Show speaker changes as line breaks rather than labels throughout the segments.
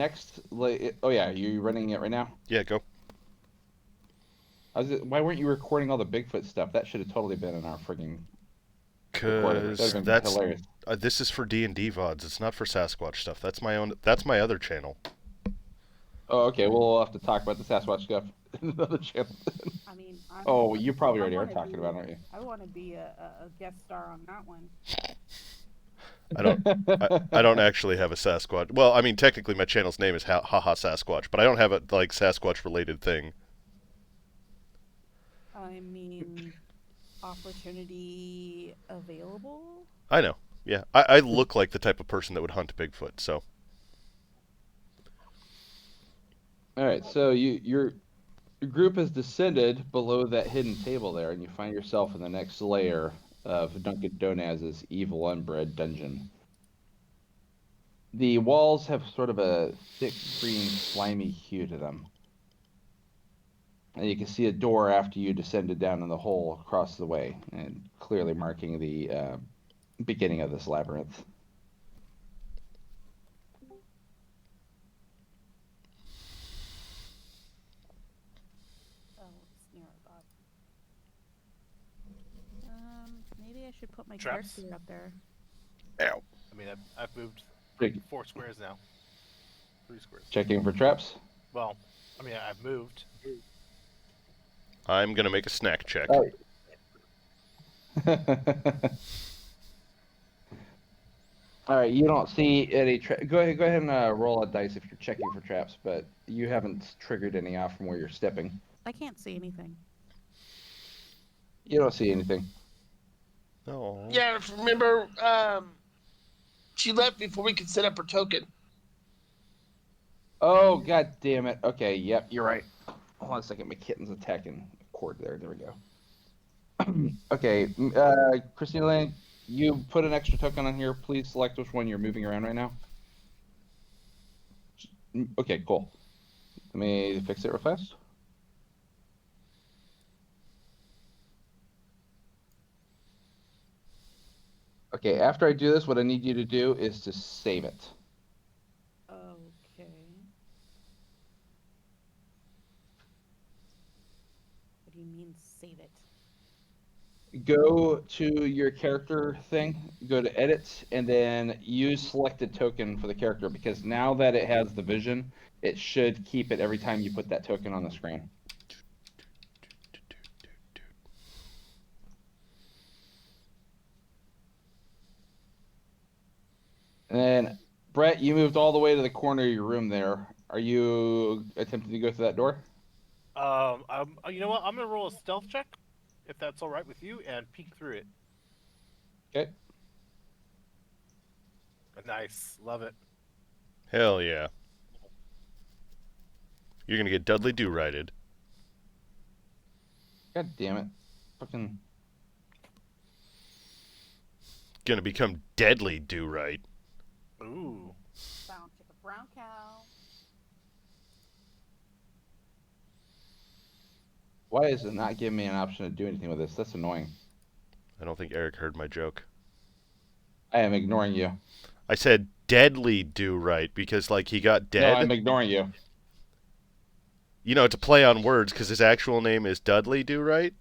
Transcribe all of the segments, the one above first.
next, like, oh yeah, are you running it right now?
Yeah, go.
Why weren't you recording all the Bigfoot stuff? That should have totally been in our frigging recorder. That
Cause
would have been
that's
hilarious.
this is for D&D VODs. It's not for Sasquatch stuff. That's my own. That's my other channel.
Oh, okay. We'll have to talk about the Sasquatch stuff in another channel.
I mean,
Oh, you probably
I
already are
want to
talking
be
about it, aren't
I want to be a guest star on that one.
I don't. I don't actually have a Sasquatch. Well, I mean, technically, my channel's name is Haha Sasquatch, but I don't have a like Sasquatch related thing.
I mean, opportunity available.
I know. Yeah, I look like the type of person that would hunt Bigfoot. So
All right. So your group has descended below that hidden table there, and you find yourself in the next layer of Dunkin' Donuts' evil unbred dungeon. The walls have sort of a thick green slimy hue to them. And you can see a door after you descended down in the hole across the way, and clearly marking the beginning of this labyrinth.
Oh, it's near God. Maybe I should put my
Traps.
character up there.
ow.
I mean, I've moved
Check-
4 squares now. 3 squares.
Checking for traps.
Well, I mean, I've moved.
I'm gonna make a snack check.
Oh. All right, you don't see any. Go ahead and roll a dice if you're checking for traps, but you haven't triggered any off from where you're stepping.
I can't see anything.
You don't see anything.
Oh.
Yeah, remember, she left before we could set up her token.
Oh, god damn it. Okay, yep, you're right. Hold on a second, my kitten's attacking a cord there. There we go. Okay, Christina Lane, you put an extra token on here. Please select which one you're moving around right now. Okay, cool. Let me fix it real fast. Okay, after I do this, what I need you to do is to save it.
Okay. What do you mean, save it?
Go to your character thing, go to edit, and then use selected token for the character, because now that it has the vision, it should keep it every time you put that token on the screen. And then, Brett, you moved all the way to the corner of your room there. Are you attempting to go through that door?
You know what? I'm gonna roll a stealth check, if that's all right with you, and peek through it.
Okay.
Nice, love it.
Hell yeah. You're gonna get Dudley Do-Righted.
God damn it. Fucking.
Gonna become Deadly Do-Right.
Ooh.
Brown chicken, brown cow.
Why is it not giving me an option to do anything with this? That's annoying.
I don't think Eric heard my joke.
I am ignoring you.
I said Deadly Do-Right because, like, he got dead.
No, I'm ignoring you.
You know, it's a play on words because his actual name is Dudley Do-Right.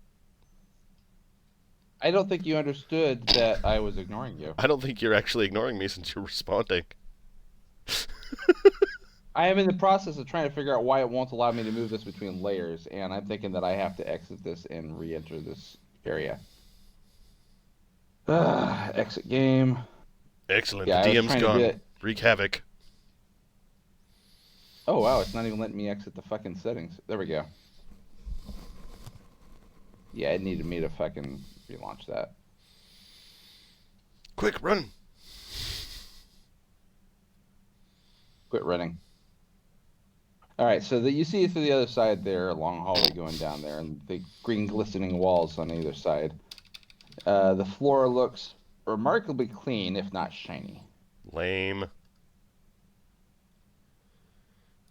I don't think you understood that I was ignoring you.
I don't think you're actually ignoring me since you're responding.
I am in the process of trying to figure out why it won't allow me to move this between layers, and I'm thinking that I have to exit this and re-enter this area. Exit game.
Excellent.
Yeah,
The
I was
DM's
trying to
gone.
do it.
Wreak havoc.
Oh wow, it's not even letting me exit the fucking settings. There we go. Yeah, it needed me to fucking relaunch that.
Quick, run.
Quit running. All right, so that you see through the other side there, a long hallway going down there, and the green glistening walls on either side. The floor looks remarkably clean, if not shiny.
Lame.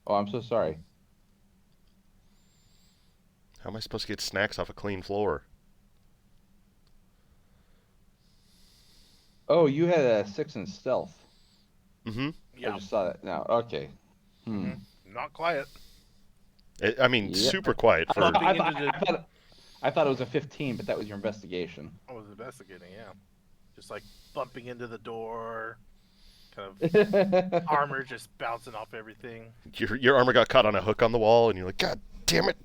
Oh, I'm so sorry.
How am I supposed to get snacks off a clean floor?
Oh, you had a 6 in stealth.
Mm-hmm.
I
Yeah.
just saw that now. Okay.
Not quiet.
I mean,
Yep.
super quiet for.
Bumping
I,
into
I,
the-
I thought it was a 15, but that was your investigation.
I was investigating, yeah. Just like bumping into the door, kind of armor just bouncing off everything.
Your armor got caught on a hook on the wall, and you're like, God damn it!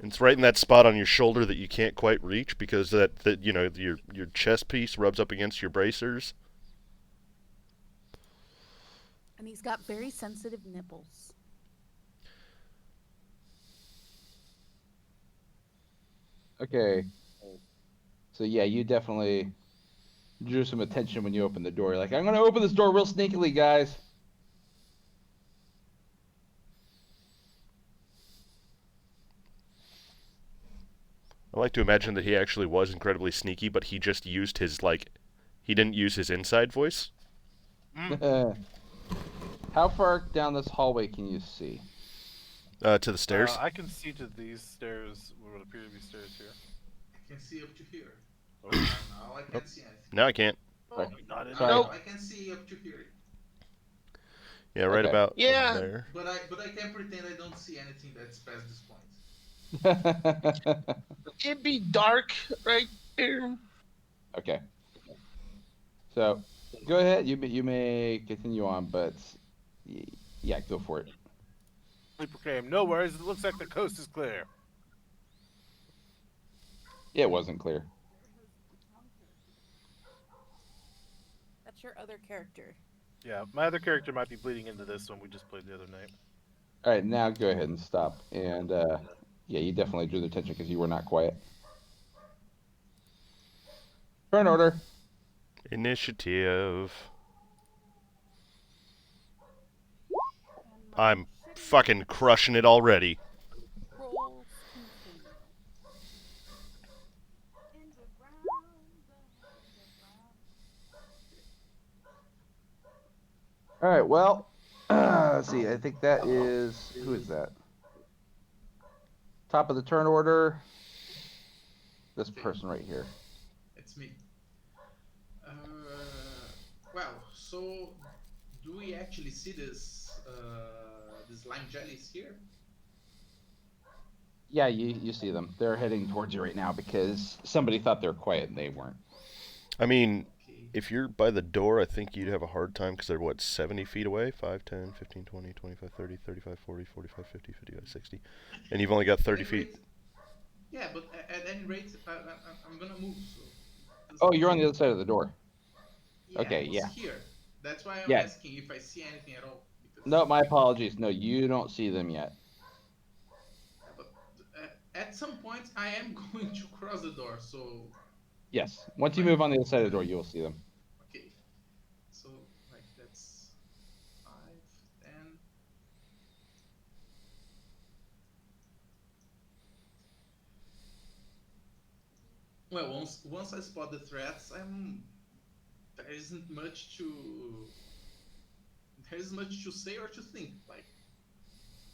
And it's right in that spot on your shoulder that you can't quite reach because that your chest piece rubs up against your bracers.
And he's got very sensitive nipples.
Okay. So yeah, you definitely drew some attention when you opened the door. You're like, I'm gonna open this door real sneakily, guys.
I like to imagine that he actually was incredibly sneaky, but he just used his he didn't use his inside voice.
How far down this hallway can you see?
To the stairs.
I can see to these stairs, what appear to be stairs here.
I can see up to here.
Oh,
Now I can't see anything.
Now I can't.
not in
Sorry.
I can see up to here,
Yeah, right
Okay.
about
Yeah.
there.
but I can pretend I don't see anything that's past this point.
It'd be dark right there.
Okay. So, go ahead. You may continue on, but yeah, go for it.
We proclaim, no worries, it looks like the coast is clear.
It wasn't clear.
That's your other character.
Yeah, my other character might be bleeding into this one we just played the other night.
All right, now go ahead and stop. And yeah, you definitely drew the attention because you were not quiet. Turn order.
Initiative. I'm fucking crushing it already.
Rolls continue.
All right, well, let's see. I think that is who is that? Top of the turn order. This person right here.
It's me. Well, so do we actually see this lime jellies here?
Yeah, you see them. They're heading towards you right now because somebody thought they were quiet and they weren't.
I mean,
Okay.
if you're by the door, I think you'd have a hard time because they're, 70 feet away? 5, 10, 15, 20, 25, 30, 35, 40, 45, 50, 55, 60. And you've only got 30 feet.
Yeah, but at any rate, I'm gonna move. So.
Oh, you're on the other side of the door.
Yeah,
okay,
it's
yeah.
Here. That's why I'm
Yeah.
asking if I see anything at all. Because,
No, my apologies. No, you don't see them yet.
But at some point, I am going to cross the door. So
Yes. Once you move on the other side of the door, you will see them.
okay. So like that's 5, 10. Well, once I spot the threats, there isn't much to say or to think. Like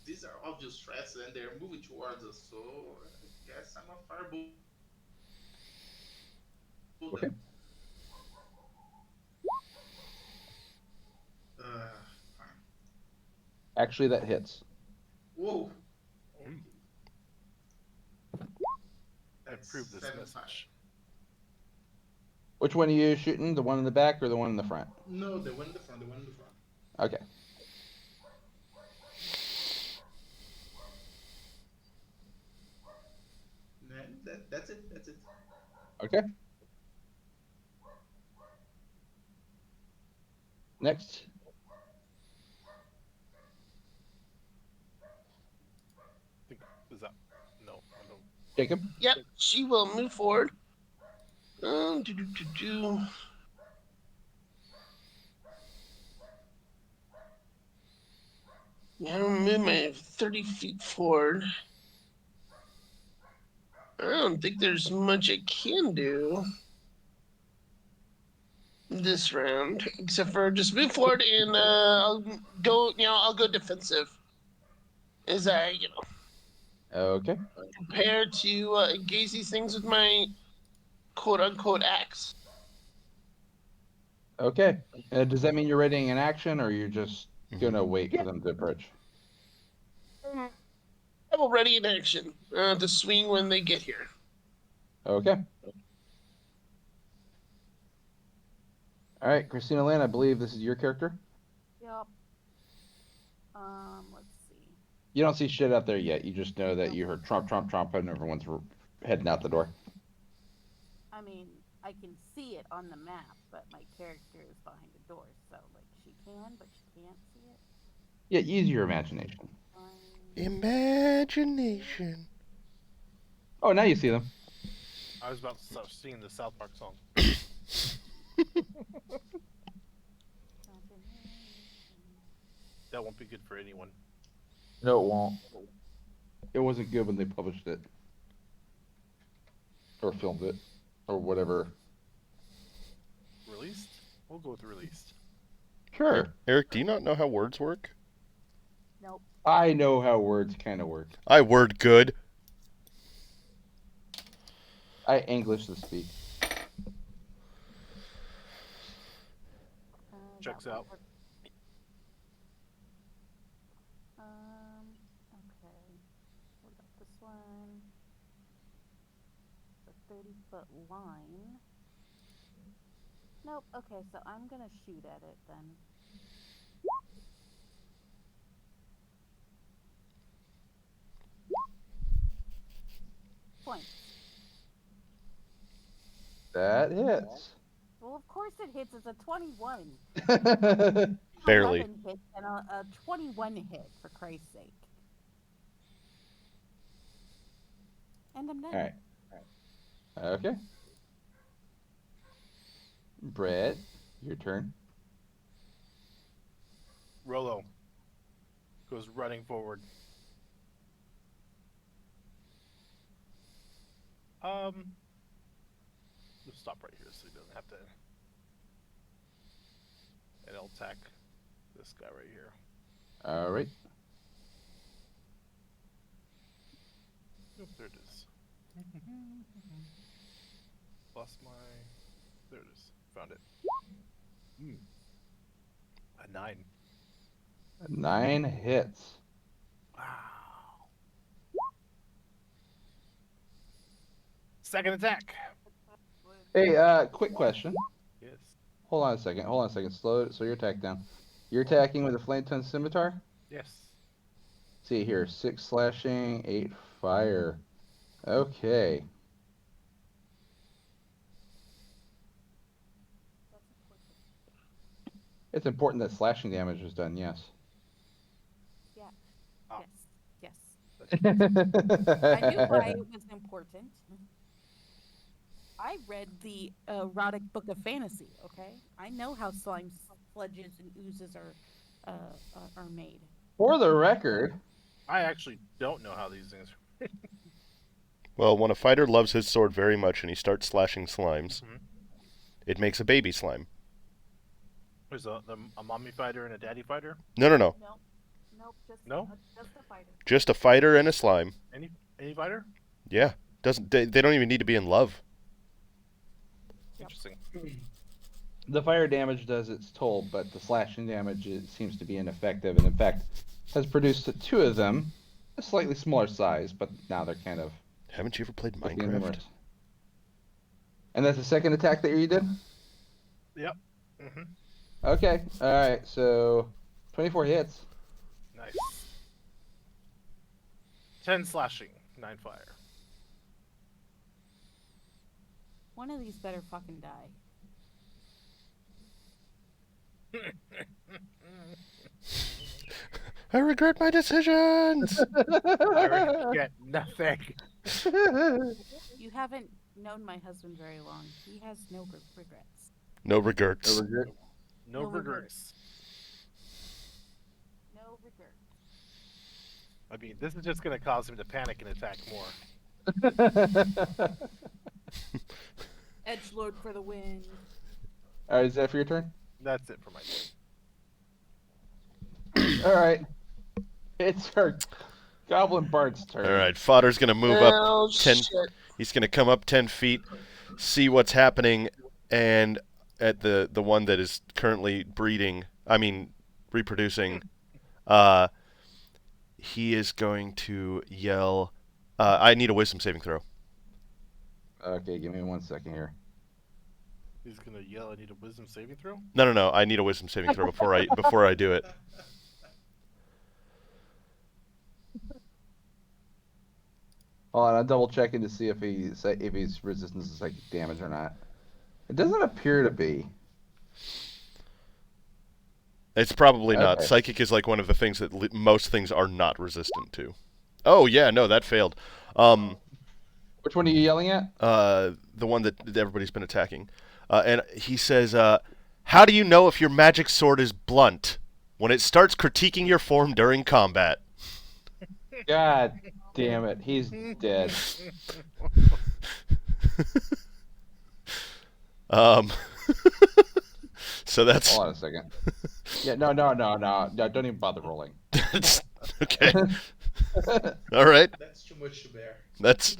these are obvious threats, and they're moving towards us. So I guess I'm a fireball.
Okay.
Fine.
Actually, that hits.
Whoa.
I proved this
7-5.
message.
Which one are you shooting? The one in the back or the one in the front?
No, the one in the front. The one in the front.
Okay.
That's it. That's it.
Okay. Next.
Is that? No, I don't.
Jacob.
Yep, she will move forward. Do, do, do, do. Yeah, I'll move my 30 feet forward. I don't think there's much I can do this round, except for just move forward and I'll go. I'll go defensive. As I,
Okay.
prepare to engage these things with my quote-unquote axe.
Okay. Does that mean you're readying an action, or you're just gonna wait for them to approach?
I will ready in action to swing when they get here.
Okay. All right, Christina Lynn, I believe this is your character.
Yep. Let's see.
You don't see shit out there yet. You just know that you heard tromp, tromp, tromp, and everyone's heading out the door.
I mean, I can see it on the map, but my character is behind a door, so like she can, but she can't see it.
Yeah, use your imagination.
Imagination.
Oh, now you see them.
I was about to start singing the South Park song. That won't be good for anyone.
No, it won't. It wasn't good when they published it. Or filmed it. Or whatever.
Released? We'll go with released.
Sure.
Eric, do you not know how words work?
Nope.
I know how words kind of work.
I word good.
I English to speak.
Checks out.
Okay. What about this one? It's a 30-foot line. Nope. Okay, so I'm gonna shoot at it then. Points.
That hits.
Well, of course it hits. It's a 21.
Barely.
11 hits and a 21 hit, for Christ's sake. And I'm done.
All right. Okay. Brett, your turn.
Rolo goes running forward. We'll stop right here so he doesn't have to. And he'll attack this guy right here.
All right.
Oop, there it is. Plus my. There it is. Found it. A 9.
9 hits.
Wow. Second attack.
Hey, quick question.
Yes.
Hold on a second. Slow your attack down. You're attacking with a flame tongue scimitar?
Yes.
See here, 6 slashing, 8 fire. Okay. It's important that slashing damage is done, yes.
Yeah.
Oh.
Yes. I knew why it was important. I read the erotic book of fantasy. Okay, I know how slime sludges and oozes are made.
For the record,
I actually don't know how these things.
Well, when a fighter loves his sword very much and he starts slashing slimes,
Mhm.
it makes a baby slime.
There's a mommy fighter and a daddy fighter.
No.
Nope, just
No?
just a fighter.
Just a fighter and a slime.
Any fighter?
Yeah. They don't even need to be in love.
Yep.
Interesting.
the fire damage does its toll, but the slashing damage seems to be ineffective, and in fact, has produced 2 of them, a slightly smaller size, but now they're kind of
Haven't you ever played
looking
Minecraft?
numerous. And that's the second attack that you did?
Yep. Mm-hmm.
Okay, alright, so 24 hits.
Nice. 10 slashing, 9 fire.
One of these better fucking die.
I regret my decisions.
I regret nothing.
You haven't known my husband very long. He has no regrets.
No regrets.
No
No
regrets.
No regrets.
I mean, this is just going to cause him to panic and attack more.
Edgelord for the win.
Alright, is that for your turn?
That's it for my turn.
Alright. It's our Goblin Bard's turn.
All right, Fodder's gonna move up
Oh,
10.
shit.
He's gonna come up 10 feet, see what's happening, and at the one that is currently reproducing. He is going to yell. I need a wisdom saving throw.
Okay, give me 1 second here.
He's gonna yell. I need a wisdom saving throw.
No. I need a wisdom saving throw before I do it.
Hold on, I'm double checking to see if he's resistant to psychic damage or not. It doesn't appear to be.
It's probably not.
Okay.
Psychic is like one of the things that most things are not resistant to. Oh yeah, no, that failed.
Which one are you yelling at?
The one that everybody's been attacking, and he says, "How do you know if your magic sword is blunt? When it starts critiquing your form during combat."
God damn it, he's dead.
So that's
Hold on a second. Yeah, no, don't even bother rolling.
okay. All right,
That's too much to bear.
that's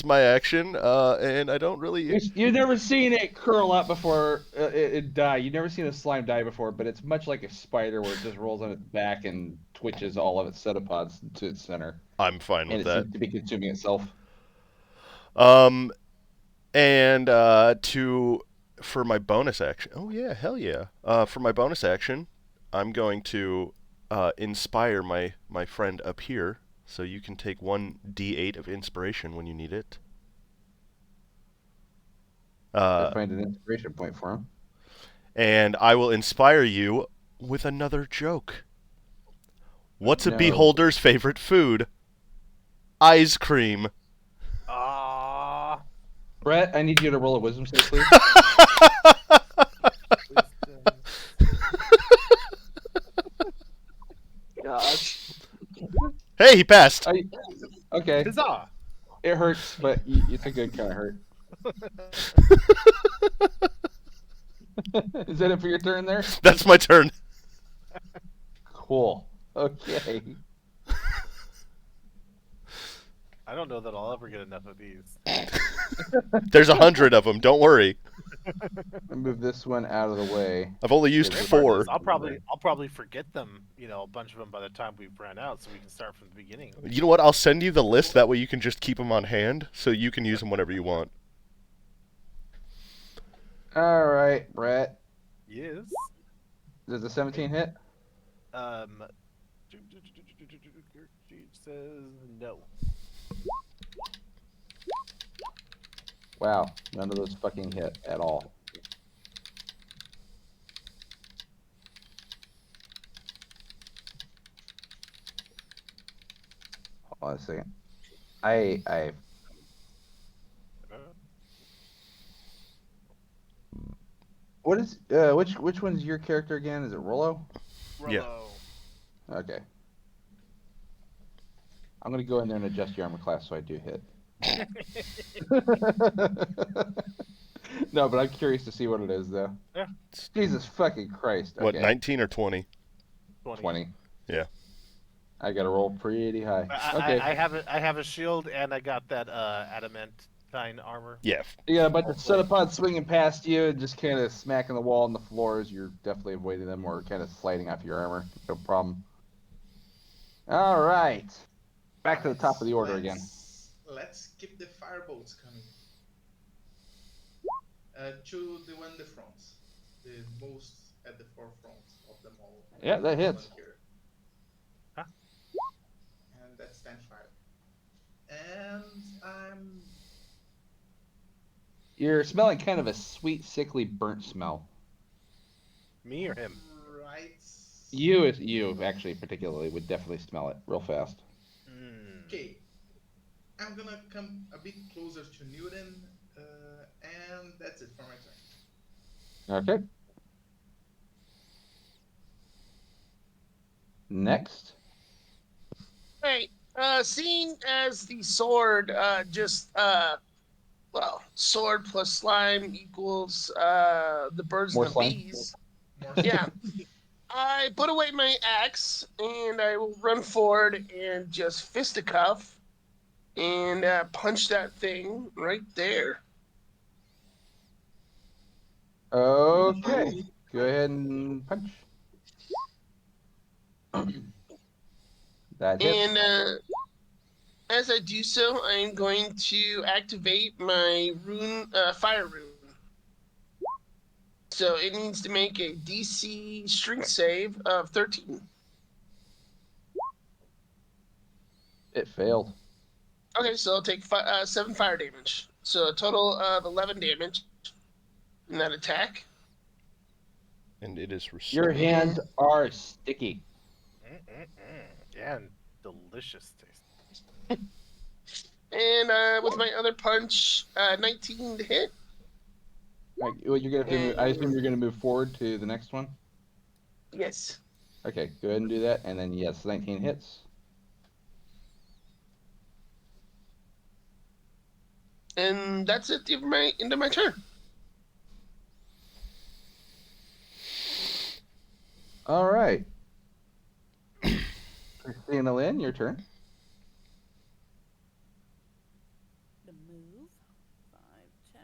my action, and I don't really.
You've never seen it curl up before it die. You've never seen a slime die before, but it's much like a spider where it just rolls on its back and twitches all of its pseudopods to its center.
I'm fine
And
with
it
that.
seems to be consuming itself.
And for my bonus action. Oh yeah, hell yeah. For my bonus action, I'm going to inspire my friend up here. So you can take 1d8 of inspiration when you need it.
I find an inspiration point for him.
And I will inspire you with another joke. What's a
No.
beholder's favorite food? Ice cream.
Ah.
Brett, I need you to roll a wisdom save, please.
Gosh.
Hey, he passed.
Okay,
Huzzah!
it hurts, but it's a good kind of hurt. Is that it for your turn there?
That's my turn.
Cool. Okay.
I don't know that I'll ever get enough of these.
There's 100 of them. Don't worry.
I'll move this one out of the way.
I've only used
Great
Part
4.
is I'll probably forget them. A bunch of them by the time we've ran out, so we can start from the beginning.
You know what? I'll send you the list. That way you can just keep them on hand, so you can use them whenever you want.
All right, Brett.
Yes.
Does the 17 hit?
She says no.
Wow, none of those fucking hit at all. Hold on a second. What is which one's your character again? Is it Rollo?
Yeah.
Rollo.
Okay. I'm gonna go in there and adjust your armor class so I do hit. No, but I'm curious to see what it is though.
Yeah.
Jesus fucking Christ. Okay.
What, 19 or 20?
20.
Yeah.
I gotta roll pretty high.
I,
Okay.
I have a shield and I got that adamantine armor.
Yeah.
You got a bunch of pseudopods swinging past you and just kind of smacking the wall and the floors. You're definitely avoiding them or kind of sliding off your armor. No problem. All right. Back to the top of the order again.
Let's keep the firebolts coming. To the one in the front. The most at the forefront of them all.
Yeah, that hits.
Huh?
And that's 10 fire. And I'm
You're smelling kind of a sweet, sickly, burnt smell.
Me or him?
right.
You actually particularly would definitely smell it real fast.
Okay. I'm gonna come a bit closer to Newton, and that's it for my turn.
Okay. Next.
Right. Seeing as the sword sword plus slime equals the birds
More
and the
slime?
bees.
More
Yeah. I put away my axe and I will run forward and just fisticuff and punch that thing right there.
Okay. Go ahead and punch. That hits.
And as I do so, I'm going to activate my fire rune. So it needs to make a DC strength save of 13.
It failed.
Okay, so I'll take 7 fire damage. So a total of 11 damage in that attack.
And it is
Your
restored.
hands are sticky.
Yeah, and delicious taste.
And with my other punch, 19 to hit.
Like, well, you're gonna have to move. I assume you're gonna move forward to the next one.
Yes.
Okay, go ahead and do that, and then yes, 19 hits.
And that's it for my end of my turn.
All right. Christina Lynn, your turn.
The move 5, 10,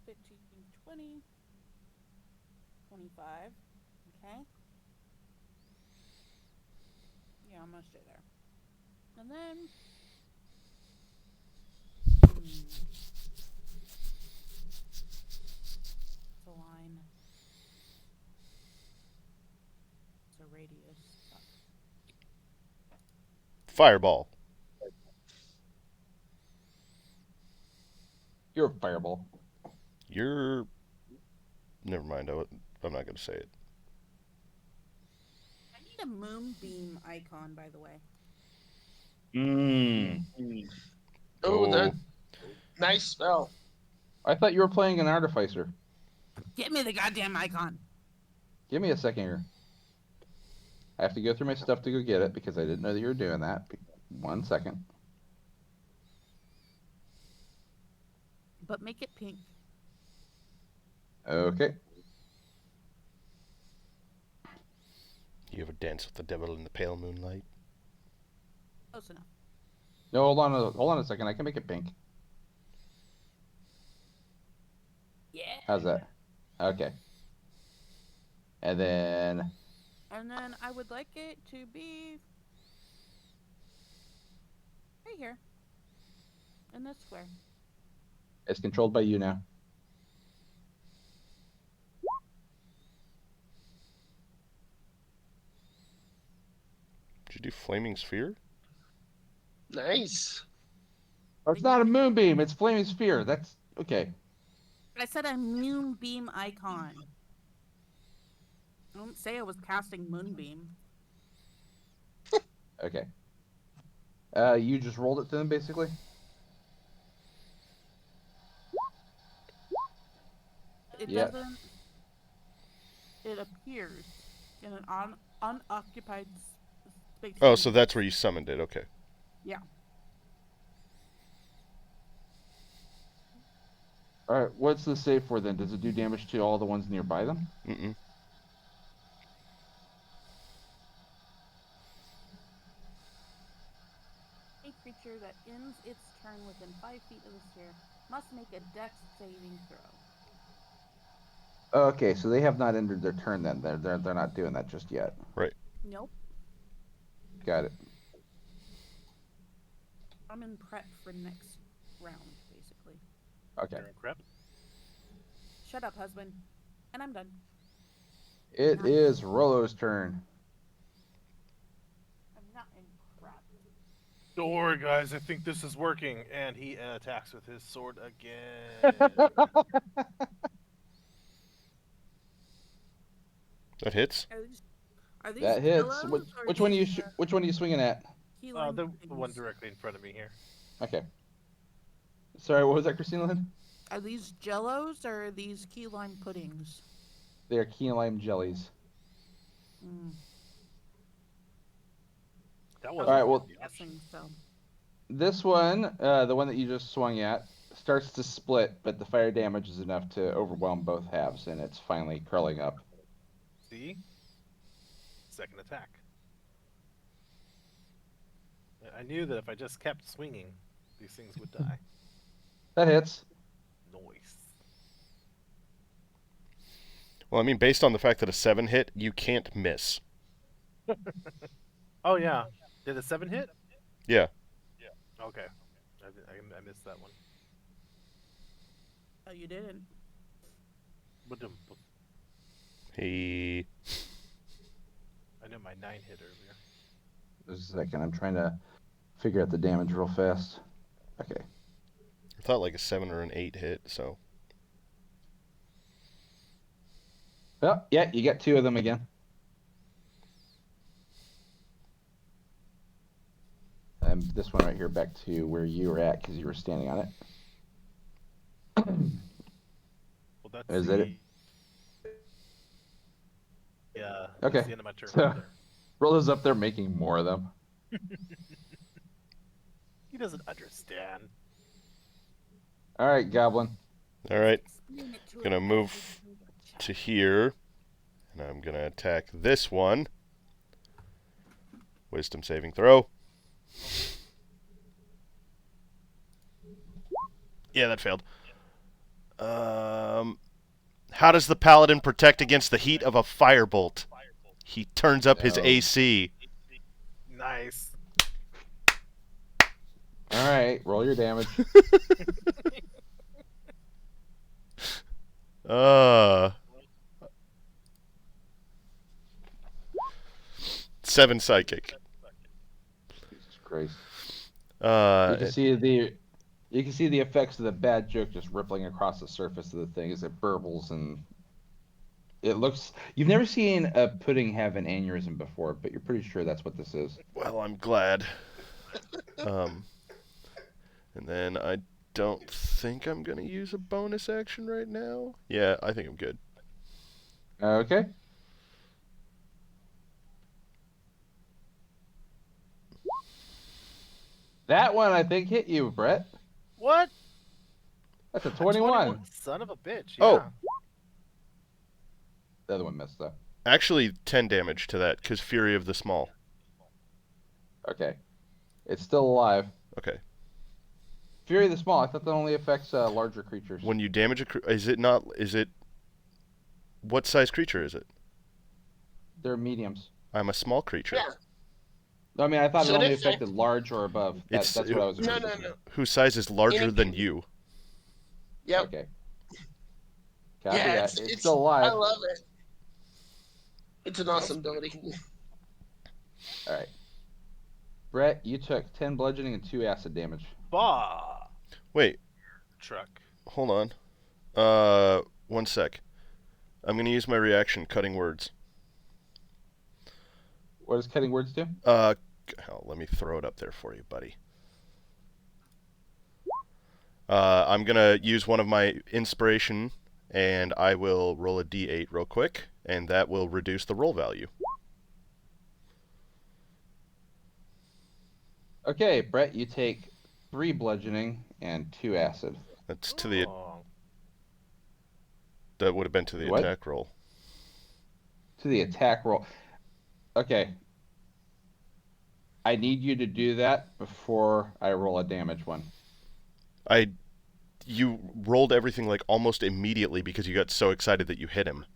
15, 20, 25. Okay. Yeah, I'm gonna stay there. And then. It's a line. It's a radius.
Fireball.
You're a fireball.
You're. Never mind. I'm not going to say it.
I need a moonbeam icon, by the way.
Oh,
Oh.
that nice spell.
I thought you were playing an artificer.
Get me the goddamn icon.
Give me a second here. I have to go through my stuff to go get it because I didn't know that you were doing that. 1 second.
But make it pink.
Okay.
You ever dance with the devil in the pale moonlight?
Close enough.
No, hold on a second. I can make it pink.
Yeah.
How's that? Okay. And then
And then I would like it to be right here. In this square.
it's controlled by you now.
Did you do flaming sphere?
Nice.
Oh, it's not a moonbeam. It's flaming sphere. That's okay.
I said a moonbeam icon. I don't say I was casting moonbeam.
Okay. You just rolled it to them, basically?
It
Yep.
doesn't. It appears in an unoccupied space.
Oh, so that's where you summoned it. Okay.
Yeah.
All right, what's the save for then? Does it do damage to all the ones nearby them?
Mm-mm.
A creature that ends its turn within 5 feet of the sphere must make a dex saving throw.
Okay, so they have not ended their turn then. They're not doing that just yet.
Right.
Nope.
Got it.
I'm in prep for next round, basically.
Okay.
You're in prep.
Shut up, husband. And I'm done.
It is Rollo's turn.
I'm not in prep.
Don't worry, guys. I think this is working. And he attacks with his sword again.
That hits.
Are these
That hits.
pillows
Which
or
one are you
these,
which one are you swinging at?
key lime
The one
things?
directly in front of me here.
Okay. Sorry, what was that, Christina Lynn?
Are these jellos or are these key lime puddings?
They are key lime jellies.
Mm,
That
All
was
right, well,
guessing so.
this one, the one that you just swung at, starts to split, but the fire damage is enough to overwhelm both halves, and it's finally curling up.
See? Second attack. I knew that if I just kept swinging, these things would die.
That hits.
Noise.
Well, I mean, based on the fact that a 7 hit, you can't miss.
Oh yeah. Did a 7 hit?
Yeah.
Okay. I missed that one.
Oh, you didn't.
Ba-dum.
He.
I know my 9 hit earlier.
Just a second. I'm trying to figure out the damage real fast. Okay.
I thought like a 7 or an 8 hit, so.
Well, yeah, you got 2 of them again. And this one right here back to where you were at because you were standing on it.
Well, that's
Is
the.
it?
Yeah.
Okay.
That's the end of my turn.
So,
Right there.
Rolla's up there making more of them.
He doesn't understand.
All right, Goblin.
All right.
Explain it to
Gonna
him
move
as a child.
to here, and I'm gonna attack this one. Wisdom saving throw. Yeah, that failed. How does the paladin protect against the heat of a firebolt? He turns up his
No.
AC.
Nice.
All right, roll your damage.
7 psychic.
Jesus Christ.
Uh,
You can see the effects of the bad joke just rippling across the surface of the thing as it burbles, and it looks. You've never seen a pudding have an aneurysm before, but you're pretty sure that's what this is.
well, I'm glad. And then I don't think I'm gonna use a bonus action right now. Yeah, I think I'm good.
Okay. That one I think hit you, Brett.
What?
That's a
A
21.
Son of a bitch.
Oh.
Yeah.
The other one missed though.
Actually, 10 damage to that, because Fury of the Small.
Okay. It's still alive.
Okay.
Fury of the Small. I thought that only affects larger creatures.
When you damage is it not? Is it? What size creature is it?
They're mediums.
I'm a small creature.
Yeah.
I mean, I thought
So
it only
it affects-
affected large or above. That's what I was.
No,
referring
no,
to.
no.
Whose size is larger
Any-
than you?
Yep.
Okay. Copy
Yeah,
that.
it's
Still alive.
I love it. It's an awesome ability.
All right. Brett, you took 10 bludgeoning and 2 acid damage.
Bah.
Wait,
Truck.
hold on. 1 sec. I'm gonna use my reaction, cutting words.
What does cutting words do?
Hell, let me throw it up there for you, buddy. I'm gonna use one of my inspiration, and I will roll a d8 real quick, and that will reduce the roll value.
Okay, Brett, you take 3 bludgeoning and 2 acid.
That's to the.
Oh.
That would have been to the
What?
attack roll.
To the attack roll. Okay. I need you to do that before I roll a damage one.
You rolled everything like almost immediately because you got so excited that you hit him.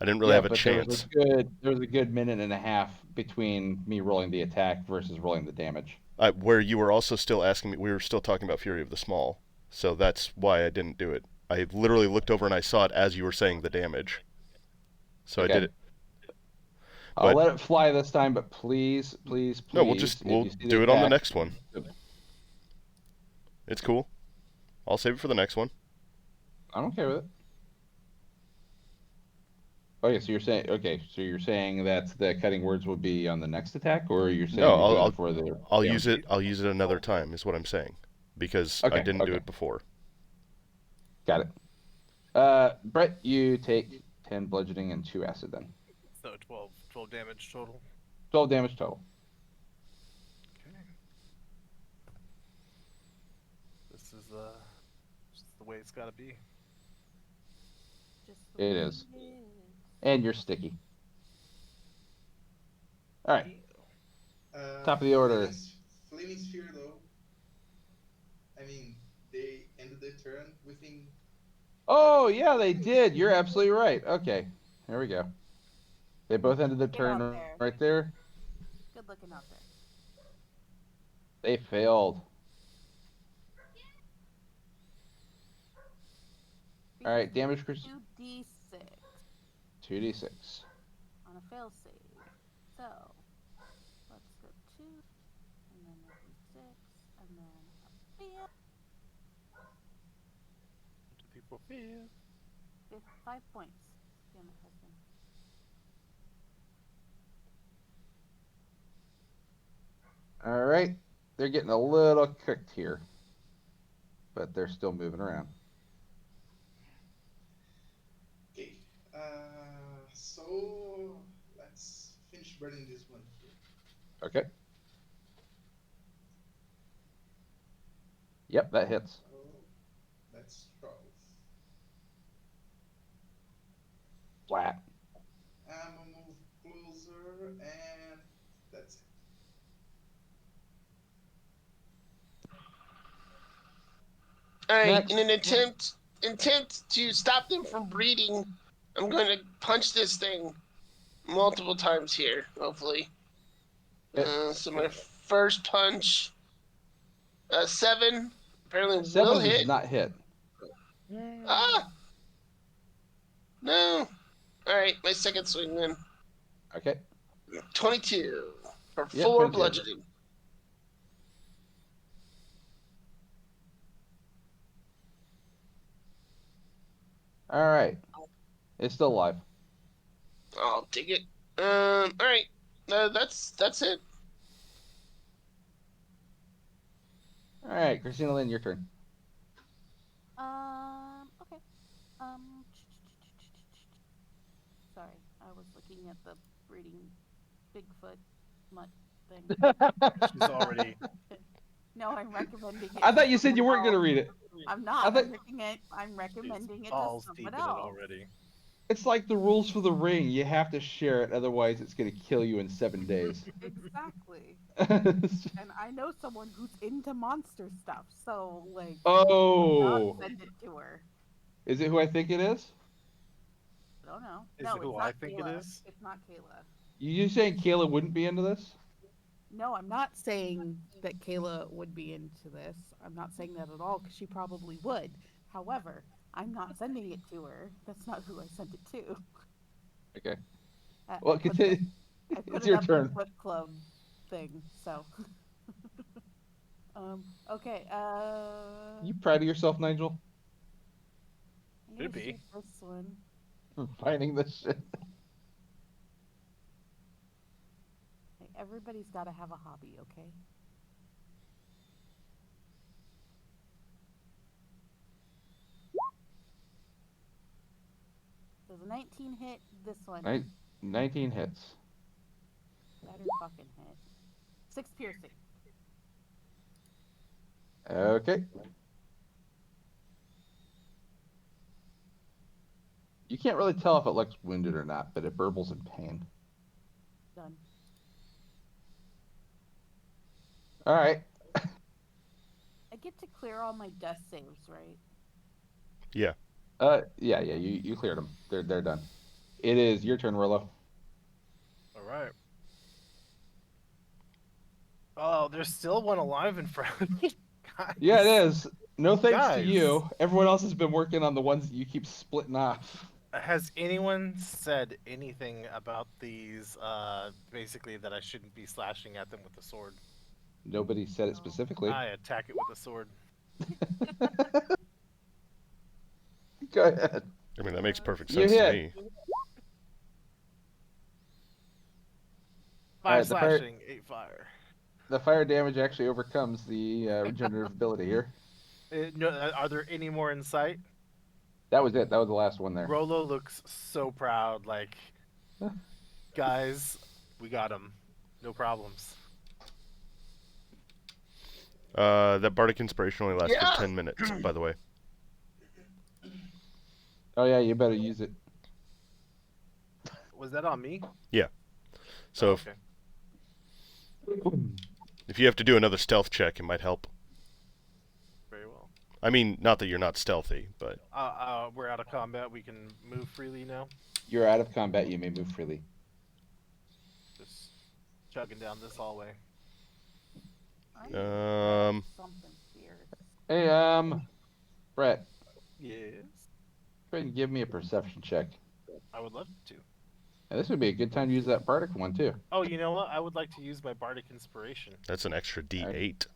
I didn't really have a
but
chance.
There was a good minute and a half between me rolling the attack versus rolling the damage.
Where you were also still asking me, we were still talking about Fury of the Small, so that's why I didn't do it. I literally looked over and I saw it as you were saying the damage. So
Okay.
I did it.
I'll
But-
let it fly this time, but please, please, please.
No, we'll
if
we'll
you see
do it on the
attack-
next one. It's cool. I'll save it for the next one.
I'm okay with it. Okay, so you're saying that the cutting words will be on the next attack, or you're saying
No,
you're doing
I'll
it for the
I'll
damage?
use it. I'll use it another time. Is what I'm saying, because I
Okay,
didn't do
okay.
it before.
Got it. Brett, you take 10 bludgeoning and 2 acid then.
So 12 damage total.
12 damage total.
Okay. This is the way it's got to be.
Just the
It
way
is.
it is.
And you're sticky. All right. Top of the order.
Flaming Sphere, though. I mean, they ended their turn within
Oh, yeah, they did. You're absolutely right. Okay, here we go. They both ended their
Get
turn
out there.
right there.
Good looking out there.
They failed. All right, damage per
2d6
2d6.
on a fail save. So let's go 2, and then a d6, and then a fail.
2, 3, 4, 5.
5 points. Damn it, husband.
All right, they're getting a little cooked here, but they're still moving around.
Okay. So let's finish burning this one here.
Okay. Yep, that hits.
So that's 12.
Flat.
I'm gonna move closer, and that's it.
All right,
Next.
in an attempt to stop them from breeding, I'm going to punch this thing multiple times here. Hopefully. So my first punch, 7, apparently will
7 does
hit.
not hit.
Ah, no. All right, my second swing then.
Okay.
22 for
Yep,
4
22.
bludgeoning.
All right. It's still alive.
I'll take it. All right, that's it.
All right, Christina Lynn, your turn.
Okay. Sorry, I was looking at the breeding Bigfoot mutt thing.
She's already.
No, I'm recommending it.
I
to
thought you said you weren't
someone
going to
else.
read it.
I'm
I
not.
thought-
I'm recommending it to
balls deep
someone
in it
else.
already.
It's like the rules for the ring. You have to share it, otherwise it's going to kill you in 7 days.
Exactly. And I know someone who's into monster stuff, so like,
Oh,
not send it to her.
is it who I think it is?
I don't know.
Is
No,
it who
it's
I
not
think
Kayla.
it is?
It's not Kayla.
You saying Kayla wouldn't be into this?
No, I'm not saying that Kayla would be into this. I'm not saying that at all because she probably would. However, I'm not sending it to her. That's not who I sent it to.
Okay.
I
Well,
put
continue.
it, I put
It's
it
your
up
turn.
in book club thing. So, okay.
You proud of yourself, Nigel,
I'm gonna
Should be.
shoot this one.
for finding this shit?
Hey, everybody's got to have a hobby, okay? Does a 19 hit this one?
19 hits.
Better fucking hit. 6 piercing.
Okay. You can't really tell if it looks wounded or not, but it burbles in pain.
Done.
All right.
I get to clear all my death saves, right?
Yeah.
Yeah. You cleared them. They're done. It is your turn, Rollo.
All right. Oh, there's still one alive in front of me. Guys.
Yeah, it is. No thanks to
Guys.
you. Everyone else has been working on the ones that you keep splitting off.
Has anyone said anything about these? Basically, that I shouldn't be slashing at them with the sword.
Nobody said it specifically.
I attack it with a sword.
Go ahead.
I mean, that makes perfect
You
sense to
hit.
me.
5
Alright, the fire-
slashing, 8 fire.
The fire damage actually overcomes the regenerative ability here.
No, are there any more in sight?
That was it. That was the last one there.
Rolo looks so proud. Like, guys, we got him. No problems.
That bardic inspiration only lasts
Yeah.
for 10 minutes, by the way.
Oh yeah, you better use it.
Was that on me?
So
Oh,
if,
okay.
if you have to do another stealth check, it might help.
Very well.
I mean, not that you're not stealthy, but
We're out of combat. We can move freely now.
You're out of combat. You may move freely.
Just chugging down this hallway.
I'm something fierce.
Hey, Brett,
Yes.
go ahead and give me a perception check.
I would love to.
And this would be a good time to use that bardic one too.
Oh, you know what? I would like to use my bardic inspiration.
that's an extra D8.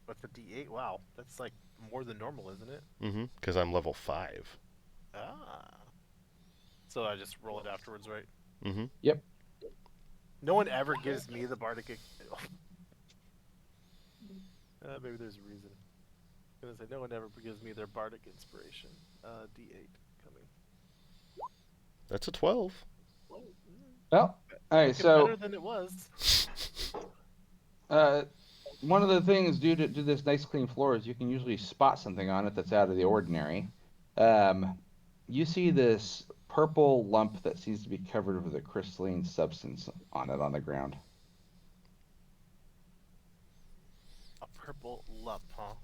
With the D8, wow, that's like more than normal, isn't it?
Mm-hmm. Because I'm level 5.
Ah. So I just roll it afterwards, right?
Mm-hmm.
Yep.
No one ever gives me the bardic. Maybe there's a reason. I'm gonna say no one ever gives me their bardic inspiration. D8 coming.
That's a 12.
Well, all right.
Looking
So
better than it was.
one of the things due to this nice clean floor is you can usually spot something on it that's out of the ordinary. You see this purple lump that seems to be covered with a crystalline substance on it on the ground.
A purple lump, huh?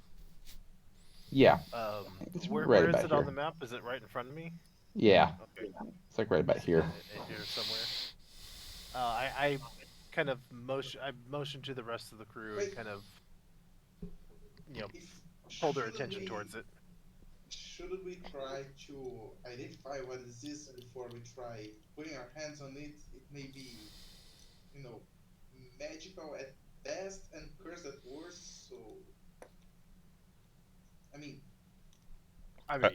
Yeah, It's
Where
right
is
about
it on
here.
the map? Is it right in front of me?
yeah,
Okay.
it's like right about here.
Here somewhere. I kind of motion to the rest of the crew and
Wait.
kind of,
If,
hold their
shouldn't
attention
we-
towards it.
Shouldn't we try to identify what is this before we try putting our hands on it? It may be, magical at best and cursed at worst. So, I mean,
I mean,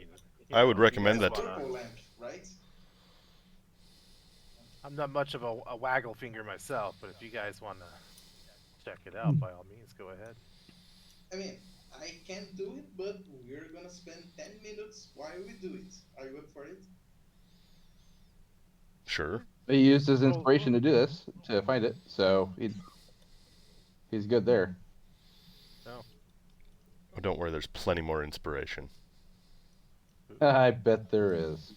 I would
if you
recommend
guys
that-
it's a
wanna-
purple lamp, right?
I'm not much of a waggle finger myself, but if you guys want to check it out, by all means, go ahead.
I mean, I can't do it, but we're gonna spend 10 minutes while we do it. Are you up for it?
Sure.
He used his
Oh,
inspiration to do this to find it, so he's good there.
Oh, don't worry, there's plenty more inspiration.
I bet there is.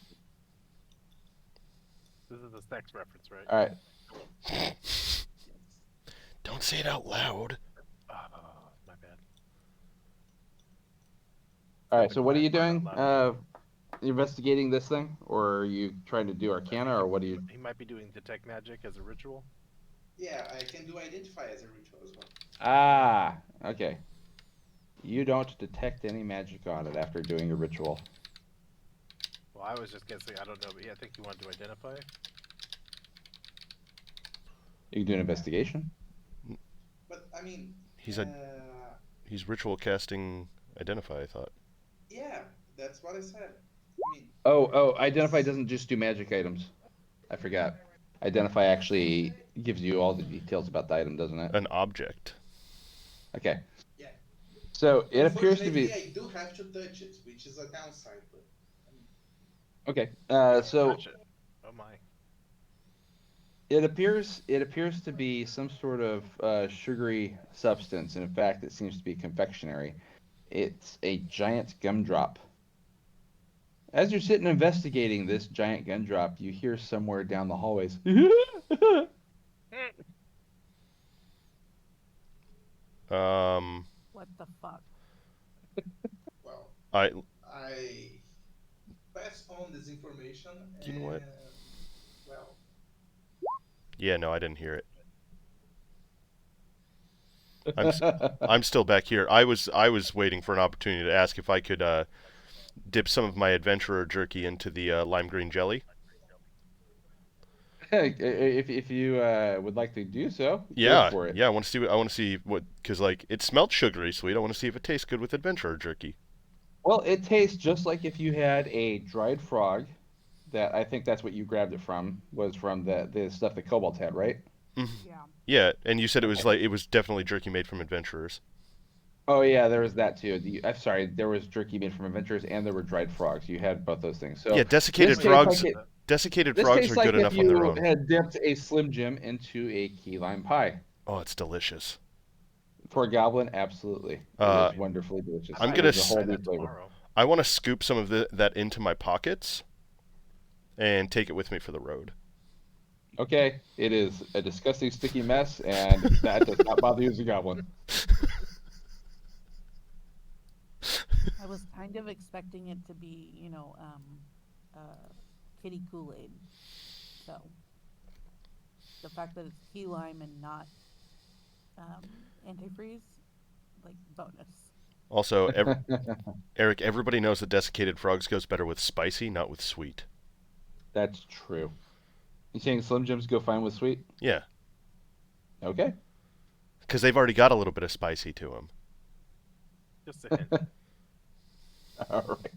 This is a sex reference, right?
All right.
Don't say it out loud.
My bad.
All right.
the
So what are you
quiet
doing?
part out loud.
Investigating this thing, or are you trying to do Arcana, or what are you?
He might be doing detect magic as a ritual.
Yeah, I can do identify as a ritual as well.
Ah, okay. You don't detect any magic on it after doing a ritual.
Well, I was just guessing. I don't know, but yeah, I think you wanted to identify.
You can do an investigation.
But I mean,
He's ritual casting identify, I thought.
yeah, that's what I said. I mean,
Oh, identify doesn't just do magic items. I forgot. Identify actually gives you all the details about the item, doesn't it?
An object.
Okay.
yeah.
So it appears to
Unfortunately,
be
I do have to touch it, which is a downside. But
okay.
Yeah,
So
touch it. Oh my.
it appears to be some sort of sugary substance. And in fact, it seems to be confectionery. It's a giant gumdrop. As you're sitting investigating this giant gumdrop, you hear somewhere down the hallways.
What the fuck?
well,
I
I pass on this information.
You know what?
and, Well,
yeah, no, I didn't hear it. I'm still back here. I was waiting for an opportunity to ask if I could dip some of my adventurer jerky into the lime green jelly.
if you would like to do so,
Yeah,
go for it.
yeah. I want to see what because like it smelled sugary sweet. I want to see if it tastes good with adventurer jerky.
Well, it tastes just like if you had a dried frog. That I think that's what you grabbed it from. Was from the stuff that kobolds had, right?
Yeah.
Yeah, and you said it was definitely jerky made from adventurers.
Oh yeah, there was that too. I'm sorry, there was jerky made from adventures, and there were dried frogs. You had both those things. So
Yeah, desiccated
this tastes
frogs.
like
Desiccated
this
frogs
tastes
are
like
good
if
enough on their
you
own.
had dipped a Slim Jim into a key lime pie.
Oh, it's delicious.
For a goblin, absolutely, it is wonderfully delicious.
I'm
It
gonna
is a
s-
whole
Try
new
that
flavor.
tomorrow.
I want to scoop some of that into my pockets and take it with me for the road.
Okay, it is a disgusting sticky mess, and that does not bother you as a goblin.
I was kind of expecting it to be, kitty Kool-Aid. So the fact that it's key lime and not antifreeze, like bonus.
Also, Eric, everybody knows that desiccated frogs goes better with spicy, not with sweet.
That's true. You saying Slim Jims go fine with sweet?
Yeah,
Okay.
because they've already got a little bit of spicy to them.
Just a hint.
All right.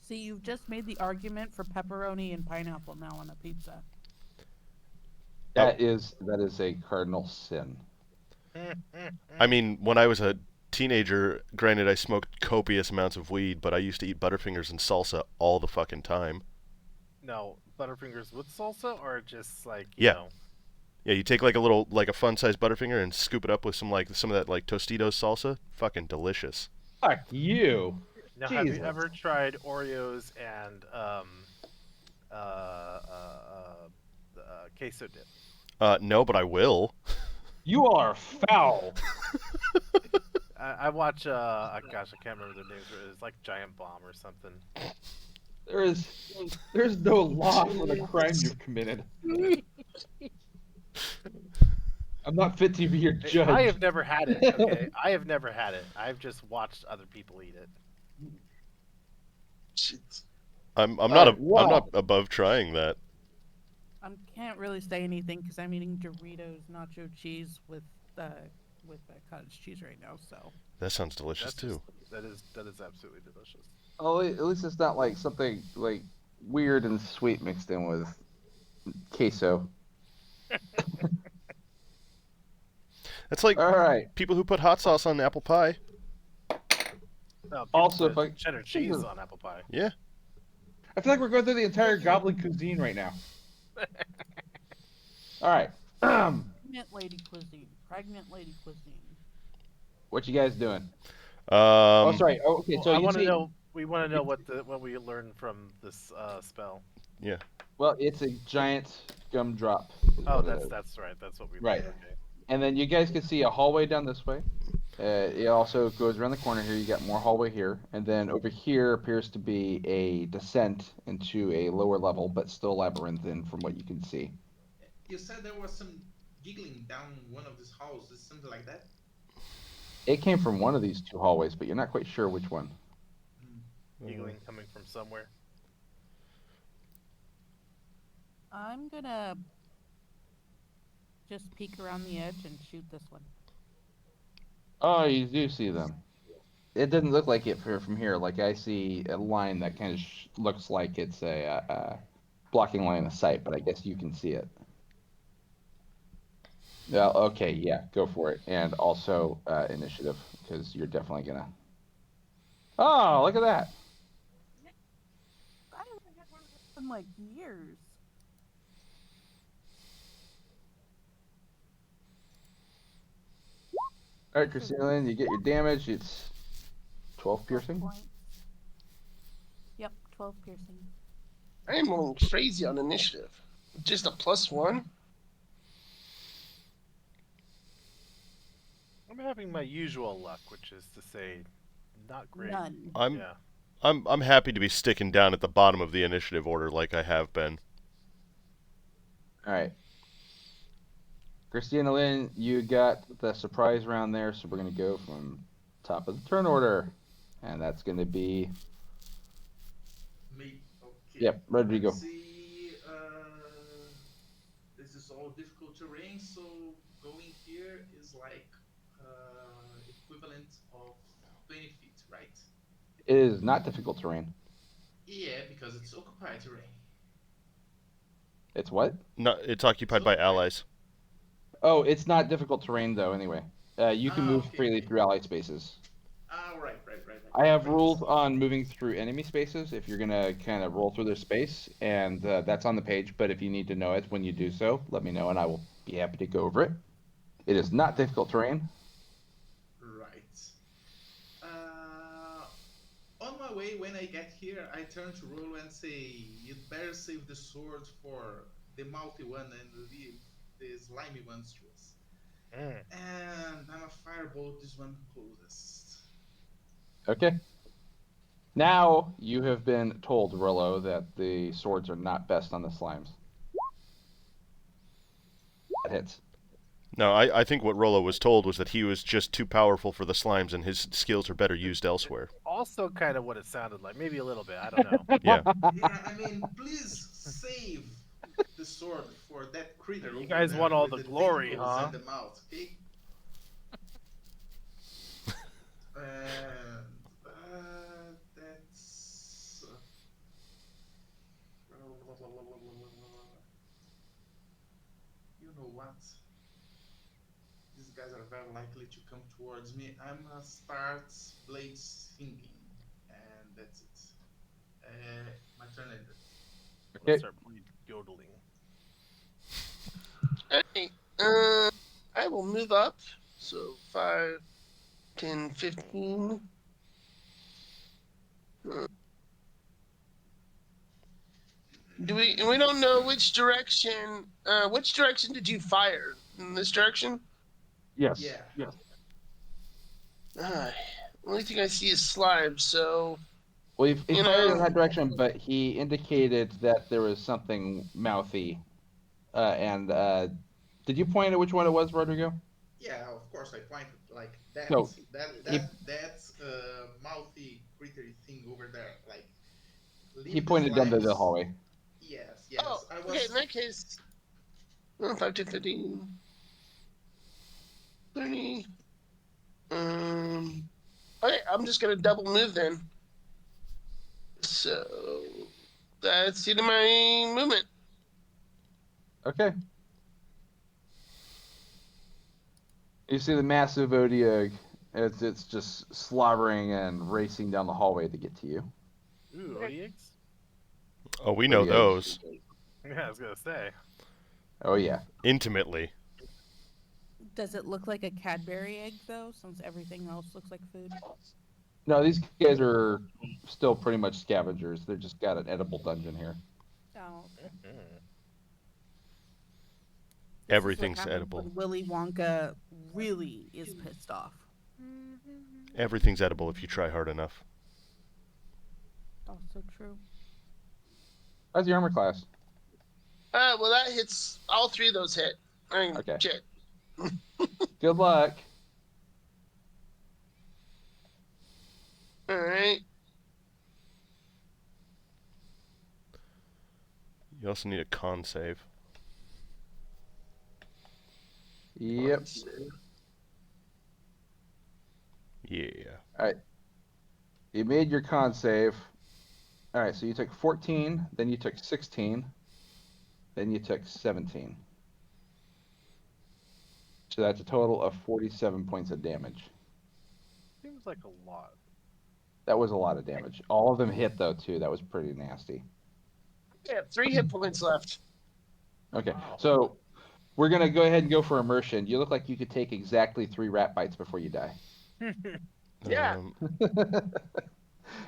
See, you've just made the argument for pepperoni and pineapple now on a pizza.
That is a cardinal sin.
I mean, when I was a teenager, granted, I smoked copious amounts of weed, but I used to eat Butterfingers and salsa all the fucking time.
No, Butterfingers with salsa, or just like
Yeah.
know.
Yeah, you take like a fun-sized Butterfinger and scoop it up with some of that like Tostitos salsa. Fucking delicious.
Fuck you.
Now, have you
Jesus.
ever tried Oreos and uh, uh, queso dip?
No, but I will.
You are foul.
I watch. Gosh, I can't remember their names. It's like Giant Bomb or something.
There's no law for the crime you've committed. I'm not fit to be your
Hey,
judge.
I have never had it. Okay, I have never had it. I've just watched other people eat it.
Shit.
I'm not
Alright,
I'm not
wow.
above trying that.
I can't really say anything because I'm eating Doritos nacho cheese with cottage cheese right now. So
That sounds delicious
That's
too.
that is absolutely delicious.
Oh, at least it's not like something like weird and sweet mixed in with queso.
That's like
All right.
people who put hot sauce on apple pie.
No, people
Also,
put
if I-
cheddar cheese on apple pie.
Yeah.
I feel like we're going through the entire goblin cuisine right now. All right.
pregnant lady cuisine. Pregnant lady cuisine.
What you guys doing? Oh,
Um,
sorry. Oh, okay.
Well,
So
I
you
want to
see,
know. We want to know what we learned from this spell.
well, it's a giant gumdrop. is
Oh,
what it is.
that's right. That's what we
Right.
learned. Okay.
And then you guys can see a hallway down this way. It also goes around the corner here. You got more hallway here, and then over here appears to be a descent into a lower level, but still labyrinthine from what you can see.
You said there was some giggling down one of these halls. Is something like that?
It came from one of these two hallways, but you're not quite sure which one.
Giggling coming from somewhere.
I'm gonna just peek around the edge and shoot this one.
Oh, you do see them. It didn't look like it from here. Like I see a line that kind of looks like it's a blocking line of sight, but I guess you can see it. Yeah. Okay. Yeah. Go for it. And also initiative, because you're definitely gonna. Oh, look at that.
I haven't had one of those in like years.
All right, Christina Lynn, you get your damage. It's 12
12
piercing.
points. Yep, 12 piercing.
I am going crazy on initiative. Just a +1?
I'm having my usual luck, which is to say, not great.
None.
Yeah.
I'm happy to be sticking down at the bottom of the initiative order like I have been.
All right. Christina Lynn, you got the surprise round there, so we're gonna go from top of the turn order, and that's gonna be
Me. Okay.
Yep, Rodrigo.
Let's see. This is all difficult terrain, so going here is like equivalent of 20 feet, right?
It is not difficult terrain.
Yeah, because it's occupied terrain.
It's what?
No, it's occupied by allies.
Oh, it's not difficult terrain though. Anyway, you can move
Okay,
freely
okay.
through ally spaces.
Right.
I have
Right.
rules on moving through enemy spaces if you're gonna kind of roll through their space, and that's on the page. But if you need to know it when you do so, let me know, and I will be happy to go over it. It is not difficult terrain.
Right. On my way, when I get here, I turn to Rolo and say, "You'd better save the sword for the mouthy one and leave the slimy ones to us."
Mm.
And I'm a firebolt this one closest.
Okay. Now you have been told, Rollo, that the swords are not best on the slimes. That hits.
No, I think what Rollo was told was that he was just too powerful for the slimes and his skills are better used elsewhere.
Also, kind of what it sounded like. Maybe a little bit. I don't know.
Yeah.
Yeah, I mean, please save the sword for that creature
You
over
guys
there
want all
with
the
the
glory,
tentacles
huh?
and the mouth, okay? And that's you know what? These guys are very likely to come towards me. I'm gonna start blades thinking, and that's it. My turn ended.
I'm gonna
Okay.
start yodeling.
Alright. I will move up. So 5, 10, 15. We don't know which direction. Which direction did you fire? In this direction?
Yes.
Yeah.
Yes.
Only thing I see is slime. So
Well, he
you
fired in
know.
that direction, but he indicated that there was something mouthy. And did you point at which one it was, Rodrigo?
Yeah, of course I pointed like that.
No.
That
He
that that's a mouthy crittery thing over there. Like
he
leave the
pointed down the
slimes.
hallway.
Yes,
Oh,
yes. I
okay. In
was
that case, 5, 10, 15, 30. Okay, I'm just gonna double move then. So that's the end of my movement.
Okay. You see the massive Odiog as it's just slobbering and racing down the hallway to get to you.
Ooh, ODX?
Oh, we know
Odiog.
those
Yeah, I was gonna say.
Oh yeah.
intimately.
Does it look like a Cadbury egg though, since everything else looks like food?
No, these guys are still pretty much scavengers. They're just got an edible dungeon here.
Oh, okay.
Mm.
This is what
Everything's
happens
edible.
when Willy Wonka really is pissed off.
Everything's edible if you try hard enough.
Also true.
How's your armor class?
Well, that hits all 3 of those hit. I mean,
Okay.
shit.
Good luck.
All right.
You also need a con save.
Yep.
Yeah.
All right. You made your con save. All right, so you took 14, then you took 16, then you took 17. So that's a total of 47 points of damage.
Seems like a lot.
That was a lot of damage. All of them hit though too. That was pretty nasty.
Yeah, 3 hit points left.
Okay,
Wow.
so we're gonna go ahead and go for immersion. You look like you could take exactly 3 rat bites before you die.
Yeah.
Um,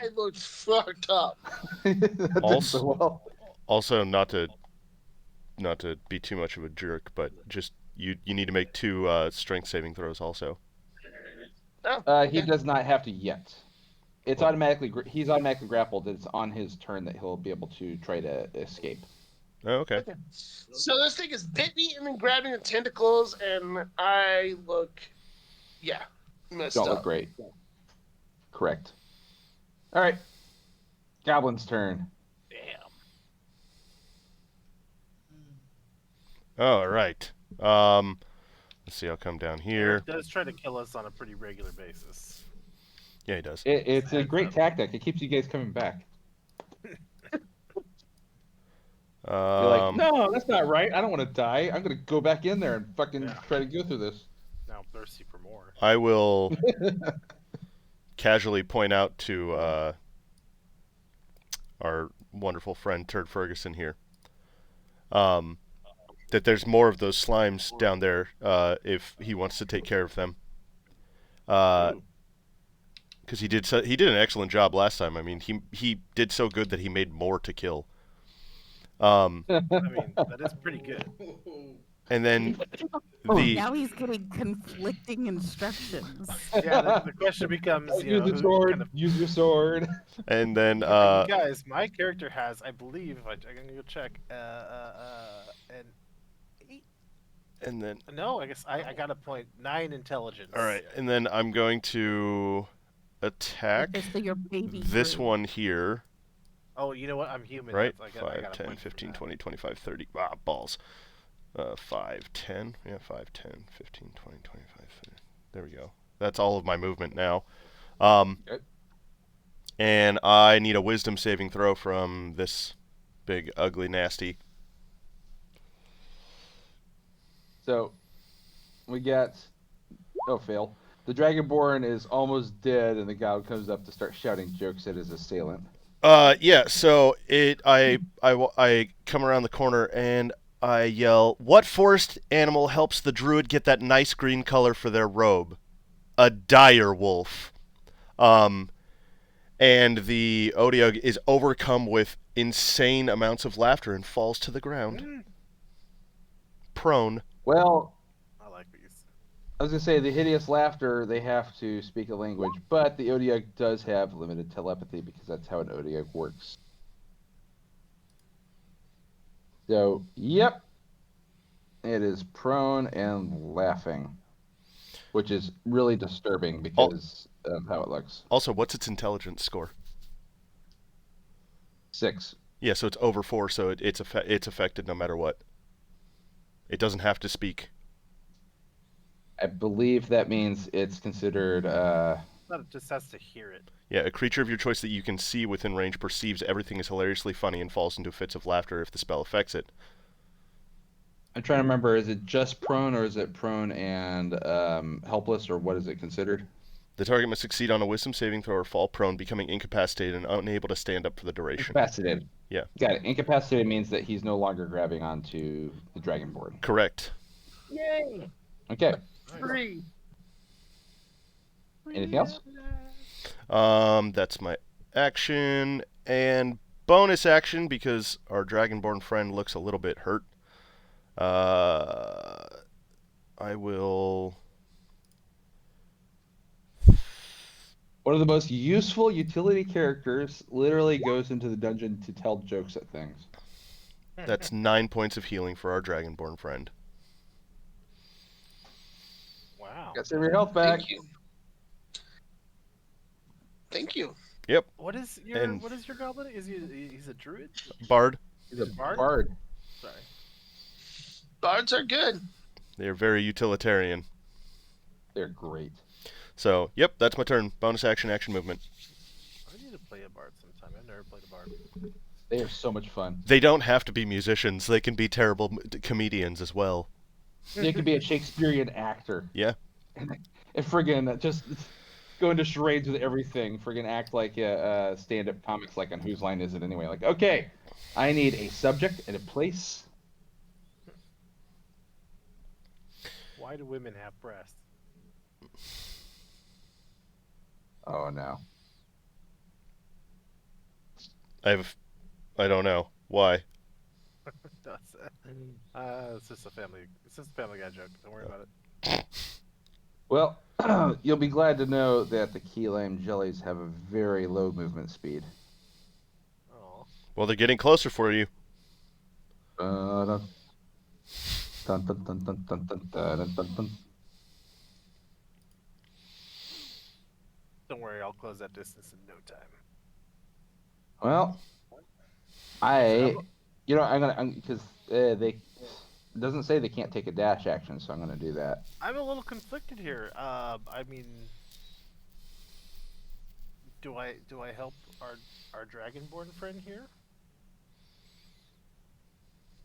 I looked fucked up.
That did so well.
also, not to be too much of a jerk, but just you need to make 2 strength saving throws also.
Oh,
He
okay.
does not have to yet. It's
Well-
automatically he's automatically grappled. It's on his turn that he'll be able to try to escape.
Oh, okay.
Okay. So this thing is bit me and then grabbing the tentacles, and I look, yeah, messed
Don't
up.
look great. Correct. All right. Goblin's turn.
Damn.
All right. Let's see. I'll come down here.
Eric does try to kill us on a pretty regular basis.
Yeah, he does.
It's a
Heads
great
up.
tactic. It keeps you guys coming back. You're like, no, that's not right. I don't want to die. I'm gonna go back in there and fucking
Yeah.
try to go through this.
Now I'm thirsty for more.
I will casually point out to our wonderful friend Turd Ferguson here that there's more of those slimes down there if he wants to take care of them. Because he did an excellent job last time. I mean, he did so good that he made more to kill.
I mean, that is pretty good.
And then The
Now he's getting conflicting instructions.
Yeah, the question becomes,
Use the
who
sword.
kind of.
Use your sword.
and then
You guys, my character has, I believe, I'm gonna go check, an 8.
and then
No, I guess I got a point. 9 intelligence.
all right, and then I'm going to attack
Okay, so your baby
this
grew.
one here.
Oh, you know what? I'm human.
Right?
I
5,
got a
10,
point for
15,
that.
20, 25, 30. Ah, balls. 5, 10. Yeah, 5, 10, 15, 20, 25, 30. There we go. That's all of my movement now.
Okay.
And I need a wisdom saving throw from this big, ugly, nasty.
So we got fail. The Dragonborn is almost dead, and the god comes up to start shouting jokes at his assailant.
Yeah, so I come around the corner and I yell, "What forest animal helps the druid get that nice green color for their robe?" A dire wolf. And the Odiug is overcome with insane amounts of laughter and falls to the ground, prone.
Well,
I like these.
I was gonna say the hideous laughter. They have to speak a language, but the Odiug does have limited telepathy because that's how an Odiug works. So, yep, it is prone and laughing, which is really disturbing because of how it looks.
Also, what's its intelligence score?
6.
Yeah, so it's over 4, so it's affected no matter what. It doesn't have to speak.
I believe that means it's considered.
But it just has to hear it.
Yeah, a creature of your choice that you can see within range perceives everything is hilariously funny and falls into fits of laughter if the spell affects it.
I'm trying to remember. Is it just prone, or is it prone and helpless, or what is it considered?
The target must succeed on a wisdom saving throw or fall prone, becoming incapacitated and unable to stand up for the duration.
Incapacitated.
Yeah.
Got it. Incapacitated means that he's no longer grabbing onto the Dragonborn.
Correct.
Yay!
Okay.
Free.
Anything else?
That's my action and bonus action because our Dragonborn friend looks a little bit hurt. I will.
One of the most useful utility characters literally goes into the dungeon to tell jokes at things.
That's 9 points of healing for our Dragonborn friend.
Wow.
Got some of your health back.
Thank you. Thank you.
Yep.
What is
And-
your goblin? He's a druid?
Bard.
He's a
Bard?
bard.
Sorry.
Bards are good.
They're very utilitarian.
They're great.
So, yep, that's my turn. Bonus action, action movement.
I need to play a bard sometime. I've never played a bard.
They are so much fun.
They don't have to be musicians. They can be terrible comedians as well.
They could be a Shakespearean actor.
Yeah.
And friggin' just go into charades with everything. Friggin' act like a stand-up comics, like on Whose Line Is It Anyway? Like, okay, I need a subject and a place.
Why do women have breasts?
Oh no.
I don't know. Why?
That's it's just a family guy joke. Don't worry about it.
Well, you'll be glad to know that the key lime jellies have a very low movement speed.
Oh.
Well, they're getting closer for you.
Dun, dun, dun, dun, dun, dun, dun, dun, dun, dun.
Don't worry, I'll close that distance in no time.
Well, because it doesn't say they can't take a dash action, so I'm gonna do that.
I'm a little conflicted here. I mean, do I help our dragonborn friend here,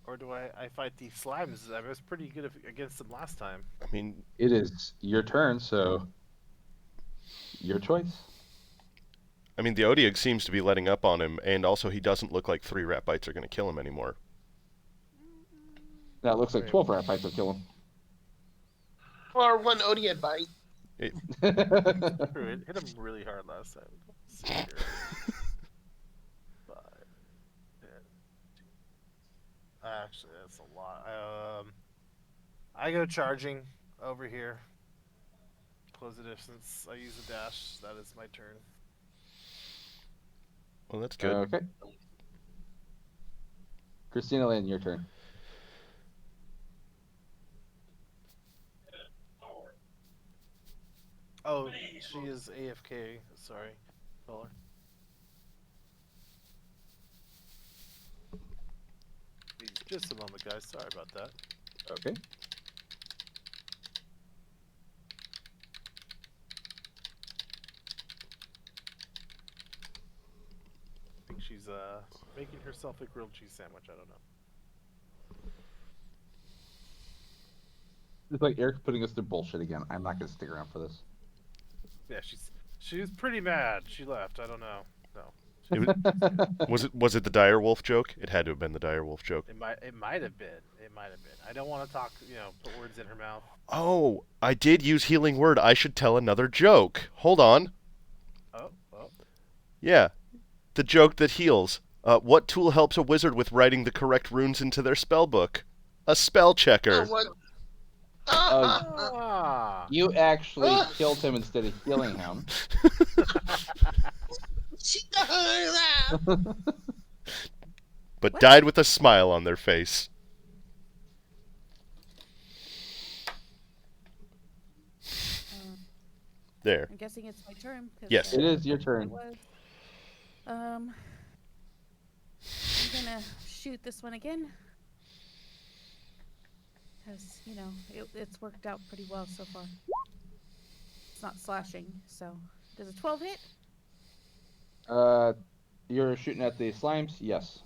or do I fight these slimes? I was pretty good against them last time.
I mean,
It is your turn, so your choice.
the Odiug seems to be letting up on him, and also he doesn't look like 3 rat bites are going to kill him anymore.
Now it looks like 12 rat bites will kill him.
Or one Odiad bite.
True, it hit him really hard last time. Let's see here. 5, 10, 15. Actually, that's a lot. I go charging over here. Close the distance. I use the dash. That is my turn.
Well, that's good.
Okay. Christina Lynn, your turn.
Oh, she is AFK. Sorry. Caller. Just a moment, guys. Sorry about that.
Okay.
I think she's making herself a grilled cheese sandwich. I don't know.
It's like Eric's putting us through bullshit again. I'm not gonna stick around for this.
Yeah, she was pretty mad. She left. I don't know. No.
Was it the dire wolf joke? It had to have been the dire wolf joke.
It might have been. It might have been. I don't want to talk. Put words in her mouth.
Oh, I did use healing word. I should tell another joke. Hold on.
Oh.
Yeah, the joke that heals. What tool helps a wizard with writing the correct runes into their spell book? A spell checker.
What?
Ah.
You actually killed him instead of healing him.
But
What?
died with a smile on their face. There.
I'm guessing it's my turn. 'Cause,
Yes.
It is your
it
turn.
was. I'm gonna shoot this one again. Because, it's worked out pretty well so far. It's not slashing, so. Does a 12 hit?
You're shooting at the slimes? Yes.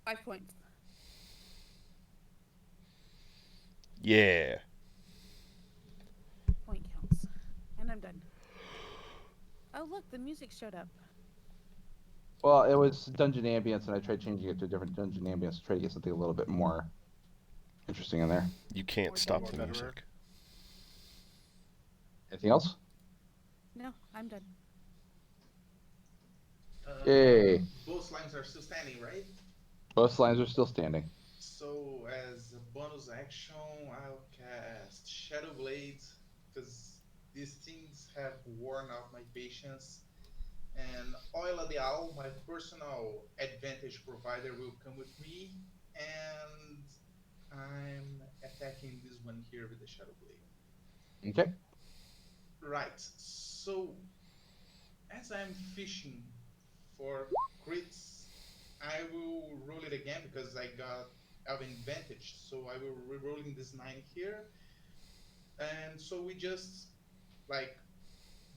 Five points.
Yeah.
Point counts. And I'm done. Oh, look, the music showed up.
Well, it was dungeon ambience, and I tried changing it to a different dungeon ambience to try to get something a little bit more interesting in there.
You can't
More
stop
better.
the music.
Anything else?
No, I'm done.
Yay.
Both lines are still standing, right?
Both slimes are still standing.
So as a bonus action, I'll cast Shadow Blade because these things have worn out my patience. And Oila the Owl, my personal advantage provider, will come with me, and I'm attacking this one here with the Shadow Blade.
Okay.
Right. So as I'm fishing for crits, I will roll it again because I have advantage. So I will re-rolling this 9 here. And so we just like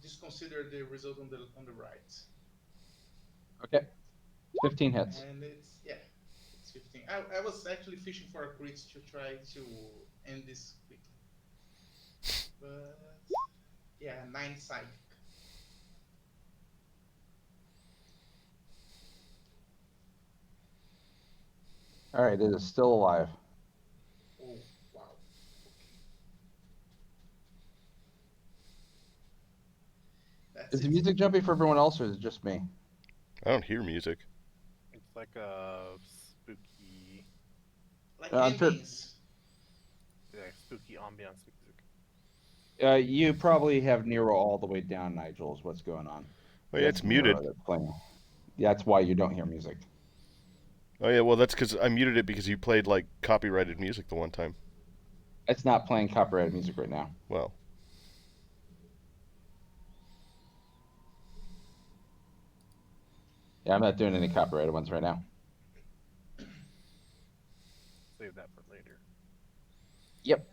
disconsider the result on the right.
Okay. 15 hits.
And it's 15. I was actually fishing for a crit to try to end this quickly. But yeah, 9 psychic.
All right, it is still alive.
Oh, wow. Okay. That's
Is the
it.
music jumping for everyone else, or is it just me?
I don't hear music.
It's like a spooky,
Like
I'm sure-
ambience.
spooky ambiance music.
You probably have Nero all the way down, Nigel, is what's going on.
Oh yeah,
That's
it's muted.
Nero that's playing. Yeah, that's why you don't hear music.
Oh yeah, well that's because I muted it because you played like copyrighted music the one time.
It's not playing copyrighted music right now.
Well,
Yeah, I'm not doing any copyrighted ones right now.
Save that for later.
Yep.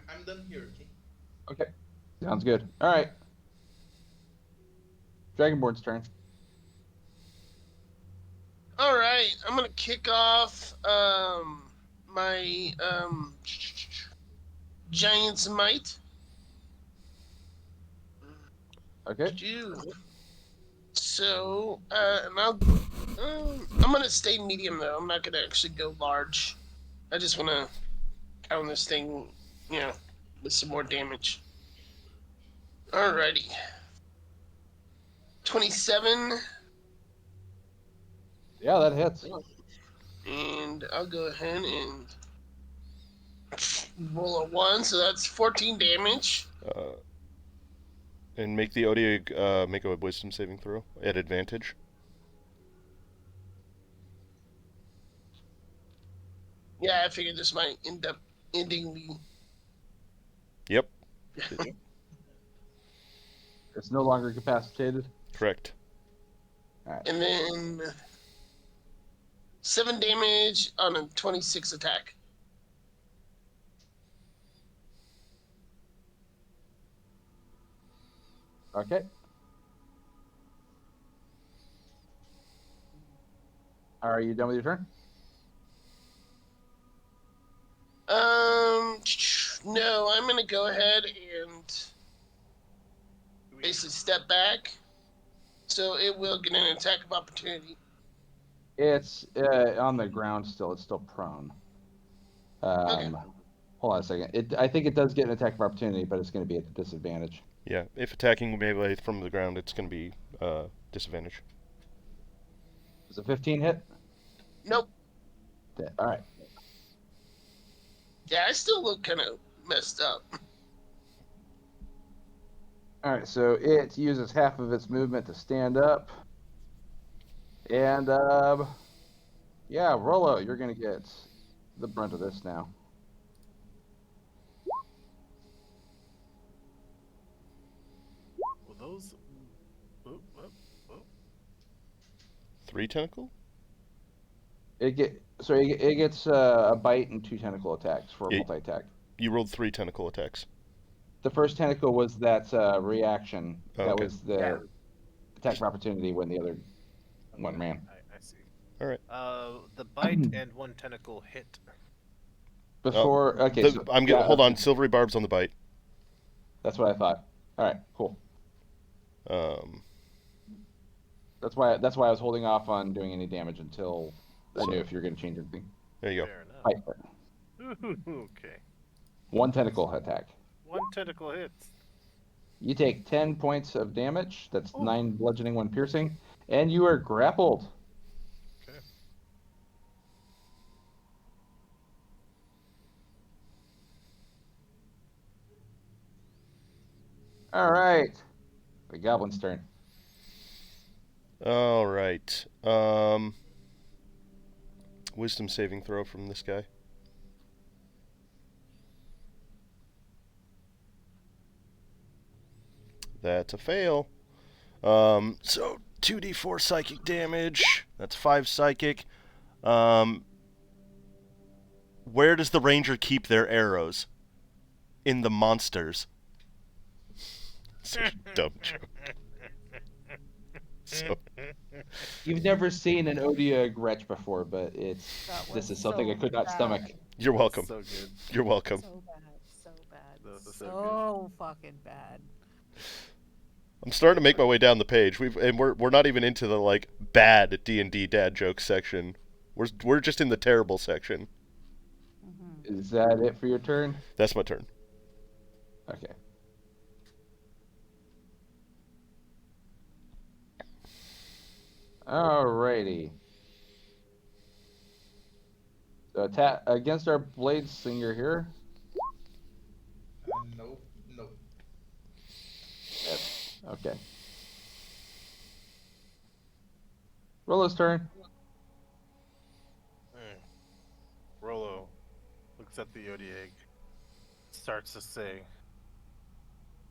I'm done here, okay?
Okay. Sounds good. All right. Dragonborn's turn.
All right, I'm gonna kick off my Giant's Might.
Okay.
So, and I'm gonna stay medium though. I'm not gonna actually go large. I just wanna pound this thing, with some more damage. Alrighty. 27.
Yeah, that hits.
And I'll go ahead and roll a 1, so that's 14 damage.
And make the Odia make a wisdom saving throw at advantage.
Yeah, I figured this might end up ending me.
Yep,
It's no longer incapacitated.
correct.
All right.
And then 7 damage on a 26 attack.
Okay. Are you done with your turn?
No, I'm gonna go ahead and basically step back, so it will get an attack of opportunity.
It's on the ground still. It's still prone.
Okay.
Hold on a second. I think it does get an attack of opportunity, but it's going to be at a disadvantage.
Yeah, if attacking melee from the ground, it's going to be disadvantage.
Is a 15 hit?
Nope.
All right.
Yeah, I still look kind of messed up.
All right. So it uses half of its movement to stand up, and yeah, Rollo, you're going to get the brunt of this now.
Well, those. Oh, oh, oh.
3 tentacle?
It gets a bite and 2 tentacle attacks for a
Yeah.
multi-attack.
You rolled 3 tentacle attacks.
The first tentacle was that reaction.
Oh,
That
okay.
was the attack of opportunity when the other one
Okay,
ran.
I see.
All right.
The bite and 1 tentacle hit.
Before, okay, so yeah,
hold on. Silvery barbs on the bite.
that's what I thought. All right, cool.
Um,
That's why I was holding off on doing any damage until I knew if you're going to change anything.
there you go.
Fair enough.
Right.
Okay.
1 tentacle attack.
1 tentacle hits.
You take 10 points of damage. That's
Oh.
9 bludgeoning, 1 piercing, and you are grappled.
Okay.
All right, the goblin's turn.
All right. Wisdom saving throw from this guy. That's a fail. So 2d4 psychic damage. That's 5 psychic. Where does the ranger keep their arrows? In the monsters. Such a dumb joke. So,
You've never seen an Odia Gretch before, but this
was
is something I
so
could not
bad.
stomach.
you're welcome.
So good.
You're welcome.
So bad. So bad.
That was so
So fucking bad.
I'm starting to make my way down the page. We're not even into the like bad D&D dad joke section. We're just in the terrible section.
Mm-hmm.
Is that it for your turn?
That's my turn.
Okay. Alrighty. So attack against our blade slinger here.
Nope, nope.
Okay. Rollo's turn.
Rollo looks at the Yodi egg, starts to say,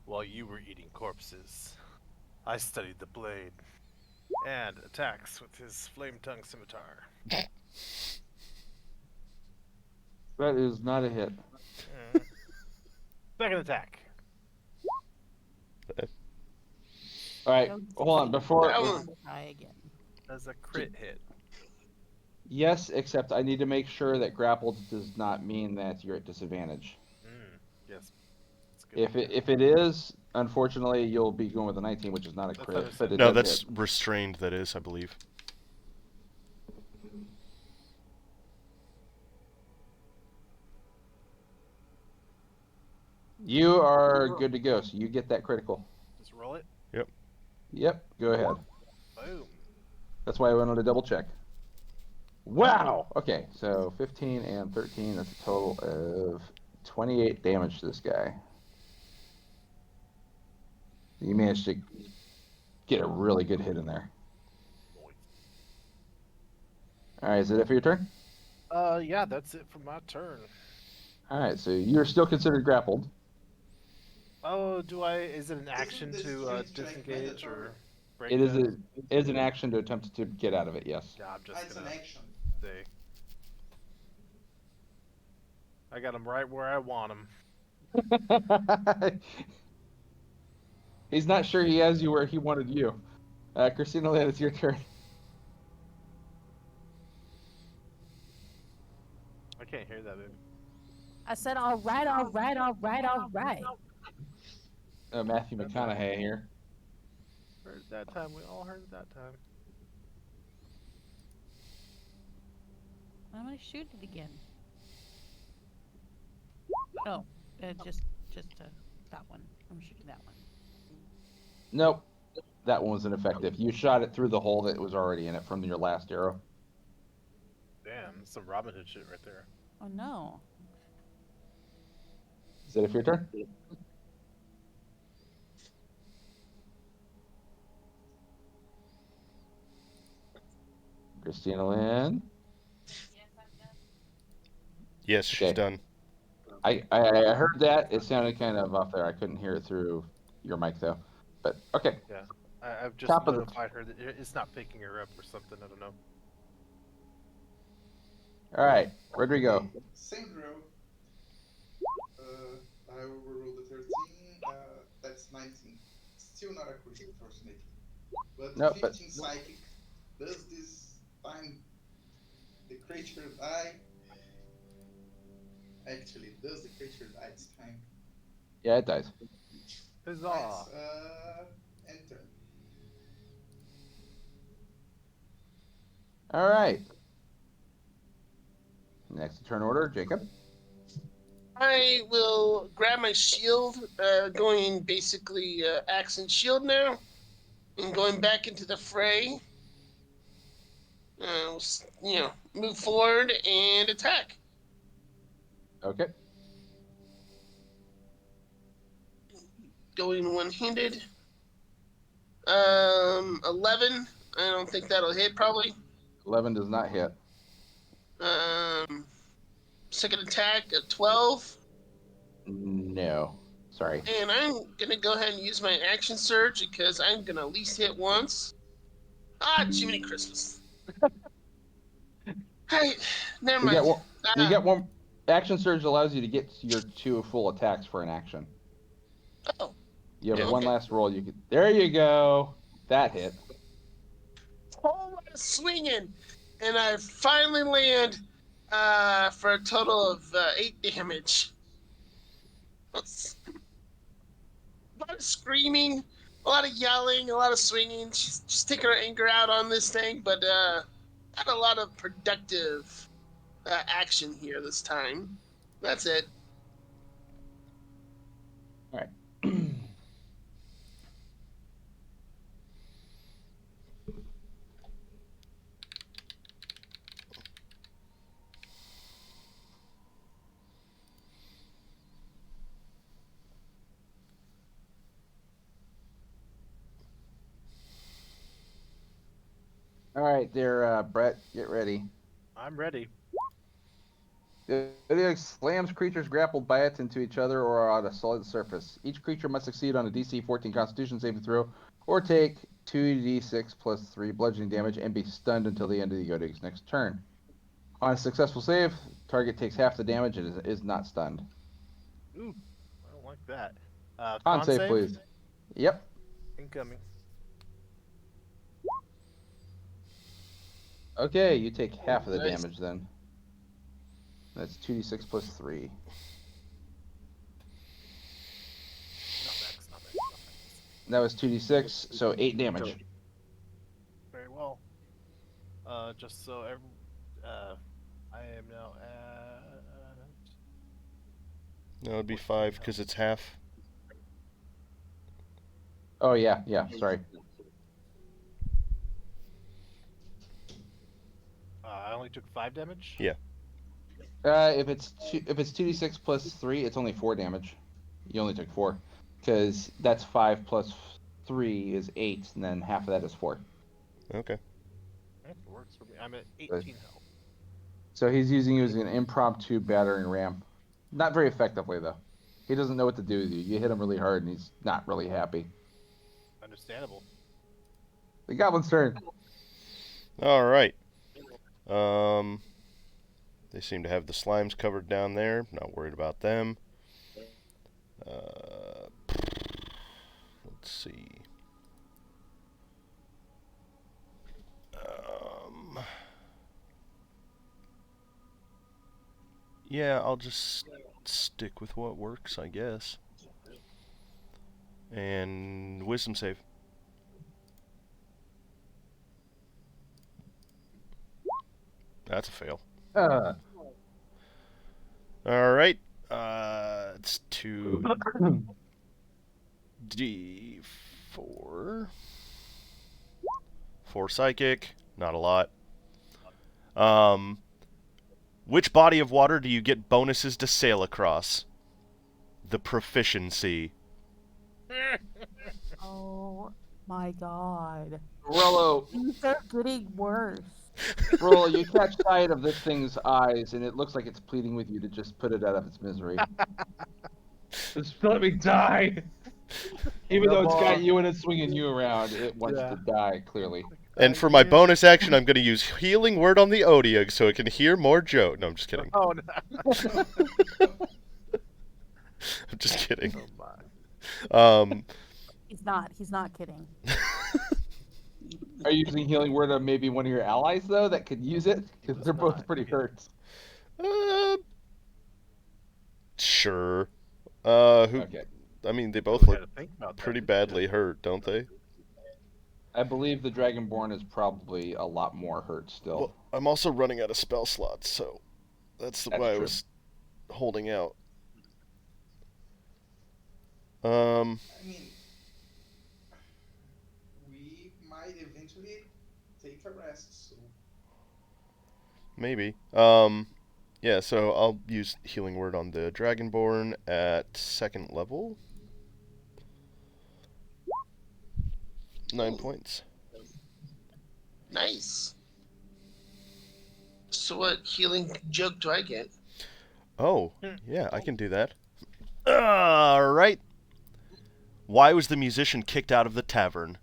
"While you were eating corpses, I studied the blade," and attacks with his flame tongue scimitar.
That is not a hit.
Second attack.
All right,
Don't
hold on. Before
That one.
try again.
That's a crit hit.
yes, except I need to make sure that grappled does not mean that you're at disadvantage.
Yes. That's good.
If it is, unfortunately, you'll be going with a 19, which is not a
That's
crit,
understood.
but it
No,
does
that's
hit.
restrained. That is, I believe.
You are good to go. So you get that critical.
Just roll it.
Yep.
Yep, go ahead.
Boom.
That's why I wanted to double check. Wow! Okay, so 15 and 13, that's a total of 28 damage to this guy. You managed to get a really good hit in there.
Noise.
Alright, is it for your turn?
Yeah, that's it for my turn.
Alright, so you're still considered grappled.
Oh, is it an action
Isn't the
to
strength check
disengage
mandatory?
or break
It is
that?
it is an action to attempt to get out of it, yes.
Yeah, I'm just
It's an
gonna
action.
say. I got him right where I want him.
He's not sure he has you where he wanted you. Christina Land, it's your turn.
I can't hear that, baby.
I said, all right, all right, all right, all right.
Matthew McConaughey here.
Heard it that time. We all heard it that time.
I'm gonna shoot it again. Oh, just that one. I'm shooting that one.
Nope, that one was ineffective. You shot it through the hole that was already in it from your last arrow.
Damn, some Robin Hood shit right there.
Oh no.
Is that it for your turn? Christina Lynn.
Yes, she's
Okay.
done.
I heard that. It sounded kind of off there. I couldn't hear it through your mic though. But okay.
Yeah, I've just
Top of the-
notified her that it's not picking her up or something. I don't know.
All right, Rodrigo.
Okay, same drill. I will roll the 13. That's 19. Still not a crit, unfortunately. But
Nope,
15 psychic. Does this time the creature die? Actually, does the creature die this time?
Yeah, it dies.
Huzzah!
Right, and turn.
All right. Next turn order, Jacob.
I will grab my shield, going basically axe and shield now, and going back into the fray. Move forward and attack.
Okay.
Going one-handed. 11. I don't think that'll hit, probably.
11 does not hit.
Second attack, a 12.
No. Sorry.
And I'm going to go ahead and use my action surge because I'm going to at least hit once. Jiminy Christmas. Hey, never
You
mind.
get one. Action surge allows you to get your 2 full attacks for an action.
Oh.
You have
Yeah,
one
okay.
last roll. You could. There you go. That hit.
Whole lot of swinging, and I finally land for a total of 8 damage. A lot of screaming, a lot of yelling, a lot of swinging. She's just taking her anger out on this thing, but not a lot of productive action here this time. That's it.
All right. All right, there, Brett. Get ready.
I'm ready.
It slams creatures grappled by it into each other or on a solid surface. Each creature must succeed on a DC 14 Constitution saving throw, or take 2d6 plus 3 bludgeoning damage and be stunned until the end of the Yodig's next turn. On a successful save, target takes half the damage and is not stunned.
Ooh, I don't like that.
Con save, please. Yep.
Incoming.
Okay, you take half of the
Nice.
damage then. That's 2d6 plus 3.
Not max, not max, not max.
That was 2d6, so 8 damage.
Very well. Just so I am now at.
No, it'd be 5 because it's half.
Oh, yeah, sorry.
I only took 5 damage.
Yeah.
If it's 2d6 plus 3, it's only 4 damage. You only took 4, because that's 5 plus 3 is 8, and then half of that is 4.
Okay.
It works for me. I'm at
But-
18 health.
So he's using an impromptu battering ram, not very effectively though. He doesn't know what to do with you. You hit him really hard, and he's not really happy.
Understandable.
The goblin's turn.
All right. Um, they seem to have the slimes covered down there. Not worried about them. Let's see. Yeah, I'll just stick with what works, I guess. And wisdom save. That's a fail.
Uh,
All right. It's 2d4. 4 psychic. Not a lot. Which body of water do you get bonuses to sail across? The proficiency.
Oh my god.
Rollo,
Things are getting worse.
Rollo, you catch sight of this thing's eyes, and it looks like it's pleading with you to just put it out of its misery. Just let me die. Even though it's got you and it's swinging you around, it wants
Yeah.
to die, clearly.
And for my bonus action, I'm going to use Healing Word on the Odiug so it can hear more Joe. No, I'm just kidding.
Oh no!
I'm just kidding.
Oh my!
He's not. He's not kidding.
Are you using healing word on maybe one of your allies though that could use it? Because they're both pretty hurt.
Sure. Who?
Okay.
I mean, they
We
both
gotta
look
think about that,
pretty
didn't
badly
you?
hurt, don't they?
I believe the Dragonborn is probably a lot more hurt still.
Well, I'm also running out of spell slots, so that's
That's
why I
true.
was holding out.
I mean, we might eventually take a rest. So
Maybe. Yeah, so I'll use Healing Word on the Dragonborn at 2nd level. 9
Ooh.
points.
Nice. So what healing joke do I get?
Oh, yeah, I can do that. Alright. Why was the musician kicked out of the tavern?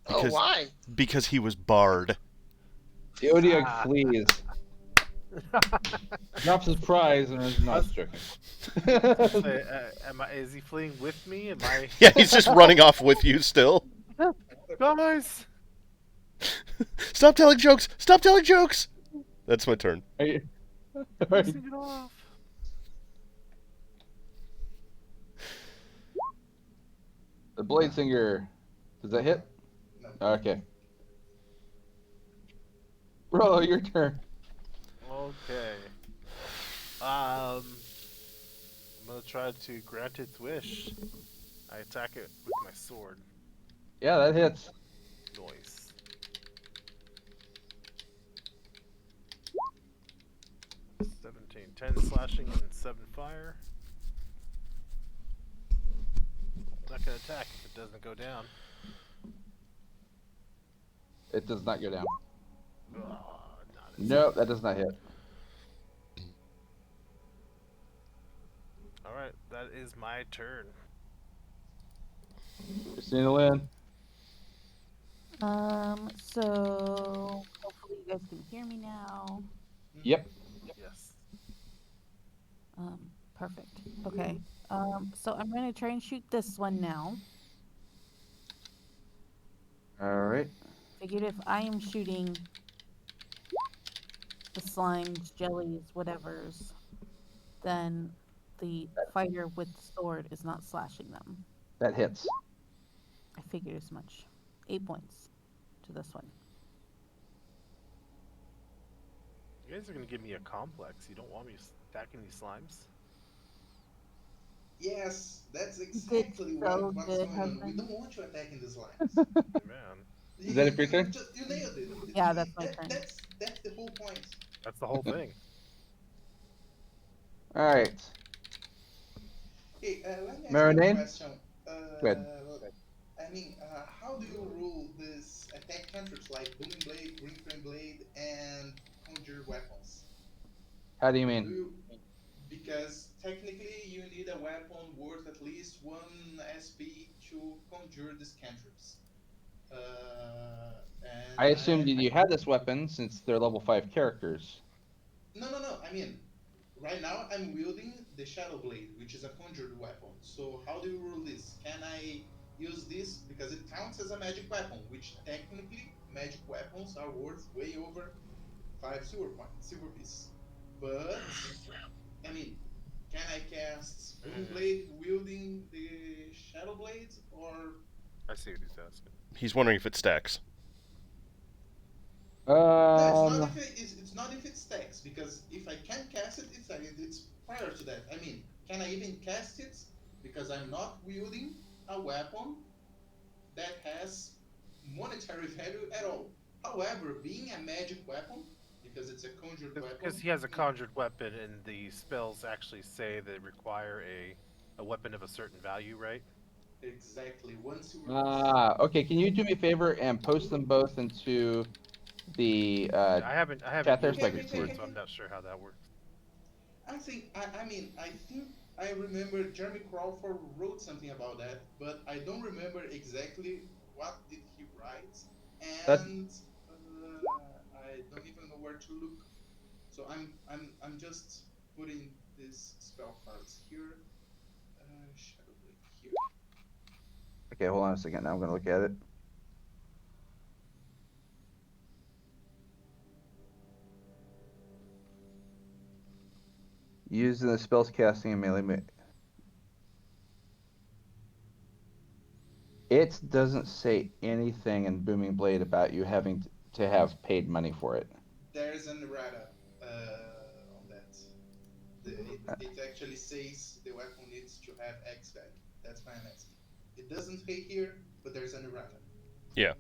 Oh, why?
Because he was barred.
The Odiug flees. Drops his prize and is not joking.
Say, is he fleeing with me? Am I?
Yeah, he's just running off with you still.
Guys!
Stop telling jokes! Stop telling jokes! That's my turn.
Are you-
Sing it off.
The Blade Singer, does that hit?
no.
Okay. Rollo, your turn.
Okay. I'm gonna try to grant its wish. I attack it with my sword.
Yeah, that hits.
Noise. $17, 10 slashing and 7 fire. Not gonna attack if it doesn't go down.
It does not go down.
Oh, not as
Nope, that does not hit.
Alright, that is my turn.
Christina Lynn.
So hopefully you guys can hear me now.
Yep.
Yes.
Perfect. Okay. So I'm gonna try and shoot this one now.
All right.
Figured if I am shooting the slimes, jellies, whatevers, then the fighter with the sword is not slashing them.
That hits.
I figured as much. 8 points to this one.
You guys are gonna give me a complex. You don't want me attacking these slimes?
Yes, that's exactly
so
what's
good,
going on. We
husband.
don't want you attacking the slimes.
Man.
Is that it for your turn?
You nailed it.
Yeah, that's my turn.
That's
That's the whole thing.
All right.
Hey, let me ask you a
Marinade?
question.
Good.
How do you rule these attack cantrips like Booming Blade, Green Flame Blade, and Conjure Weapons?
How do you
Do
mean?
you because technically you need a weapon worth at least 1 SP to conjure these cantrips.
I
And
assumed you had this weapon since they're level 5 characters.
no. Right now I'm wielding the Shadow Blade, which is a conjured weapon. So how do you rule this? Can I use this because it counts as a magic weapon, which technically magic weapons are worth way over 5 silver pieces. But I mean, can I cast Booming
Mhm.
Blade wielding the Shadow Blade, or
I see what he's asking.
He's wondering if it stacks.
no?
Um,
It's not if it stacks, because if I can cast it, it's prior to that. I mean, can I even cast it because I'm not wielding a weapon that has monetary value at all? However, being a magic weapon, because it's a conjured
Because
weapon,
he has a conjured weapon, and the spells actually say they require a weapon of a certain value, right?
exactly 1 silver piece.
okay. Can you do me a favor and post them both into the
I haven't
chat there
used
so I
Okay,
it
can
okay,
see?
okay,
before,
okay,
so I'm
okay.
not sure how that works.
I think I remember Jeremy Crawford wrote something about that, but I don't remember exactly what did he write,
That
and I don't even know where to look. So I'm just putting these spell cards here. Shadow Blade here.
okay? Hold on a second. Now I'm gonna look at it. Using the spells casting and melee. It doesn't say anything in Booming Blade about you having to have paid money for it.
There's an errata on that. It actually says the weapon needs to have X value. That's why I'm asking. It doesn't say here, but there's an errata.
Yeah.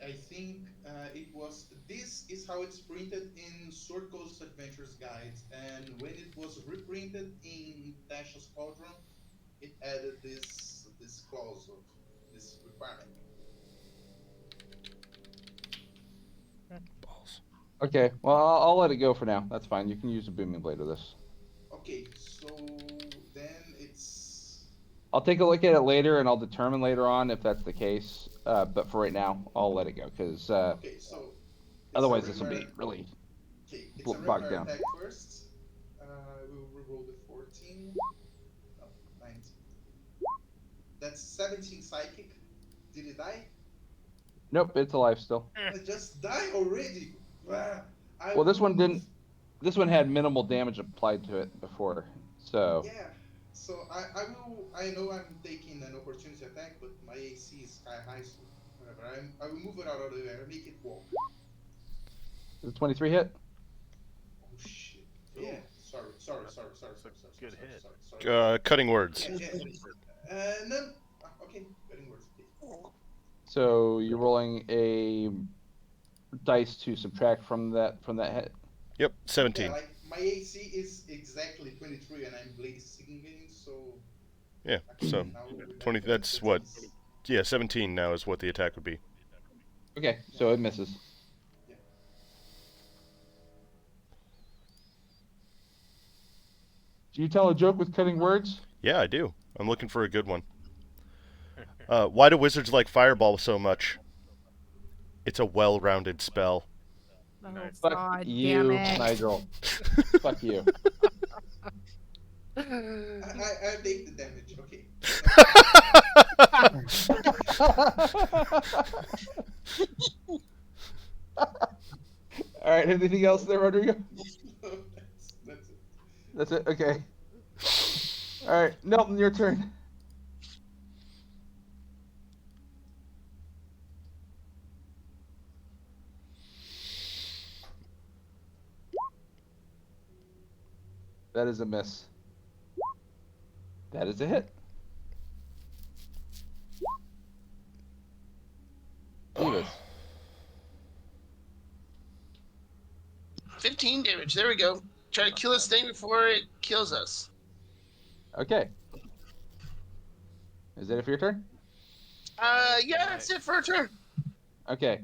I think it was. This is how it's printed in Sword Coast Adventures Guide, and when it was reprinted in Tasha's Cauldron, it added this clause of this requirement.
Balls.
Okay, well I'll let it go for now. That's fine. You can use a Booming Blade with this.
Okay, so then it's
I'll take a look at it later and I'll determine later on if that's the case. But for right now, I'll let it go because
okay. So it's a
otherwise this will
regular.
be really
Okay, it's a
bogged
regular
down.
attack first. We'll reroll the 14. No, 19. That's 17 psychic. Did it die?
Nope, it's alive still.
I just die already. Ah, I
Well, this one
will.
didn't. This one had minimal damage applied to it before, so
Yeah. So I will. I know I'm taking an opportunity attack, but my AC is sky high, so whatever. I will move it out of the way. I make it walk.
is it 23 hit?
Oh shit. Yeah.
Ooh, that's a good hit.
Sorry. Okay.
Cutting words.
Yeah. Yeah. No. Okay. Getting worse. Okay.
So you're rolling a dice to subtract from that hit.
Yep,
Yeah.
17.
Like my AC is exactly 23, and I'm blade singing, so
Yeah,
okay.
so
Now with that
20. That's
that
what?
is
Yeah, 17 now is what the attack would be.
Okay,
yeah.
so it misses.
Yeah.
Do you tell a joke with cutting words?
Yeah, I do. I'm looking for a good one. Why do wizards like Fireball so much? It's a well-rounded spell.
Oh
Nice.
Fuck
God damn
you,
it.
Nigel. Fuck you.
I take the damage. Okay. No problem.
All right. Anything else there, Rodrigo?
That's it.
That's it. Okay. All right, Nelton, your turn. That is a miss. That is a hit. see this.
15 damage. There we go. Try to kill this thing before it kills us.
Okay. Is that it for your turn?
Yeah, that's it for a turn.
Okay.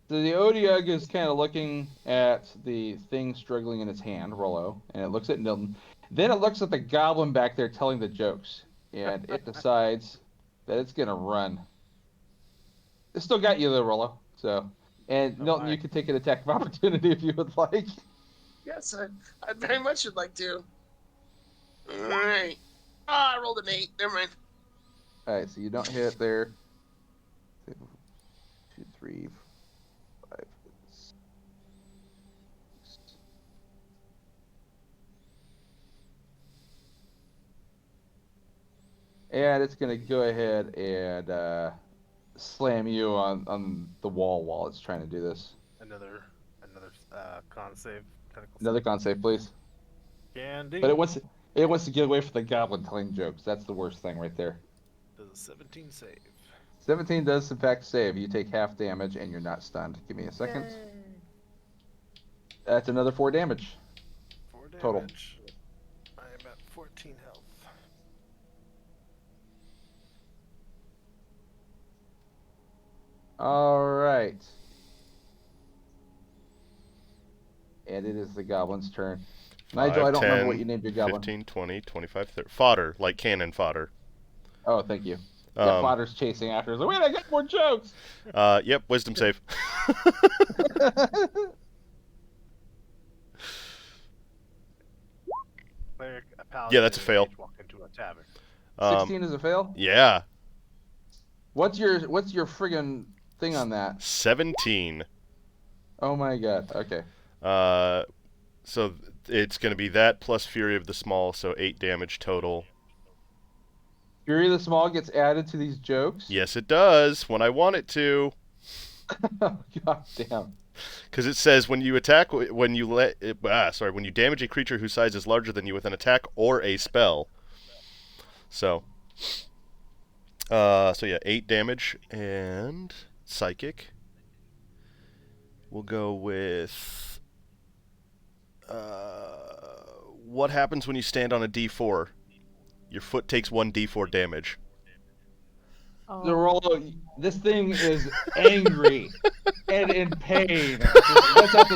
So the Odiug is kind of looking at the thing struggling in its hand, Rollo, and it looks at Nilton. Then it looks at the goblin back there telling the jokes, and it decides that it's gonna run. It still got you though, Rollo. So, and
Oh,
Nilton,
my.
you can take an attack of opportunity if you would like.
Yes, I very much would like to. All right. I rolled an 8. Never mind.
All right, so you don't hit there. 2, 3, 5, 6. And it's gonna go ahead and slam you on the wall while it's trying to do this.
Another con save.
Another con save, please.
Can do.
But it wants to get away from the goblin telling jokes. That's the worst thing right there.
Does a 17 save.
17 does in fact save. You take half damage and you're not stunned. Give me a second.
Yay.
That's another 4 damage.
4 damage.
Total.
I am at 14 health.
All right. And it is the goblin's turn. Nigel, I don't remember what you named your goblin.
15, 20, 25, 30. Fodder, like cannon fodder.
Oh, thank you. Yeah, Fodder's chasing after. He's like, wait, I got more jokes.
Yep, wisdom save.
Cleric, a paladin,
Yeah, that's a
and
fail.
mage walk into a tavern.
16 is a fail.
Yeah,
What's your friggin' thing on that?
17.
Oh my god. Okay.
So it's going to be that plus Fury of the Small, so 8 damage total.
Fury of the Small gets added to these jokes.
Yes, it does, when I want it to.
Oh, god damn.
Because it says when you attack, when you damage a creature whose size is larger than you with an attack or a spell. So yeah, 8 damage and psychic. We'll go with what happens when you stand on a D4? Your foot takes 1 D4 damage.
The Rollo, this thing is angry and in pain. That's out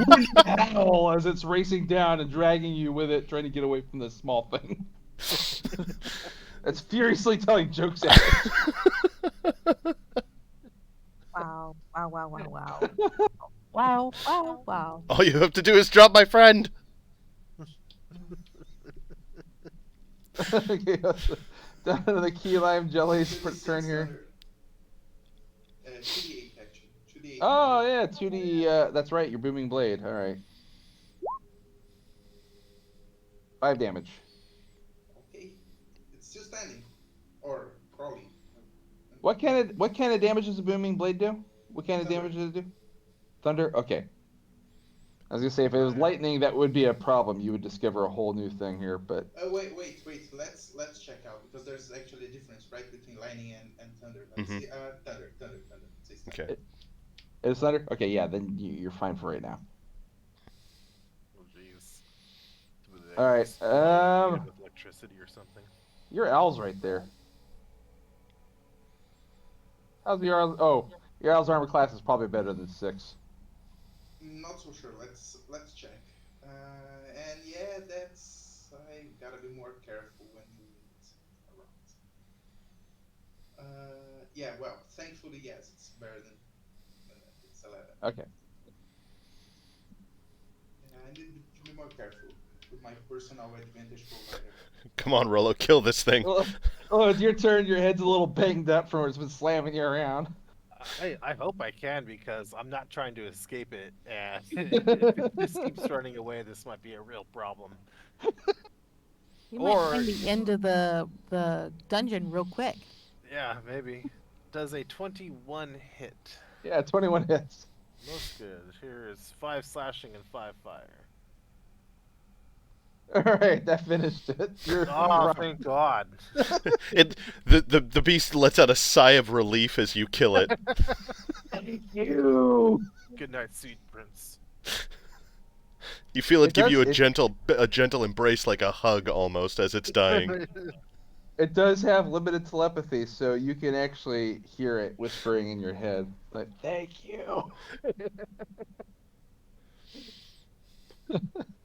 this howl as it's racing down and dragging you with it, trying to get away from this small thing. It's furiously telling jokes at it.
Wow. Wow, wow, wow, wow. Wow, wow, wow.
All you have to do is drop my friend.
Okay, down to the key lime jelly's turn here.
2d8 actually. 2d8.
Oh yeah, 2D. That's right. Your booming blade. All right. 5 damage.
Okay. It's still standing. Or crawling.
What kind of damage does a booming blade do? What kind of damage does it do? Thunder. Okay. I was gonna say if it was lightning, that would be a problem. You would discover a whole new thing here, but.
Wait. Let's check out because there's actually a difference, right, between lightning and thunder. Let's see. Thunder. Say thunder.
Okay.
It's thunder. Okay, yeah. Then you're fine for right now.
Oh, jeez.
All right.
With electricity or something.
Your owl's right there. How's your owl? Oh, your owl's armor class is probably better than 6.
Not so sure. Let's check. And yeah, I gotta be more careful when moving it around. Yeah. Well, thankfully, yes, it's better than it's 11.
Okay.
Yeah, I need to be more careful with my personal advantage provider.
Come on, Rollo, kill this thing.
Oh, it's your turn. Your head's a little banged up from where it's been slamming you around.
I hope I can because I'm not trying to escape it, and if this keeps running away, this might be a real problem.
You
Or-
might find the end of the dungeon real quick.
Yeah, maybe. Does a 21 hit?
Yeah, 21 hits.
Most good. Here is 5 slashing and 5 fire.
All right, that finished it. You're
Oh, thank God.
The beast lets out a sigh of relief as you kill it.
Thank you.
Good night, sweet prince.
You feel it
It
give
does.
you a gentle embrace, like a hug almost, as it's dying.
It does have limited telepathy, so you can actually hear it whispering in your head, like, thank you.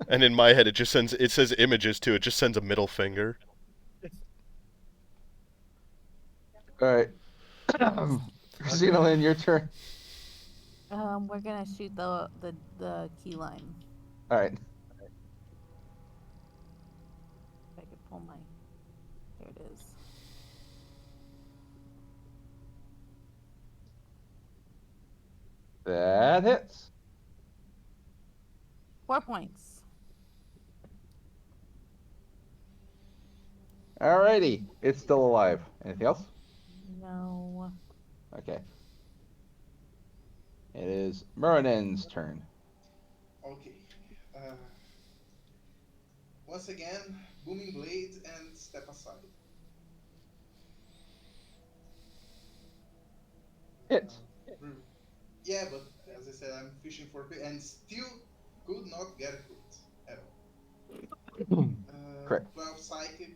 And in my head, it says images too. It just sends a middle finger.
All right. Christina Lynn, your turn.
We're gonna shoot the key line.
All right.
If I could pull my. There it is.
That hits.
4 points.
Alrighty. It's still alive. Anything else?
No.
Okay. It is Muradin's turn.
Okay. Once again, booming blade and step aside.
Hit.
Yeah, but as I said, I'm fishing for and still could not get a crit at all.
Correct.
12 psychic.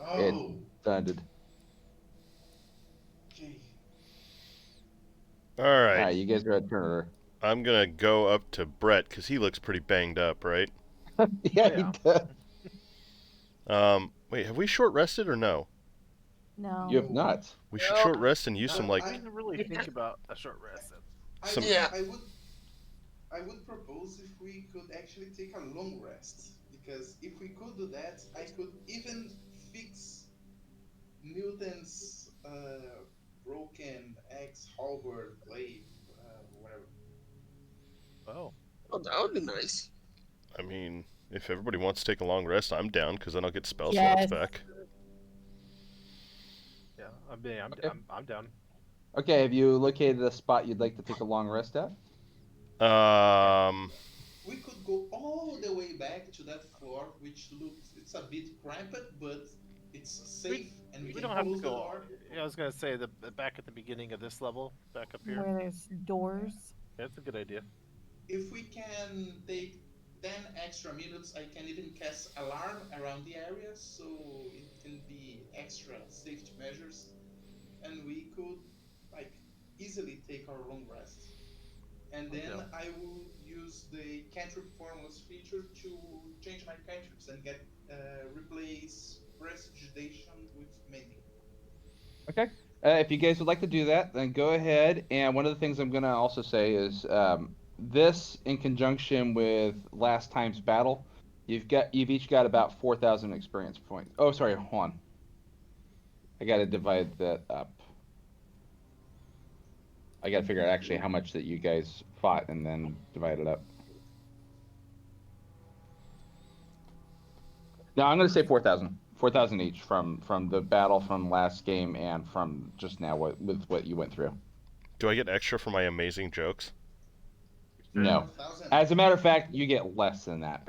It
Oh,
dunded.
okay.
All
All
right.
right, you guys are at turn order.
I'm gonna go up to Brett because he looks pretty banged up, right?
Yeah, he does.
Wait, have we short rested or no?
No.
You have not.
We should
No.
short rest and use some like.
I didn't really think about a short rest.
I
Some-
would,
Yeah.
I would propose if we could actually take a long rest, because if we could do that, I could even fix Newton's broken axe, halberd, blade, whatever.
Oh.
Oh, that would be nice.
I mean, if everybody wants to take a long rest, I'm down because then I'll get spell
Yes.
slots back.
Yeah,
Okay.
I'm down.
Okay, have you located a spot you'd like to take a long rest at?
We could go all the way back to that floor, which looks it's a bit cramped, but it's safe, and we
We
can
don't have to
close the
go.
door.
Yeah, I was gonna say the back at the beginning of this level, back up here.
Where there's doors.
That's a good idea.
If we can take 10 extra minutes, I can even cast alarm around the area, so it can be extra safety measures, and we could like easily take our long rest. And then
Okay.
I will use the cantrip formulas feature to change my cantrips and get replace prestidigitation with mending.
Okay. If you guys would like to do that, then go ahead. And one of the things I'm going to also say is this, in conjunction with last time's battle, you've each got about 4,000 experience points. Oh, sorry, hold on. I got to divide that up. I got to figure out actually how much that you guys fought and then divide it up. No, I'm going to say 4,000. 4,000 each from the battle from last game and from just now with what you went through.
Do I get extra for my amazing jokes?
No.
4,000.
As a matter of fact, you get less than that.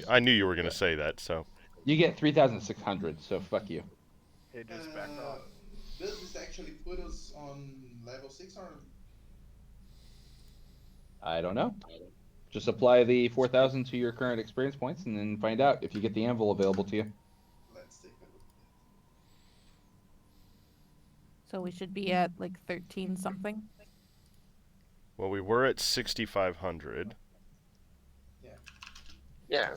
I knew you were gonna say that. So
You get 3,600, so fuck you.
It just backed off.
Does this actually put us on level 6 or
I don't know. Just apply the 4,000 to your current experience points and then find out if you get the anvil available to you.
let's take a look at
So we should be at like 13 something.
well, we were at 6,500.
Yeah.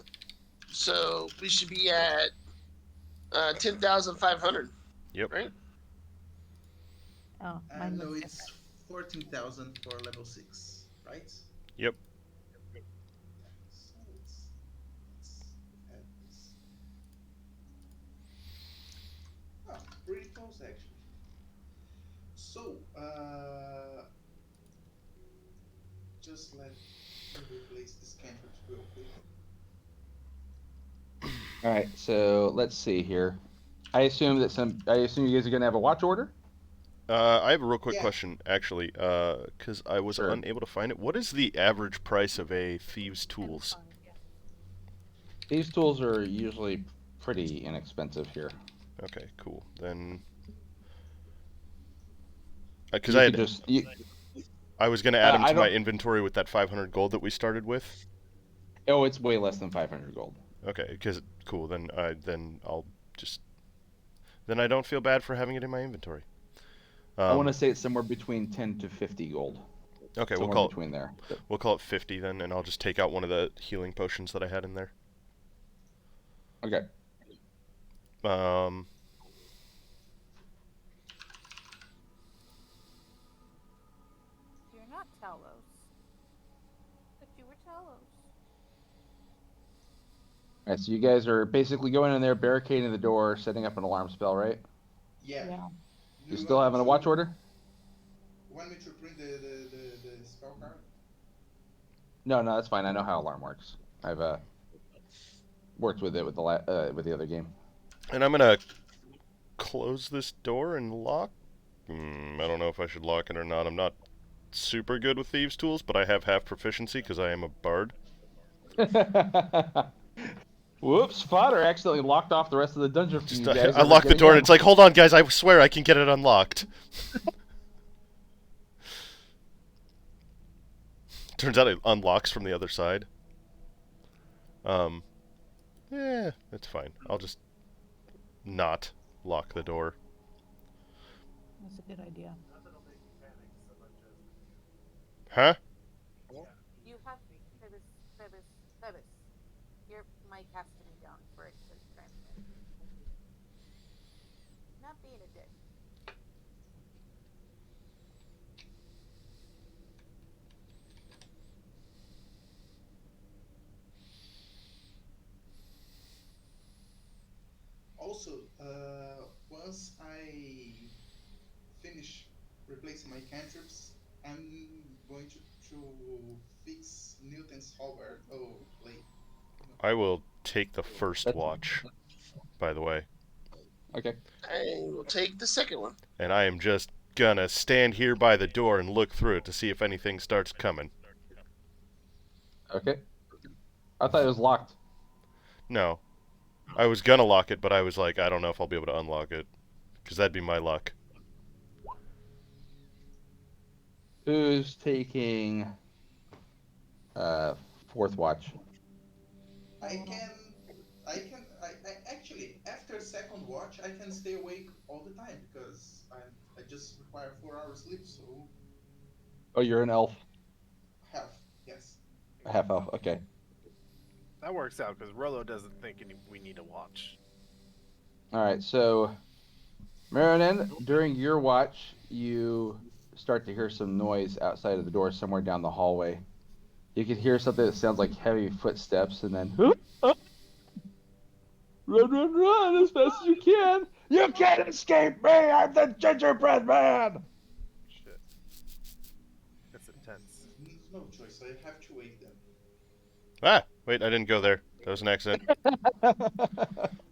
So we should be at 10,500.
Yep.
Right?
Oh,
that.
mine
No,
was
it's 14,000 for level 6, right?
Yep.
So let's add this. Oh, pretty close actually. So, just let me replace this cantrip real quick.
All right, so let's see here. I assume you guys are gonna have a watch order.
I have a real quick
Yeah.
question, actually, because I was
Sure.
unable to find it. What is the average price of a thieves' tools?
These tools are usually pretty inexpensive here.
Okay, cool. Then Because
You could just
I was gonna add them
I
to my
don't.
inventory with that 500 gold that we started with.
Oh, it's way less than 500 gold.
Okay, because cool. Then I'll just then I don't feel bad for having it in my inventory.
I want
Um,
to say it's somewhere between 10 to 50 gold.
okay,
Somewhere between there.
we'll call it 50 then, and I'll just take out one of the healing potions that I had in there.
Okay.
Um,
You're not Talos. But you were Talos.
All right, so you guys are basically going in there, barricading the door, setting up an alarm spell, right?
Yeah.
Yeah.
Do
You
you
still
want me
having a watch
to
order?
print the spell card?
No, no, that's fine. I know how alarm works. I've worked with it with with the other game.
and I'm gonna close this door and lock. I don't know if I should lock it or not. I'm not super good with thieves' tools, but I have half proficiency because I am a bard.
Whoops! Fodder accidentally locked off the rest of the dungeon for
Just
you guys.
I
Ever
lock the
getting
door and
in?
it's like, hold on, guys, I swear I can get it unlocked. Turns out it unlocks from the other side. Um, yeah, it's fine. I'll just not lock the door.
That's a good idea.
Huh?
You have Fevis. Your mic has to be down for it to transmit. Not being a dick.
Also, once I finish replacing my cantrips, I'm going to fix Newton's halberd. Oh, blade. You know.
I will take the first
That's
watch, by the way.
okay.
I will take the second one.
And I am just gonna stand here by the door and look through it to see if anything starts coming.
Okay. I thought it was locked.
No. I was gonna lock it, but I was like, I don't know if I'll be able to unlock it. Because that'd be my luck.
Who's taking uh fourth watch?
I can, I actually after second watch I can stay awake all the time because I just require 4 hours sleep. So
Oh, you're an elf.
half, yes.
A half elf. Okay.
That works out because Rolo doesn't think we need a watch.
All right. So, Marinan, during your watch, you start to hear some noise outside of the door somewhere down the hallway. You can hear something that sounds like heavy footsteps, and then run as fast as you can. You can't escape me. I'm the gingerbread man.
Shit. That's intense.
No choice. I have to wake them.
Ah! Wait, I didn't go there. That was an accident.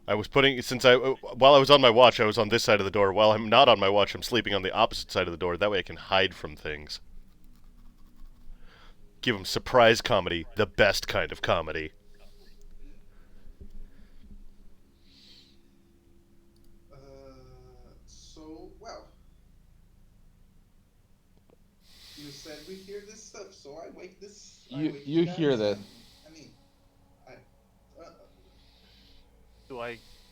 I was putting, while I was on my watch, I was on this side of the door. While I'm not on my watch, I'm sleeping on the opposite side of the door. That way I can hide from things. Give them surprise comedy, the best kind of comedy.
So well, you said we hear this stuff, so I wake this. I wake
You
you
hear
guys,
this.
and I mean, I. Uh,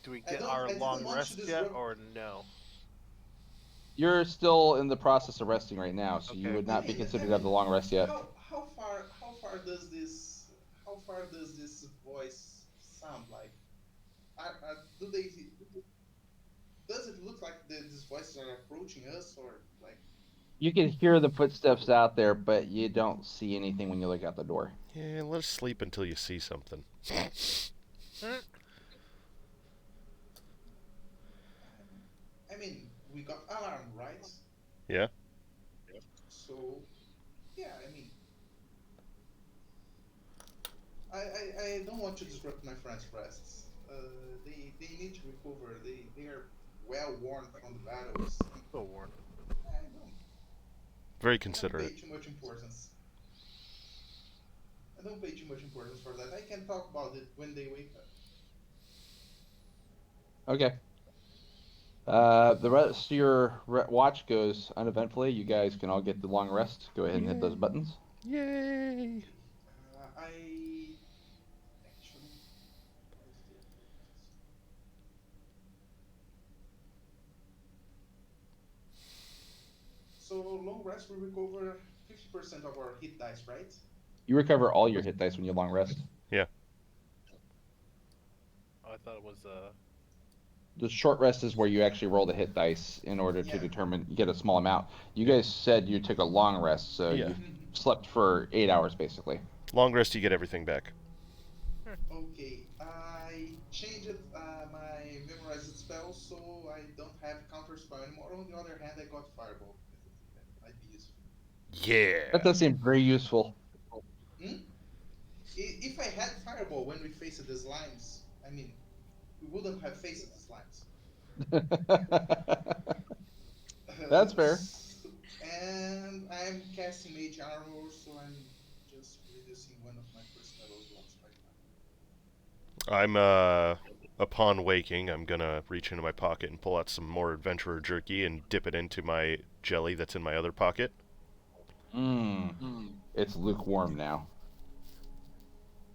Do we get our
I
long
didn't want to
rest yet
disrupt.
or no?
You're still in the process of resting right now, so you
Okay.
would not be considered to have the long rest yet.
How far does this voice sound like? Do they does it look like these voices are approaching us or like?
You can hear the footsteps out there, but you don't see anything when you look out the door.
Yeah, let's sleep until you see something.
I mean, we got alarm, right?
Yeah?
So yeah, I mean, I don't want to disrupt my friends' rests. They need to recover. They are well worn from the battles. And
So warm.
Very
I don't
considerate.
pay too much importance. I don't pay too much importance for that. I can talk about it when they wake up.
Okay. The rest of your watch goes uneventfully. You guys can all get the long rest. Go ahead and hit those
Yay!
buttons.
Yay!
Okay. I actually. Where's the activities? So long rest will recover 50% of our hit dice, right?
You recover all your hit dice when you long rest.
Yeah.
Oh, I thought it was
The short rest is where you actually roll the hit dice in order to
Yeah.
determine get a small amount. You
Yeah.
guys said you took a long rest, so
Yeah.
you slept for 8 hours basically.
Long rest, you get everything back.
Okay, I changed my memorized spell so I don't have counter spell anymore. On the other hand, I got fireball because I think that might be useful.
That
Yeah.
does seem very useful.
Hmm? If I had fireball when we faced the slimes, I mean, we wouldn't have faced the slimes.
That's fair.
And I'm casting mage armor, so I'm just reducing one of my first level slots right now.
I'm upon waking, I'm gonna reach into my pocket and pull out some more adventurer jerky and dip it into my jelly that's in my other pocket.
Mmm. It's lukewarm now.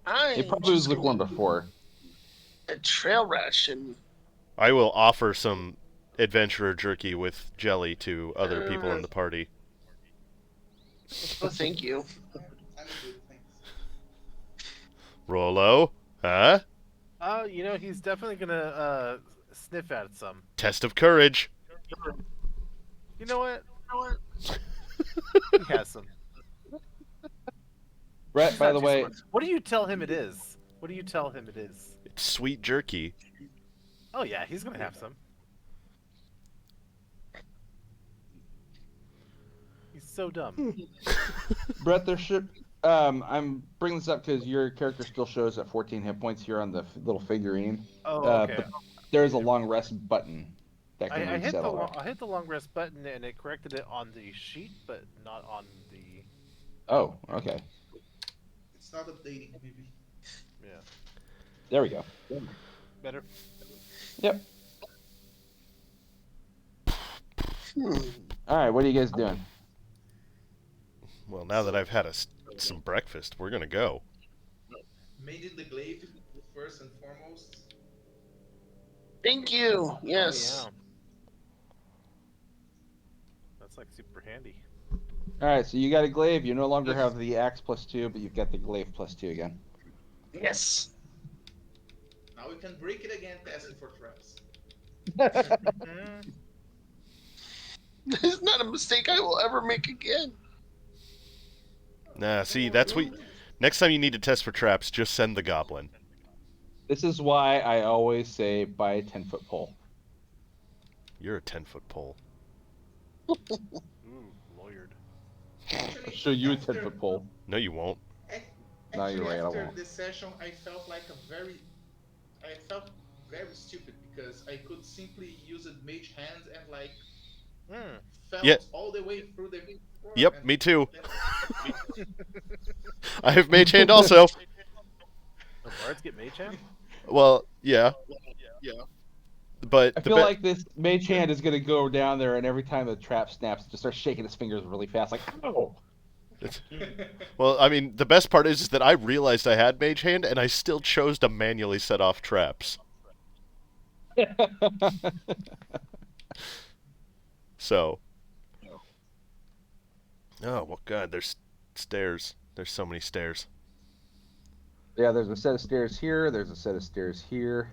It
I'm
probably was
just
lukewarm
gonna
before.
eat a trail ration.
I will offer some adventurer jerky with jelly to other people
Uh,
in the party.
oh, thank you.
I'm good, thanks.
Rollo? Huh?
oh, he's definitely gonna sniff at some.
Test of courage.
You know what? He has some.
Brett,
He's
by
not
the
too
way,
smart. What do you tell him it is? What do you tell him it is?
It's sweet jerky.
Oh yeah, he's gonna have some. He's so dumb.
Brett, there should. I'm bringing this up because your character still shows at 14 hit points here on the little figurine.
Oh, okay.
But there's a long rest button that can
I hit
reset
the
all that.
I hit the long rest button and it corrected it on the sheet, but not on the.
Oh, okay.
It's not updating, maybe.
Yeah.
There we go.
Better.
Yep.
Hmm.
All right, what are you guys doing?
Well, now that I've had some breakfast, we're gonna go.
Made in the glaive, first and foremost.
Thank you.
Oh
Yes.
yeah. That's like super handy.
All right, so you got a glaive. You no longer have the axe +2, but you've got the glaive +2 again.
Yes.
Now we can break it again, testing for traps.
Mm.
This is not a mistake I will ever make again.
Nah, see, that's what. Next time you need to test for traps, just send the goblin.
This is why I always say buy a 10-foot pole.
You're a 10-foot pole.
Ooh, lawyered.
I'll
Actually,
show you a
after
10-foot pole.
No, you won't.
No, you're right, I
after
won't.
this session, I felt very stupid because I could simply use a mage hand and like
Mm.
felt
Yeah.
all the way through the floor.
Yep,
And
me too.
that-
I have mage hand also.
Oh, bards get mage hand?
Well, yeah. But
I
the
feel like this mage hand is gonna go down there, and every time the trap snaps, just start shaking his fingers really fast, like ow.
well, I mean, the best part is that I realized I had mage hand, and I still chose to manually set off traps. So. Oh, well, God, there's stairs. There's so many stairs.
Yeah, there's a set of stairs here. There's a set of stairs here,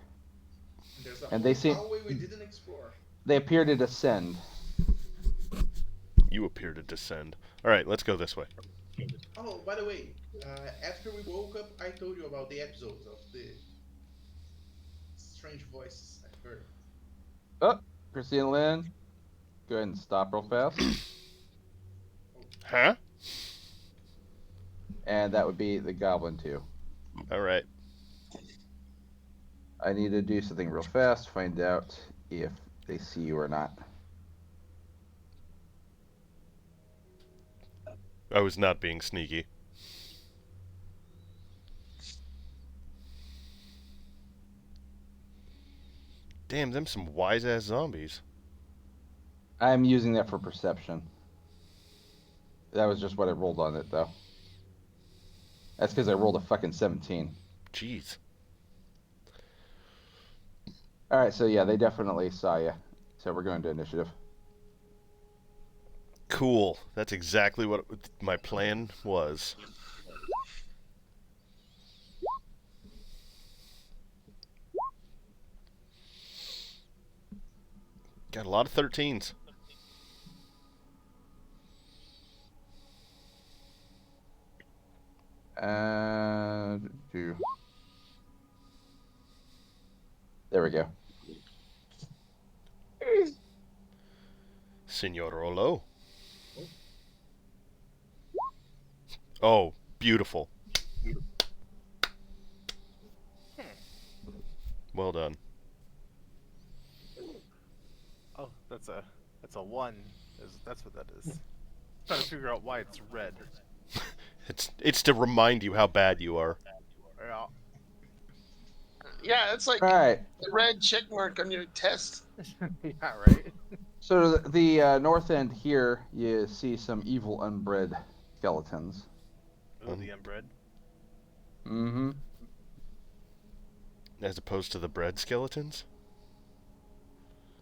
There's a
and
whole hallway we didn't explore.
they appear to descend.
You appear to descend. All right, let's go this way.
Oh, by the way, after we woke up, I told you about the episodes of the strange voices I heard.
Oh, Chrissy and Lynn, go ahead and stop real fast,
Huh?
and that would be the goblin too.
All right.
I need to do something real fast, find out if they see you or not.
I was not being sneaky. Damn, them some wise-ass zombies.
I'm using that for perception. That was just what I rolled on it, though. That's because I rolled a fucking 17.
Jeez.
All right, so yeah, they definitely saw you. So we're going to initiative.
Cool. That's exactly what my plan was. Got a lot of 13s.
Do. There we go.
Senor Rolo. Oh, beautiful. Well done.
Oh, that's a 1. That's what that is. Trying to figure out why it's red.
It's to remind you how bad you are.
Yeah.
Yeah, it's like
All right.
the red check mark on your test.
Yeah, right.
So the north end here, you see some evil unbred skeletons.
Ooh, the inbred.
Mm-hmm.
As opposed to the bread skeletons?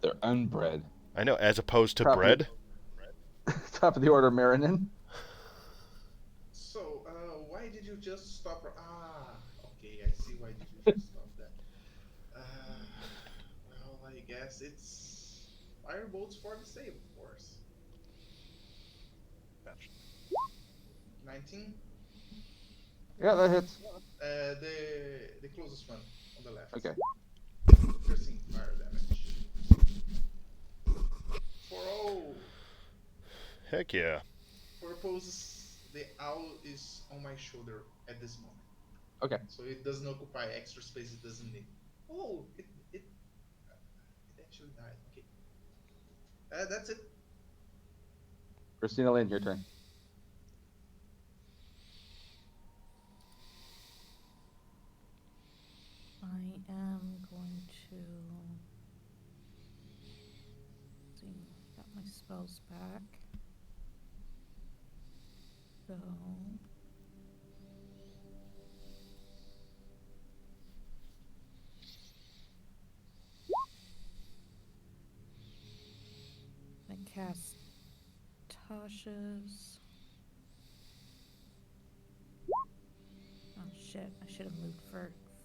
They're unbred.
I know, as opposed to
Top of the-
bread?
Top of the order, Marinin.
So, why did you just stop? Okay, I see why did you just stop that. Well, I guess it's firebolts for the save, of course.
Gotcha.
19.
Yeah, that hits.
The closest one on the left.
Okay.
13 fire damage. For all
Heck yeah.
purposes, the owl is on my shoulder at this moment.
Okay.
So it doesn't occupy extra space it doesn't need. Oh, it actually died. Okay. That's it.
Christina Lane, your turn.
I am going to see. Got my spells back. So I cast Tasha's. Oh shit! I should have moved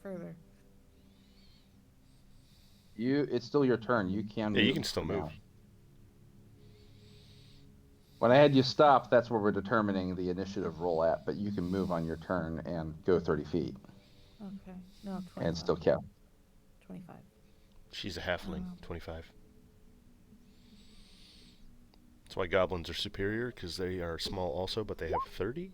further.
It's still your turn. You can
Yeah,
move.
you can still move.
now. When I had you stop, that's where we're determining the initiative roll at, but you can move on your turn and go 30 feet
Okay. No, 25.
and still count.
25.
She's a halfling.
Um.
25. That's why goblins are superior, because they are small also, but they have 30?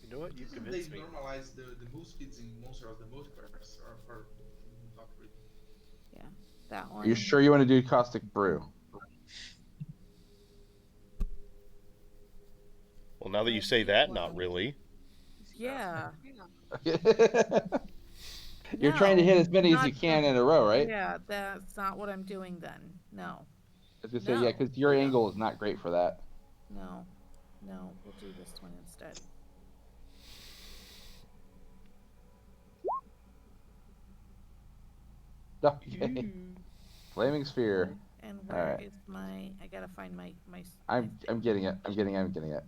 You know what? You
Didn't
convinced
they
me.
normalize the move speeds in Monster of the Multiverse? Or not really?
Yeah, that one.
Are you sure you want to do Caustic Brew?
Well, now that you say that, not really.
Yeah.
You're trying to hit as many as you
not
can
the-
in a row, right?
Yeah, that's not what I'm doing then. No.
I was gonna say, yeah,
No.
because your angle is not great for that.
No. No, we'll do this one instead.
Okay. Flaming Sphere.
And where
Alright.
is my? I gotta find my.
I'm getting it. I'm getting it.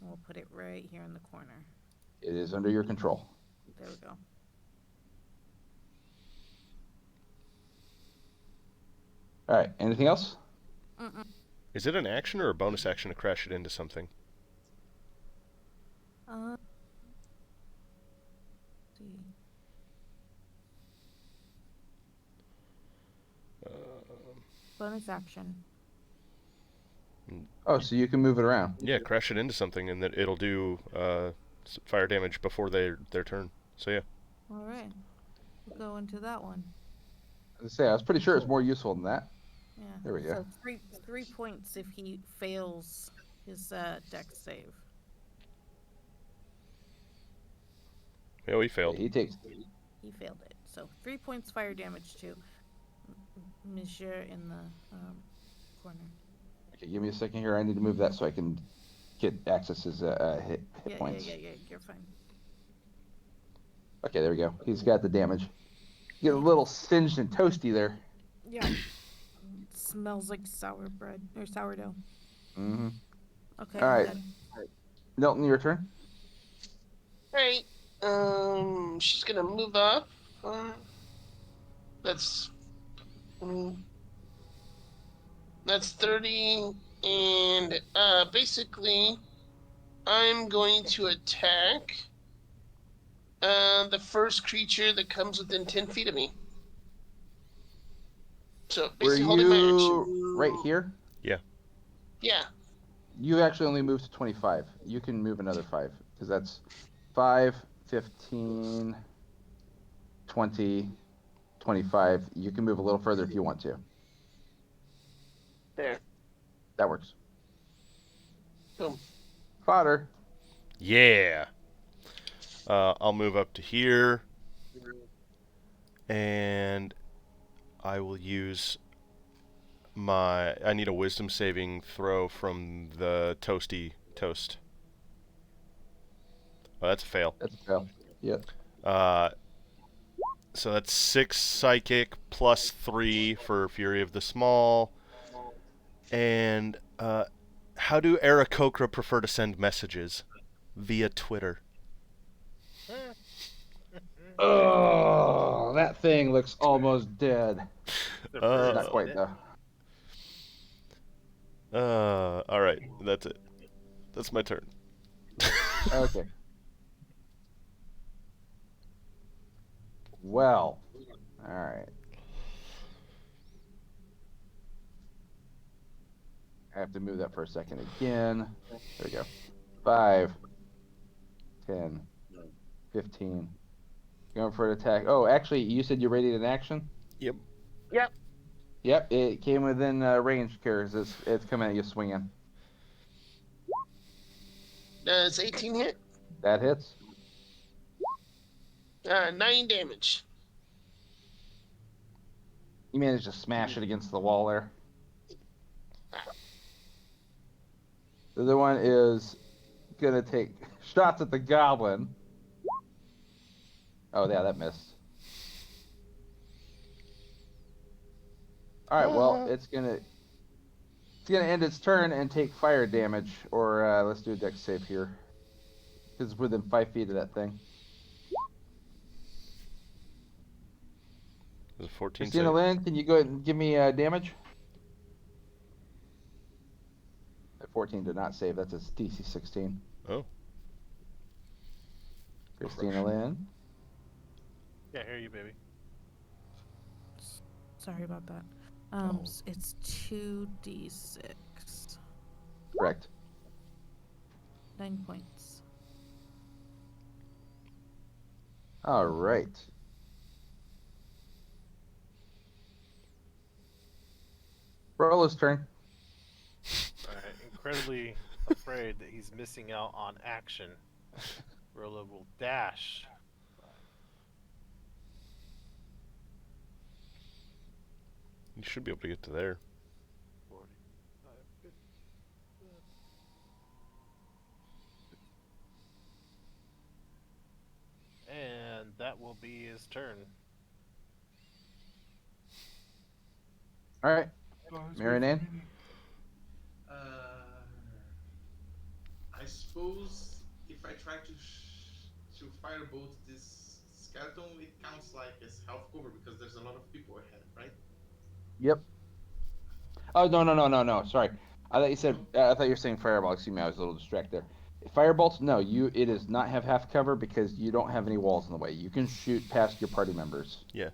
We'll put it right here in the corner.
It is under your control.
There we go.
All right. Anything else?
Is it an action or a bonus action to crash it into something?
Let's see. Bonus action.
Oh, so you can move it around.
Yeah, crash it into something, and that it'll do fire damage before their turn. So yeah.
All right. We'll go into that one.
As I say, I was pretty sure it's more useful than that.
Yeah.
There we go.
So 3 points if he fails his dex save.
Oh, he failed.
He takes.
He failed it. So 3 points fire damage to Monsieur in the corner.
Okay, give me a second here. I need to move that so I can get access his hit
Yeah,
points.
yeah. You're fine.
Okay, there we go. He's got the damage. Get a little singed and toasty there.
Yeah. Smells like sour bread or sourdough.
Mm-hmm.
Okay,
All
I'm
right.
dead.
Milton, your turn.
Alright. She's gonna move up. That's that's 30, and basically, I'm going to attack the first creature that comes within 10 feet of me. So
Were
basically, holding my action.
you right here?
Yeah.
Yeah.
You actually only moved to 25. You can move another 5 because that's 5, 15, 20, 25. You can move a little further if you want to.
There.
That works.
Boom.
Fodder.
Yeah. I'll move up to here, and I will use my. I need a wisdom saving throw from the toasty toast. Oh, that's a fail.
That's a fail. Yep.
So that's 6 psychic plus 3 for Fury of the Small. And how do Aarakocra prefer to send messages? Via Twitter.
Oh, that thing looks almost dead. Not
Uh,
quite though.
all right, that's it. That's my turn.
Okay. Well. All right. I have to move that for a second again. There we go. 5, 10, 15. Going for an attack. Oh, actually, you said you're ready in action?
Yep.
Yep.
Yep, it came within range, Cares. It's coming at you swinging.
Does 18 hit?
That hits.
9 damage.
You managed to smash it against the wall there. The other one is gonna take shots at the goblin. Oh yeah, that missed. All right, well it's gonna end its turn and take fire damage, or let's do a dex save here, because it's within 5 feet of that thing.
There's a 14
Christina
save.
Lynn, can you go ahead and give me damage? That 14 did not save. That's a DC 16.
Oh.
Christina Lynn.
Yeah, I hear you, baby.
Sorry about that. It's 2d6.
Correct.
9 points.
All right. Rollo's turn.
Alright, incredibly afraid that he's missing out on action. Rolo will dash.
You should be able to get to there.
45, 50. And that will be his turn.
All right. Marinane.
I suppose if I try to firebolt this skeleton, it counts like as health cover because there's a lot of people ahead, right?
Yep. Oh no. Sorry. I thought you said. I thought you were saying fireball. Excuse me. I was a little distracted there. Firebolts? No. It does not have half cover because you don't have any walls in the way. You can shoot past your party members.
Yeah.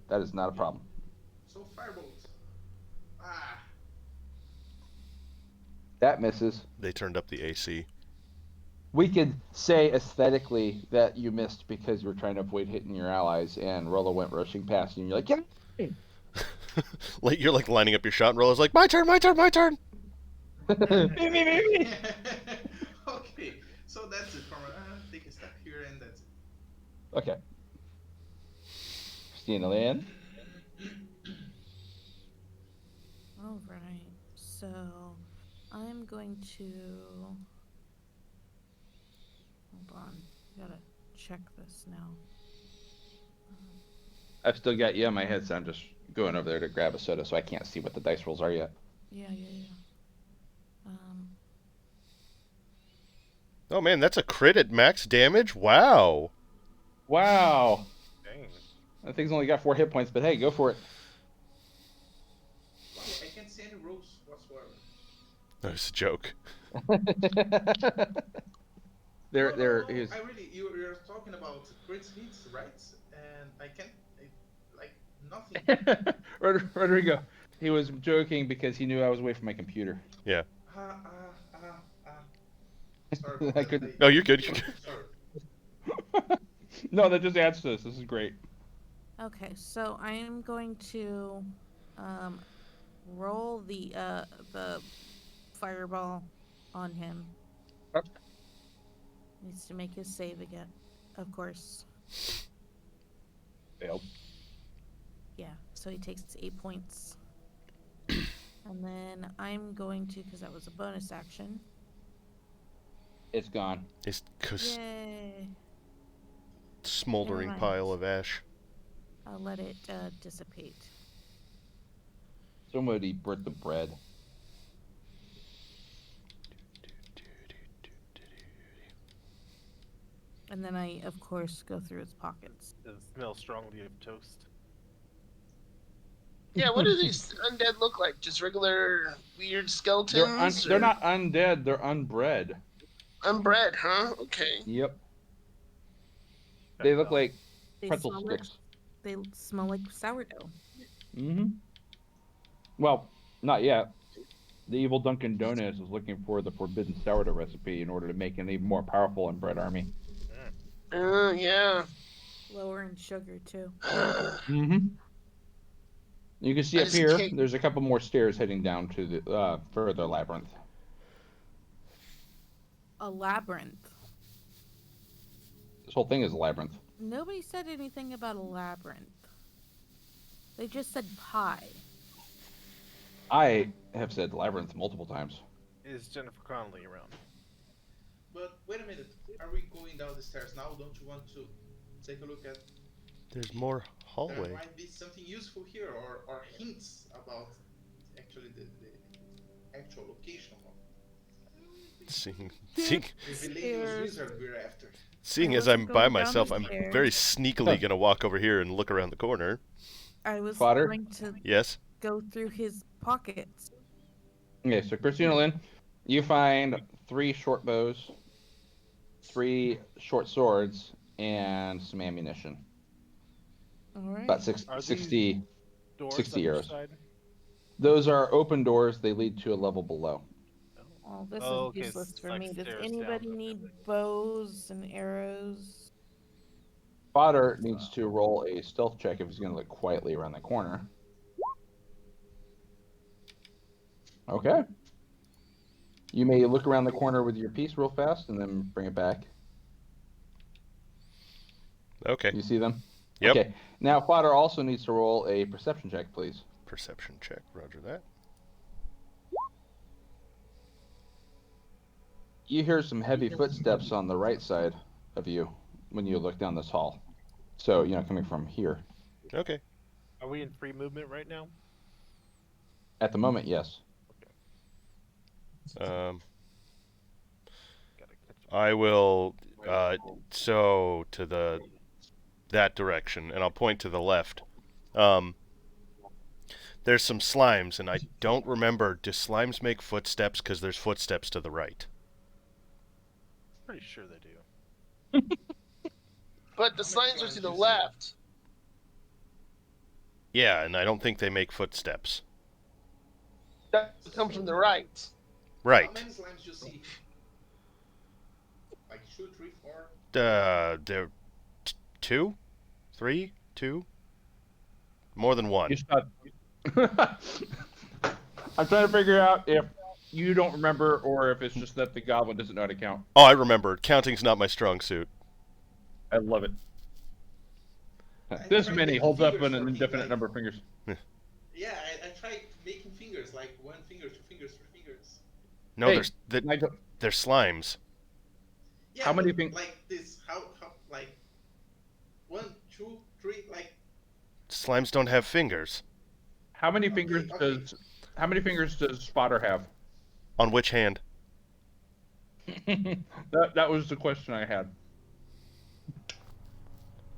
That is not a problem.
So firebolt. Ah.
That misses.
They turned up the AC.
We could say aesthetically that you missed because you were trying to avoid hitting your allies, and Rollo went rushing past you, and you're like, yeah.
Like you're like lining up your shot, and Roller's like, my turn.
me.
Okay, so that's it. Take a step here, and that's it.
Okay. Christina Lynn.
All right. So I'm going to hold on. I gotta check this now.
I've still got you on my headset. I'm just going over there to grab a soda, so I can't see what the dice rolls are yet.
Yeah.
Oh man, that's a crit at max damage. Wow.
Wow.
Dang.
That thing's only got 4 hit points, but hey, go for it.
Okay, I can't see any rolls whatsoever.
That was a joke.
there
No.
is.
I really, you're talking about crit hits, right? And I can't, like, nothing.
Rodrigo. He was joking because he knew I was away from my computer.
Yeah.
Ah, ah, ah, ah. Sorry about
I
that.
couldn't.
Oh, you're good. You're good.
Sorry.
No, that just adds to this. This is great.
Okay, so I am going to roll the fireball on him.
Okay.
Needs to make his save again, of course.
Failed.
Yeah, so he takes 8 points. And then I'm going to, because that was a bonus action.
It's gone.
It's
Yay!
smoldering
Never mind.
pile of ash.
I'll let it dissipate.
Somebody burnt the bread.
And then I, of course, go through his pockets.
Does it smell strongly of toast?
Yeah, what do these undead look like? Just regular weird skeletons?
They're
or-
not undead. They're unbred.
Unbred, huh? Okay.
Yep. They look like
They
pretzel
smell like,
sticks.
they smell like sourdough.
Mm-hmm. Well, not yet. The evil Dunkin' Donuts is looking for the forbidden sourdough recipe in order to make an even more powerful unbred army.
Yeah.
Lower in sugar, too.
Mm-hmm. You can see
I
up
just
here,
can't-
there's a couple more stairs heading down to the further labyrinth.
A labyrinth.
This whole thing is a labyrinth.
Nobody said anything about a labyrinth. They just said pie.
I have said labyrinth multiple times.
Is Jennifer Connelly around?
But wait a minute. Are we going down the stairs now? Don't you want to take a look at?
There's more
There
hallway.
might be something useful here, or hints about actually the actual location of
Seeing
the villainous
Stairs.
wizard we're after.
as
wasn't
I'm by
going down the
myself, I'm
stairs.
very sneakily gonna walk over here and look around the corner.
I was
Fodder?
going to
Yes.
go through his pockets.
Okay, so Christina Lynn, you find 3 short bows, 3 short swords, and some ammunition.
All right.
About
Are these
60.
Doors
60
on each
arrows.
side?
Those are open doors. They lead to a level below.
Well, this
Oh,
is
okay,
useless
it's
for
like
me. Does
stairs down.
anybody need bows and arrows?
Fodder needs to roll a stealth check if he's going to look quietly around the corner. Okay. You may look around the corner with your piece real fast and then bring it back.
Okay.
You see them?
Yep.
Okay. Now, Fodder also needs to roll a perception check, please.
Perception check. Roger that.
You hear some heavy footsteps on the right side of you when you look down this hall. So, coming from here.
Okay.
Are we in free movement right now?
At the moment, yes.
Um,
Gotta catch up.
I will. So to that direction, and I'll point to the left. There's some slimes, and I don't remember. Do slimes make footsteps? Because there's footsteps to the right.
Pretty sure they do.
But the signs are to the left.
Yeah, and I don't think they make footsteps.
That come from the right.
How
Right.
many slimes do you see? Like 2, 3, 4?
There, 2, 3, 2. More than one.
You shot. I'm trying to figure out if you don't remember or if it's just that the goblin doesn't know how to count.
Oh, I remember. Counting's not my strong suit.
I love it. This
tried
many
making
holds up
fingers
an
for him,
indefinite
like
number of fingers.
yeah, I tried making fingers, like 1 finger, 2 fingers, 3 fingers.
No,
Hey, Nigel,
they're slimes.
Yeah,
how many
but
fingers?
like this, how like 1, 2, 3, like
Slimes don't have fingers.
How many fingers
okay.
does Spotter have?
On which hand?
That was the question I had.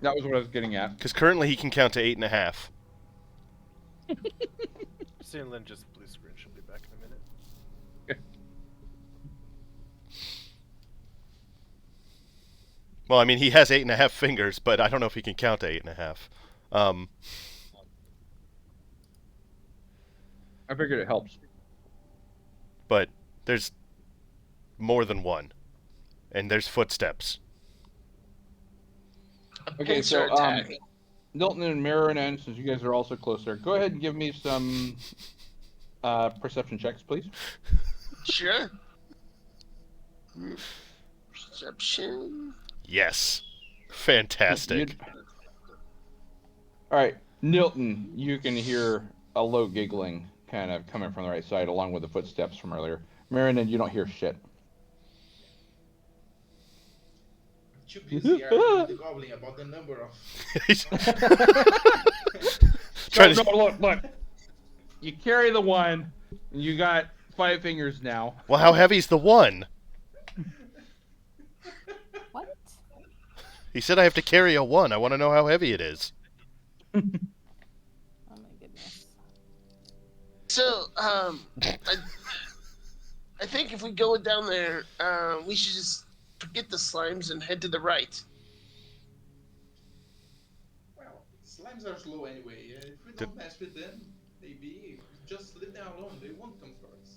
That was what I was getting at.
Because currently he can count to 8.5.
Seeing Lynn just blue screen. She'll be back in a minute.
Well, I mean, he has 8.5 fingers, but I don't know if he can count to 8.5.
I figured it helps.
But there's more than one, and there's footsteps.
Okay,
Pincer
so
attack.
Milton and Marin, since you guys are also closer, go ahead and give me some perception checks, please.
Sure. Perception.
Yes, fantastic.
All right, Nilton, you can hear a low giggling kind of coming from the right side, along with the footsteps from earlier. Marin, you don't hear shit.
Too busy arguing with the goblin about the number of.
Trying
No,
to...
look. You carry the one, and you got 5 fingers now.
Well, how heavy's the one?
What?
He said I have to carry a one. I want to know how heavy it is.
Oh my goodness.
So, I think if we go down there, we should just forget the slimes and head to the right.
Well, slimes are slow anyway. If we don't mess with them, maybe just leave them alone. They won't come for us.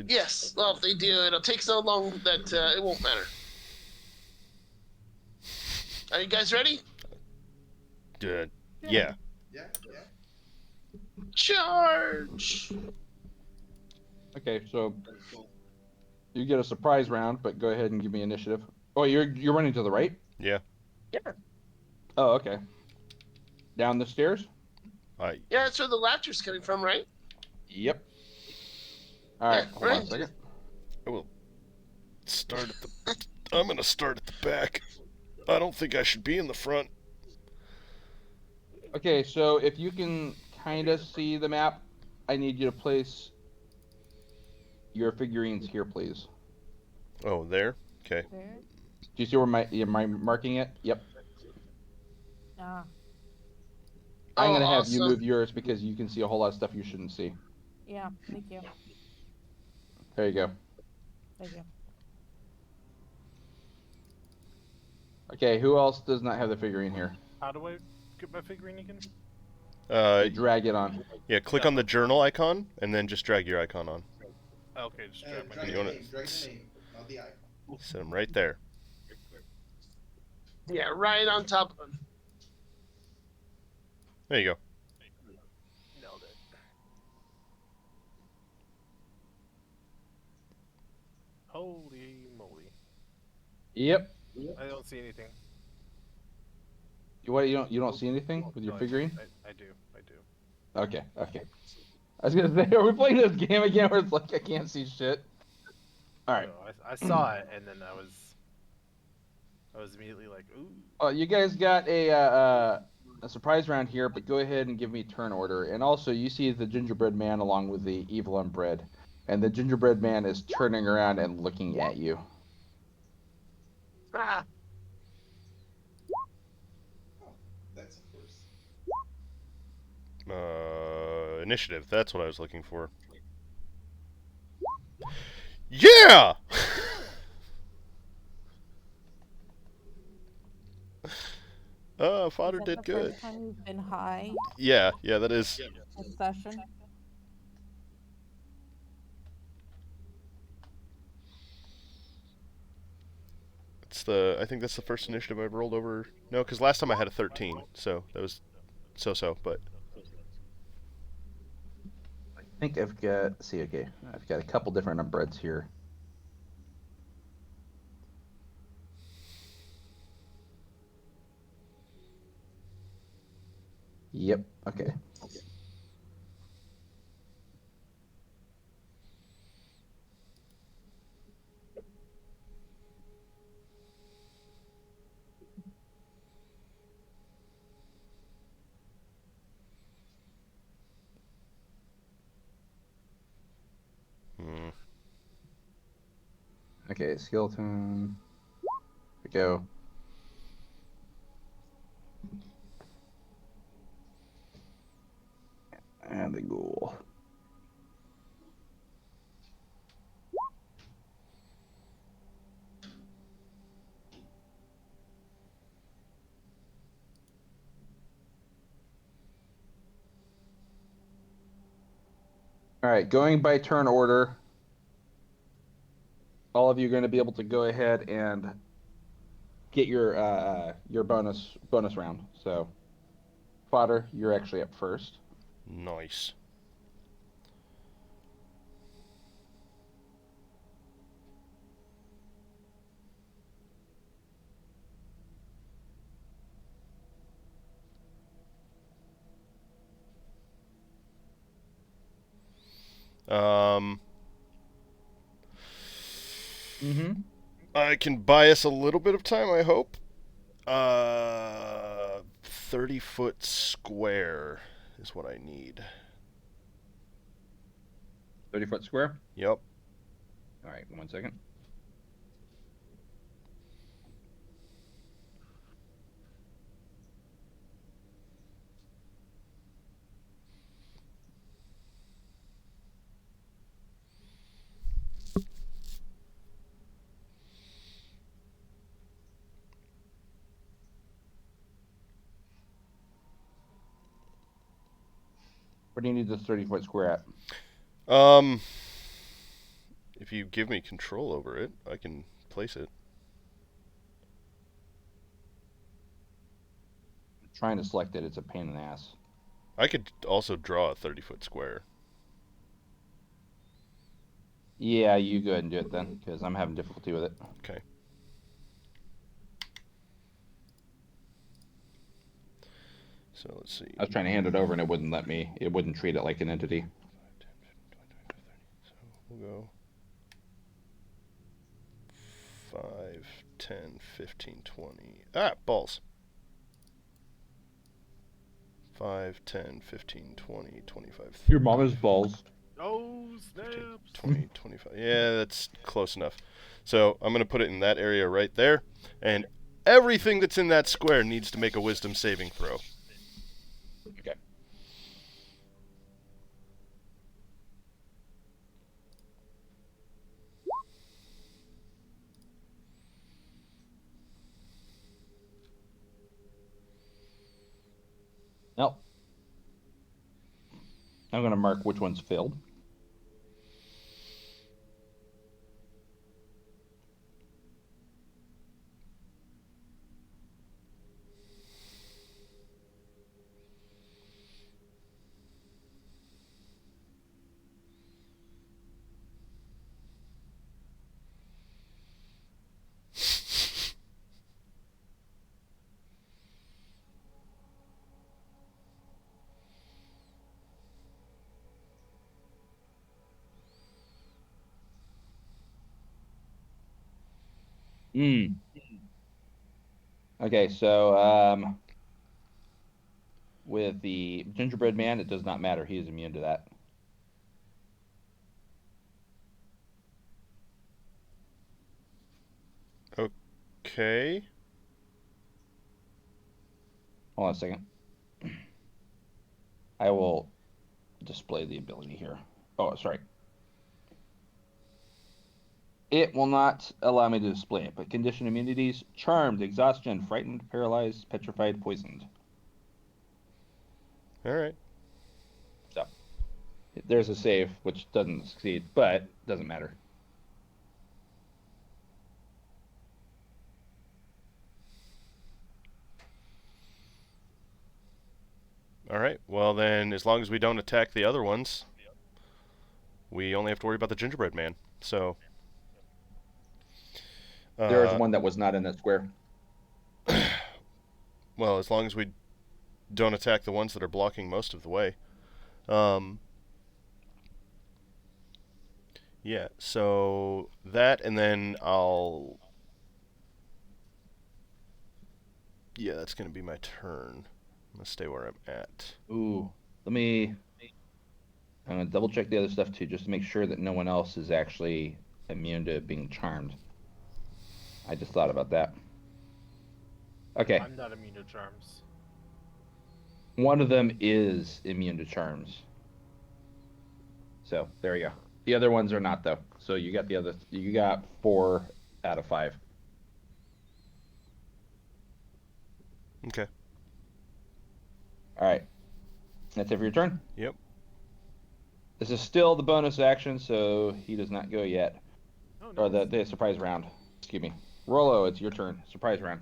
Yes, well, if they do, it'll take so long that it won't matter. Are you guys ready?
Yeah.
Yeah.
Charge!
Okay, so you get a surprise round, but go ahead and give me initiative. Oh, you're running to the right?
Yeah.
Yeah.
Oh, okay. Down the stairs?
Yeah, that's where the laughter's coming from, right?
Yep. All right,
Yeah,
hold on a
right.
second.
I will start at the... I'm going to start at the back. I don't think I should be in the front.
Okay, so if you can kind of see the map, I need you to place your figurines here, please.
Oh, there? Okay.
There?
Do you see where am I marking it? Yep.
Ah.
I'm
Oh,
gonna have you
awesome.
move yours because you can see a whole lot of stuff you shouldn't see.
Yeah, thank you.
There you go.
Thank you.
Okay, who else does not have the figurine here?
How do I get my figurine again?
You drag it on.
Yeah, click on the journal icon, and then just drag your icon on.
Okay, just drag my
Drag
You
the
wanna-
name, not the icon.
Set them right there.
Yeah, right on top of him.
There you go.
Nailed it. Holy moly!
Yep.
I don't see anything.
You don't see anything with your
No,
figurine?
I do.
Okay. I was gonna say, are we playing this game again where it's like I can't see shit? All right.
No, I saw it and then I was immediately like, ooh.
You guys got a surprise round here, but go ahead and give me turn order. And also, you see the gingerbread man along with the evil unbread, and the gingerbread man is turning around and looking at you.
Ah,
Oh, that's a first.
Initiative. That's what I was looking for. Yeah! Fodder
Is that
did
the
good.
first time you've been high
Yeah, that is.
this session?
I think that's the first initiative I've rolled over. No, because last time I had a 13, so that was so-so, but...
I think I've got. Okay, I've got a couple different unbreads here. Yep. Okay.
Hmm.
Okay, skeleton. We go. And the ghoul. All right, going by turn order, all of you are going to be able to go ahead and get your bonus round. So, Fodder, you're actually up first.
Nice. Um,
Mm-hmm.
I can buy us a little bit of time, I hope. 30-foot square is what I need.
30-foot square.
Yep.
All right, 1 second. Where do you need this 30-foot square at?
If you give me control over it, I can place it.
I'm trying to select it. It's a pain in the ass.
I could also draw a 30-foot square.
Yeah, you go ahead and do it then, because I'm having difficulty with it.
Okay. So let's see.
I was trying to hand it over and it wouldn't let me. It wouldn't treat it like an entity.
So we'll go 5, 10, 15, 20. Ah, balls. 5, 10, 15, 20, 25, 30.
Your mama's balls.
Oh,
15,
snaps.
20, 25. Yeah, that's close enough. So I'm going to put it in that area right there. And everything that's in that square needs to make a wisdom saving throw.
Okay. Nope. I'm going to mark which one's filled. Hmm. Okay, so with the gingerbread man, it does not matter. He is immune to that.
Okay.
Hold on a second. I will display the ability here. Oh, sorry. It will not allow me to display it, but condition immunities: charmed, exhaustion, frightened, paralyzed, petrified, poisoned.
All right.
So there's a save, which doesn't succeed, but doesn't matter.
All right. Well, then, as long as we don't attack the other ones, we only have to worry about the gingerbread man. So.
There is one that was not in that square.
Well, as long as we don't attack the ones that are blocking most of the way. Um, yeah, so that, and then I'll... Yeah, that's going to be my turn. I'm going to stay where I'm at.
Ooh, let me. I'm gonna double check the other stuff too, just to make sure that no one else is actually immune to being charmed. I just thought about that. Okay,
I'm not immune to charms.
one of them is immune to charms. So there you go. The other ones are not though. So you got the other. You got 4 out of 5.
Okay.
All right, that's it for your turn.
Yep.
This is still the bonus action, so he does not go yet.
Oh,
Or
nice.
the surprise round. Excuse me. Rolo, it's your turn. Surprise round.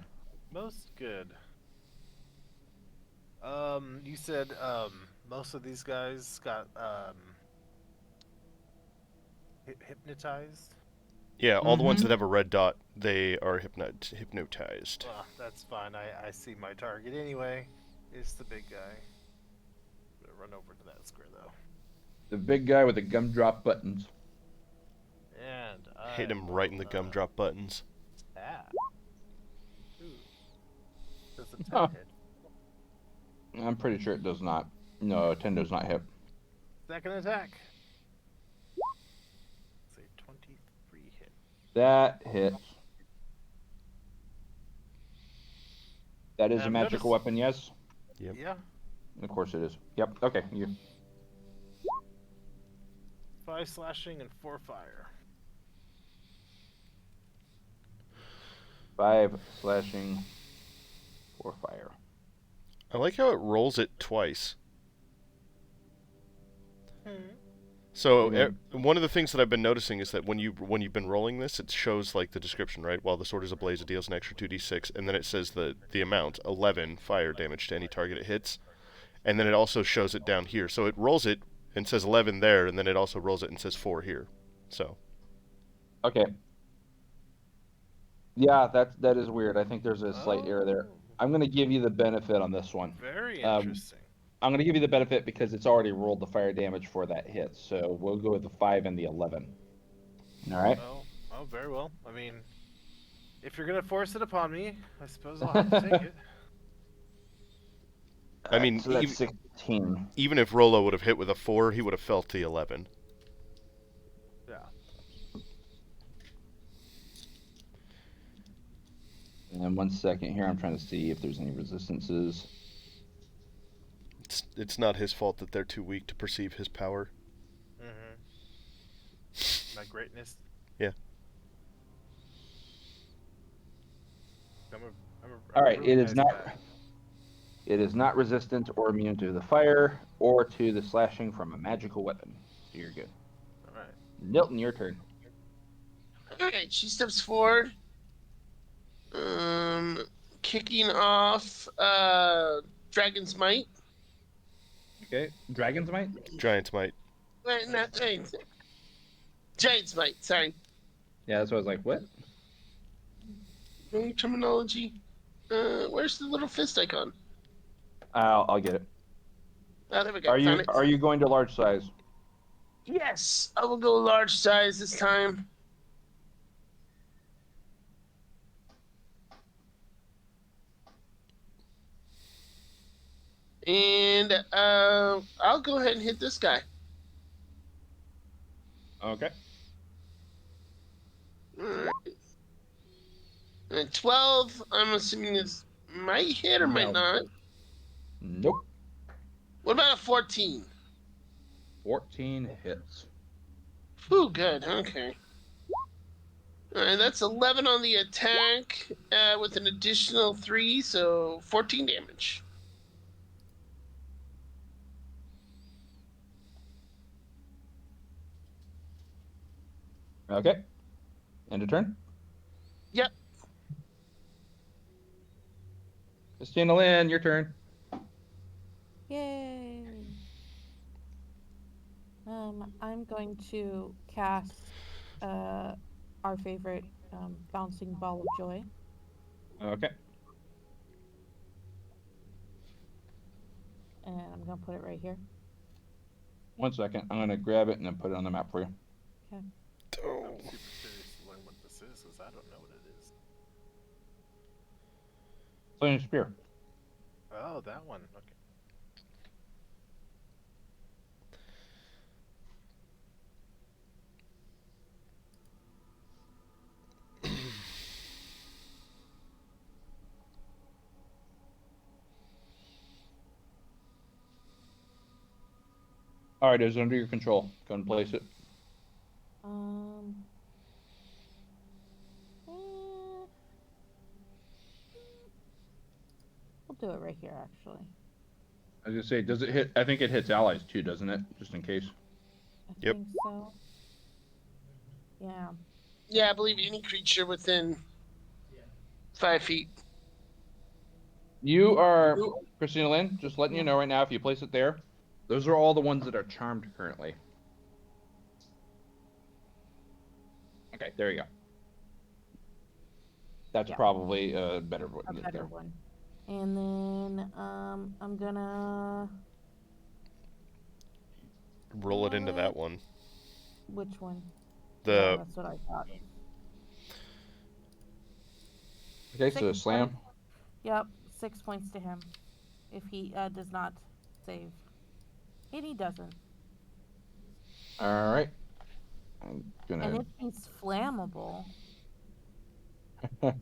Most good. You said most of these guys got hypnotized.
Yeah, all the ones that
Mhm.
have a red dot, they are hypnotized.
Well, that's fine. I see my target anyway. It's the big guy. I'm gonna run over to that square though.
The big guy with the gumdrop buttons.
And I
Hit him
will,
right in the gumdrop buttons.
Ah. Ooh. Does a 10
Huh.
hit?
I'm pretty sure it does not. No, 10 does not hit.
Second attack. It's a 23 hit.
That hits. That is a
I've
magical
noticed-
weapon, yes?
Yep.
Yeah.
Of course it is. Yep. Okay. You.
5 slashing and 4 fire.
5 slashing, 4 fire.
I like how it rolls it twice. So one of the things that I've been noticing is that when you've been rolling this, it shows like the description, right? While the sword is ablaze, it deals an extra 2d6, and then it says the amount, 11 fire damage to any target it hits, and then it also shows it down here. So it rolls it and says 11 there, and then it also rolls it and says 4 here. So
Okay. Yeah, that is weird. I think there's a slight error there.
Oh,
I'm going to give you the benefit on this one.
very
Um,
interesting.
I'm going to give you the benefit because it's already rolled the fire damage for that hit. So we'll go with the 5 and the 11. All right.
Oh, very well. I mean, if you're gonna force it upon me, I suppose I'll have to take it.
I mean,
so that's 16.
even if Rolo would have hit with a 4, he would have felt the 11.
Yeah.
And 1 second here, I'm trying to see if there's any resistances.
It's not his fault that they're too weak to perceive his power.
My greatness.
Yeah.
All right,
really
it is
nice
not.
guy.
It is not resistant or immune to the fire or to the slashing from a magical weapon. So you're good.
All right.
Nilton, your turn.
Alright, she steps forward. Kicking off Dragon's Might.
Okay. Dragon's Might?
Giant's might.
Wait, not Giant's Might, sorry.
Yeah, that's what I was like, what?
Wrong terminology. Where's the little fist icon?
I'll get it.
Oh, there we go.
Are
Found
you
it.
are you going to large size?
Yes, I will go large size this time. And I'll go ahead and hit this guy.
Okay.
Alright. And 12, I'm assuming this might hit or might
No.
not.
Nope.
What about a 14?
14 hits.
Ooh, good. Okay. Alright, that's 11 on the attack with an additional 3, so 14 damage.
Okay. End of turn.
Yep.
Christina Lynn, your turn.
Yay! I'm going to cast our favorite bouncing ball of joy.
Okay.
gonna put it right here.
1 second. I'm gonna grab it and then put it on the map for you.
Okay.
Oh.
I'm super curious to learn what this is, because I don't know what it is.
Flaming spear.
Oh, that one. Okay.
All right, it's under your control. Go and place it.
Um. eh, We'll do it right here, actually.
I was gonna say, does it hit? I think it hits allies too, doesn't it? Just in case.
I
Yep.
think so. Yeah.
Yeah, I believe any creature within
Yeah.
5 feet.
You are Christina Lynn. Just letting you
Yeah.
know right now, if you place it there, those are all the ones that are charmed currently. Okay, there you go. That's
Yeah.
probably a better one.
A
Get
better
there.
one. And then I'm gonna
Roll it into that one.
which one?
The
Yeah, that's what I thought.
Okay, so
6
slam.
points. Yep, 6 points to him if he does not save. And he doesn't.
All right. I'm
And
gonna.
if he's flammable, the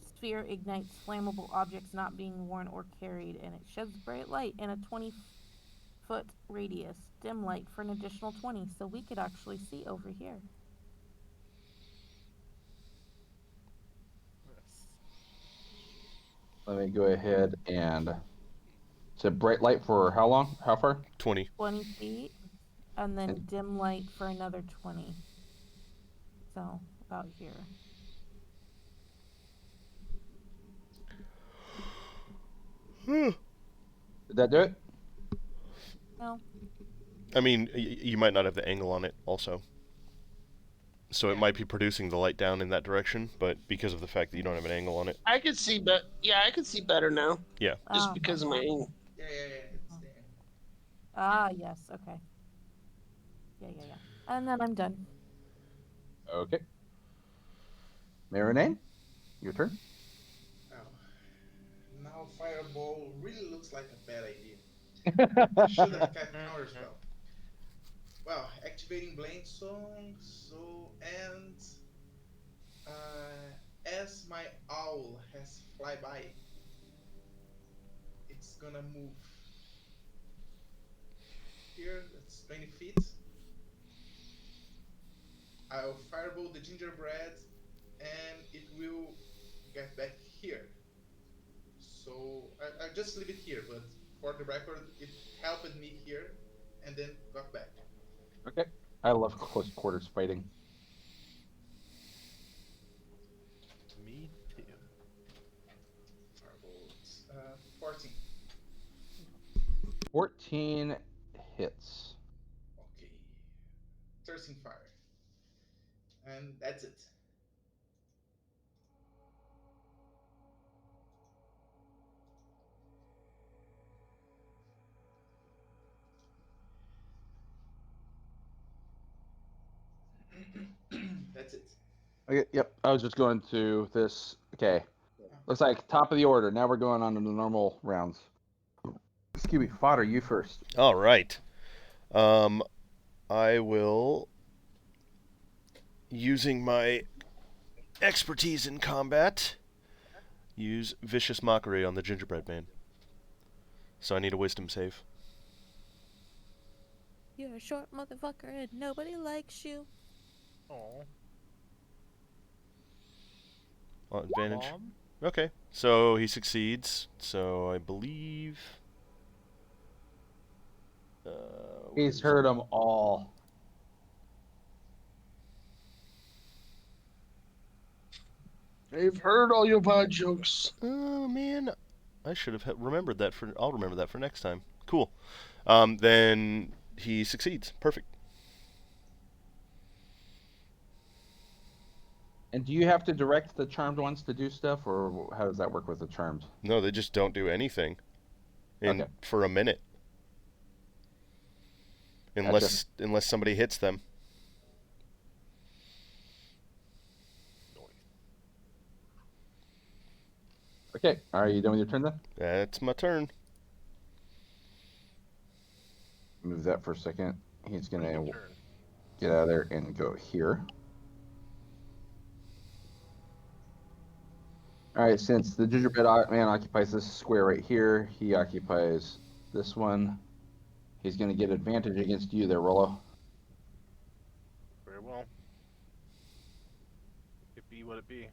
sphere ignites flammable objects not being worn or carried, and it sheds bright light in a 20-foot radius. Dim light for an additional 20, so we could actually see over here.
Yes.
Let me go ahead and. So bright light for how long? How far?
20.
20 feet, and then
And-
dim light for another 20. So, about here.
Did that do it?
No.
I mean, you might not have the angle on it also. So it
Yeah.
might be producing the light down in that direction, but because of the fact that you don't have an angle on it.
I could see, but yeah, I could see better now.
Yeah.
Just
Ah,
because of my aim.
Yeah. It's the angle.
yes, okay. Yeah. And then I'm done.
Okay. Marinane, your turn.
Oh. Now fireball really looks like a bad idea. Should have kept counterspell. Well, activating Blade Song. And as my owl has flyby, it's gonna move here. That's 20 feet. I'll fireball the gingerbread, and it will get back here. So I just leave it here, but for the record, it helped me here, and then got back.
Okay. I love close quarters fighting.
Me too.
Firebolt. 14.
14 hits.
Okay. 13 fire. And that's it. That's it.
Okay. Yep. I was just going to this. Okay.
Okay.
Looks like top of the order. Now we're going on to the normal rounds. Excuse me, Fodder, you first.
All right. I will, using my expertise in combat, use Vicious Mockery on the gingerbread man. So I need a wisdom save.
You're a short motherfucker and nobody likes you.
Oh.
Advantage.
Mom?
Okay. So he succeeds. So I believe.
He's heard them all.
I've heard all your bad jokes.
Oh man, I should have remembered that for. I'll remember that for next time. Cool. Then he succeeds. Perfect.
And do you have to direct the charmed ones to do stuff, or how does that work with the charmed?
No, they just don't do anything
Okay,
for a minute
gotcha.
unless somebody hits them.
Okay, are you done with your turn then?
That's my turn.
Move that for a second. He's
Your
gonna
turn.
get out of there and go here. All right, since the gingerbread man occupies this square right here, he occupies this one. He's gonna get advantage against you there, Rollo.
Very well. It be what it be.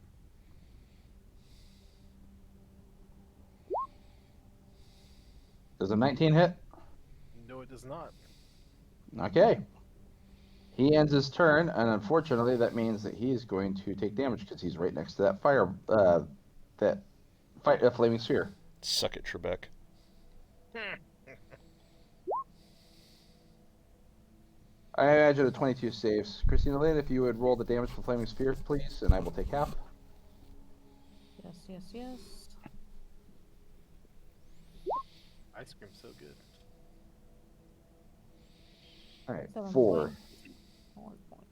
Does a 19 hit?
No, it does not.
Okay. He ends his turn, and unfortunately, that means that he is going to take damage because he's right next to that flaming sphere.
Suck it, Trebek.
I imagine a 22 saves. Christina Lynn, if you would roll the damage for flaming sphere, please, and I will take half.
Yes, yes, yes.
Ice cream's so good.
All right,
7
4.
points. 4 points.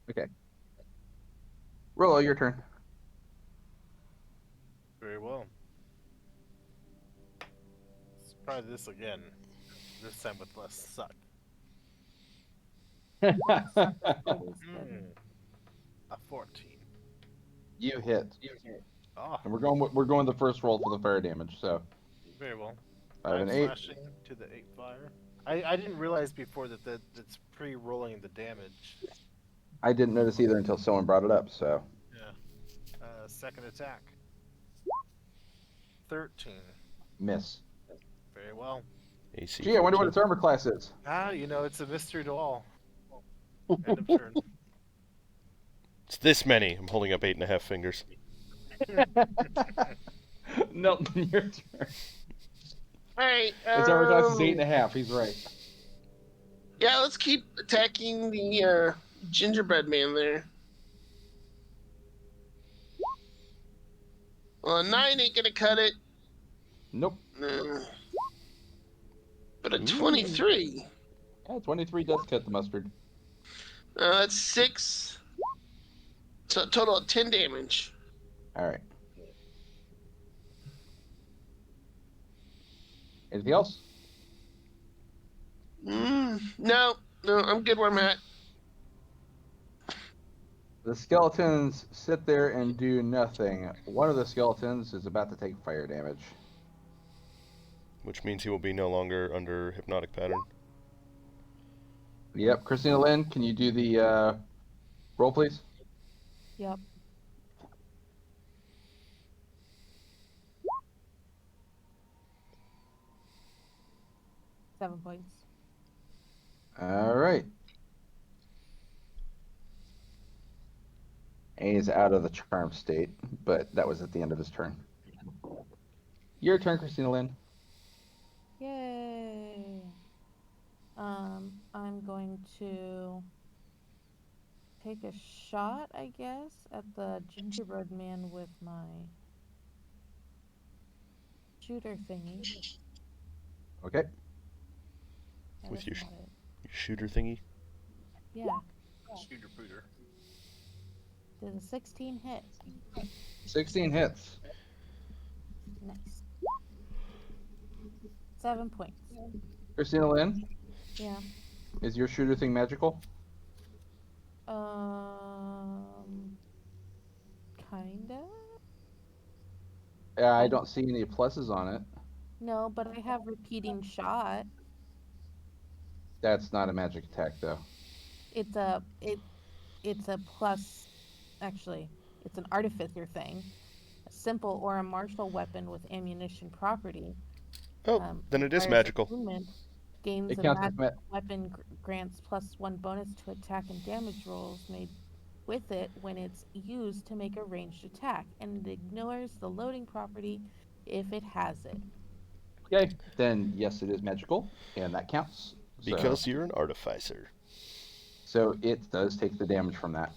Okay. Rollo, your turn.
Very well. Let's try this again. This time with less suck.
Always good.
A 14.
You hit.
Ah,
And we're going the first roll for the fire damage, so
very well.
5 and
5
8.
slashing to the 8 fire. I didn't realize before that it's pre-rolling the damage.
I didn't notice either until someone brought it up, so
Yeah. Second attack. 13.
miss.
Very well.
AC.
Gee, I wonder what
14.
its armor class is.
It's a mystery to all. End of turn.
It's this many. I'm holding up 8.5 fingers.
Nelton, your turn.
All right.
Its armor class is 8.5. He's right.
Yeah, let's keep attacking the gingerbread man there. Well, a 9 ain't gonna cut it.
Nope.
No. But a
Ooh.
23.
Yeah, 23 does cut the mustard.
That's 6. So a total of 10 damage.
All right. Anything else?
No, I'm good where I'm at.
The skeletons sit there and do nothing. One of the skeletons is about to take fire damage.
Which means he will be no longer under hypnotic pattern.
Yep. Christina Lynn, can you do the roll, please?
Yep. Seven points.
All right. And he's out of the charm state, but that was at the end of his turn. Your turn, Christina Lynn.
Yay. I'm going to take a shot, I guess, at the gingerbread man with my shooter thingy.
Okay.
Yeah,
With
that's
your
not it.
shooter thingy.
Yeah.
Shooter pooter.
Did a 16 hit?
16 hits.
Nice. 7 points.
Christina Lynn,
Yeah.
is your shooter thing magical?
Kinda?
I don't see any pluses on it.
No, but I have repeating shot.
That's not a magic attack, though.
It's a plus. Actually, it's an artificer thing. A simple or a martial weapon with ammunition property.
Oh, then it is
Requires
magical.
attunement, gains
It
a
counts as
magic weapon grants +1 bonus to attack and damage rolls made with it when it's used to make a ranged attack, and it ignores the loading property if it has it.
Okay, then yes, it is magical, and that counts.
Because you're an artificer.
So it does take the damage from that.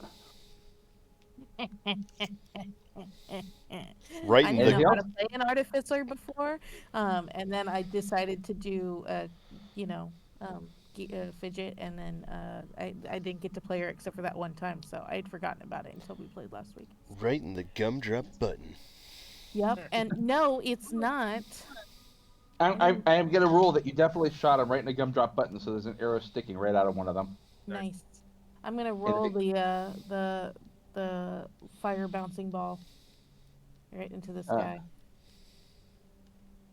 Right
I
in
didn't
the
know
Anything
how
else?
to play an artificer before, and then I decided to do, you know, fidget, and then I didn't get to play her except for that one time, so I'd forgotten about it until we played last week.
right in the gumdrop button.
Yep, and no, it's not.
I am going to rule that you definitely shot him right in the gumdrop button, so there's an arrow sticking right out of one of them.
Nice. I'm gonna roll
Anything?
the fire bouncing ball right into this
Uh,
guy.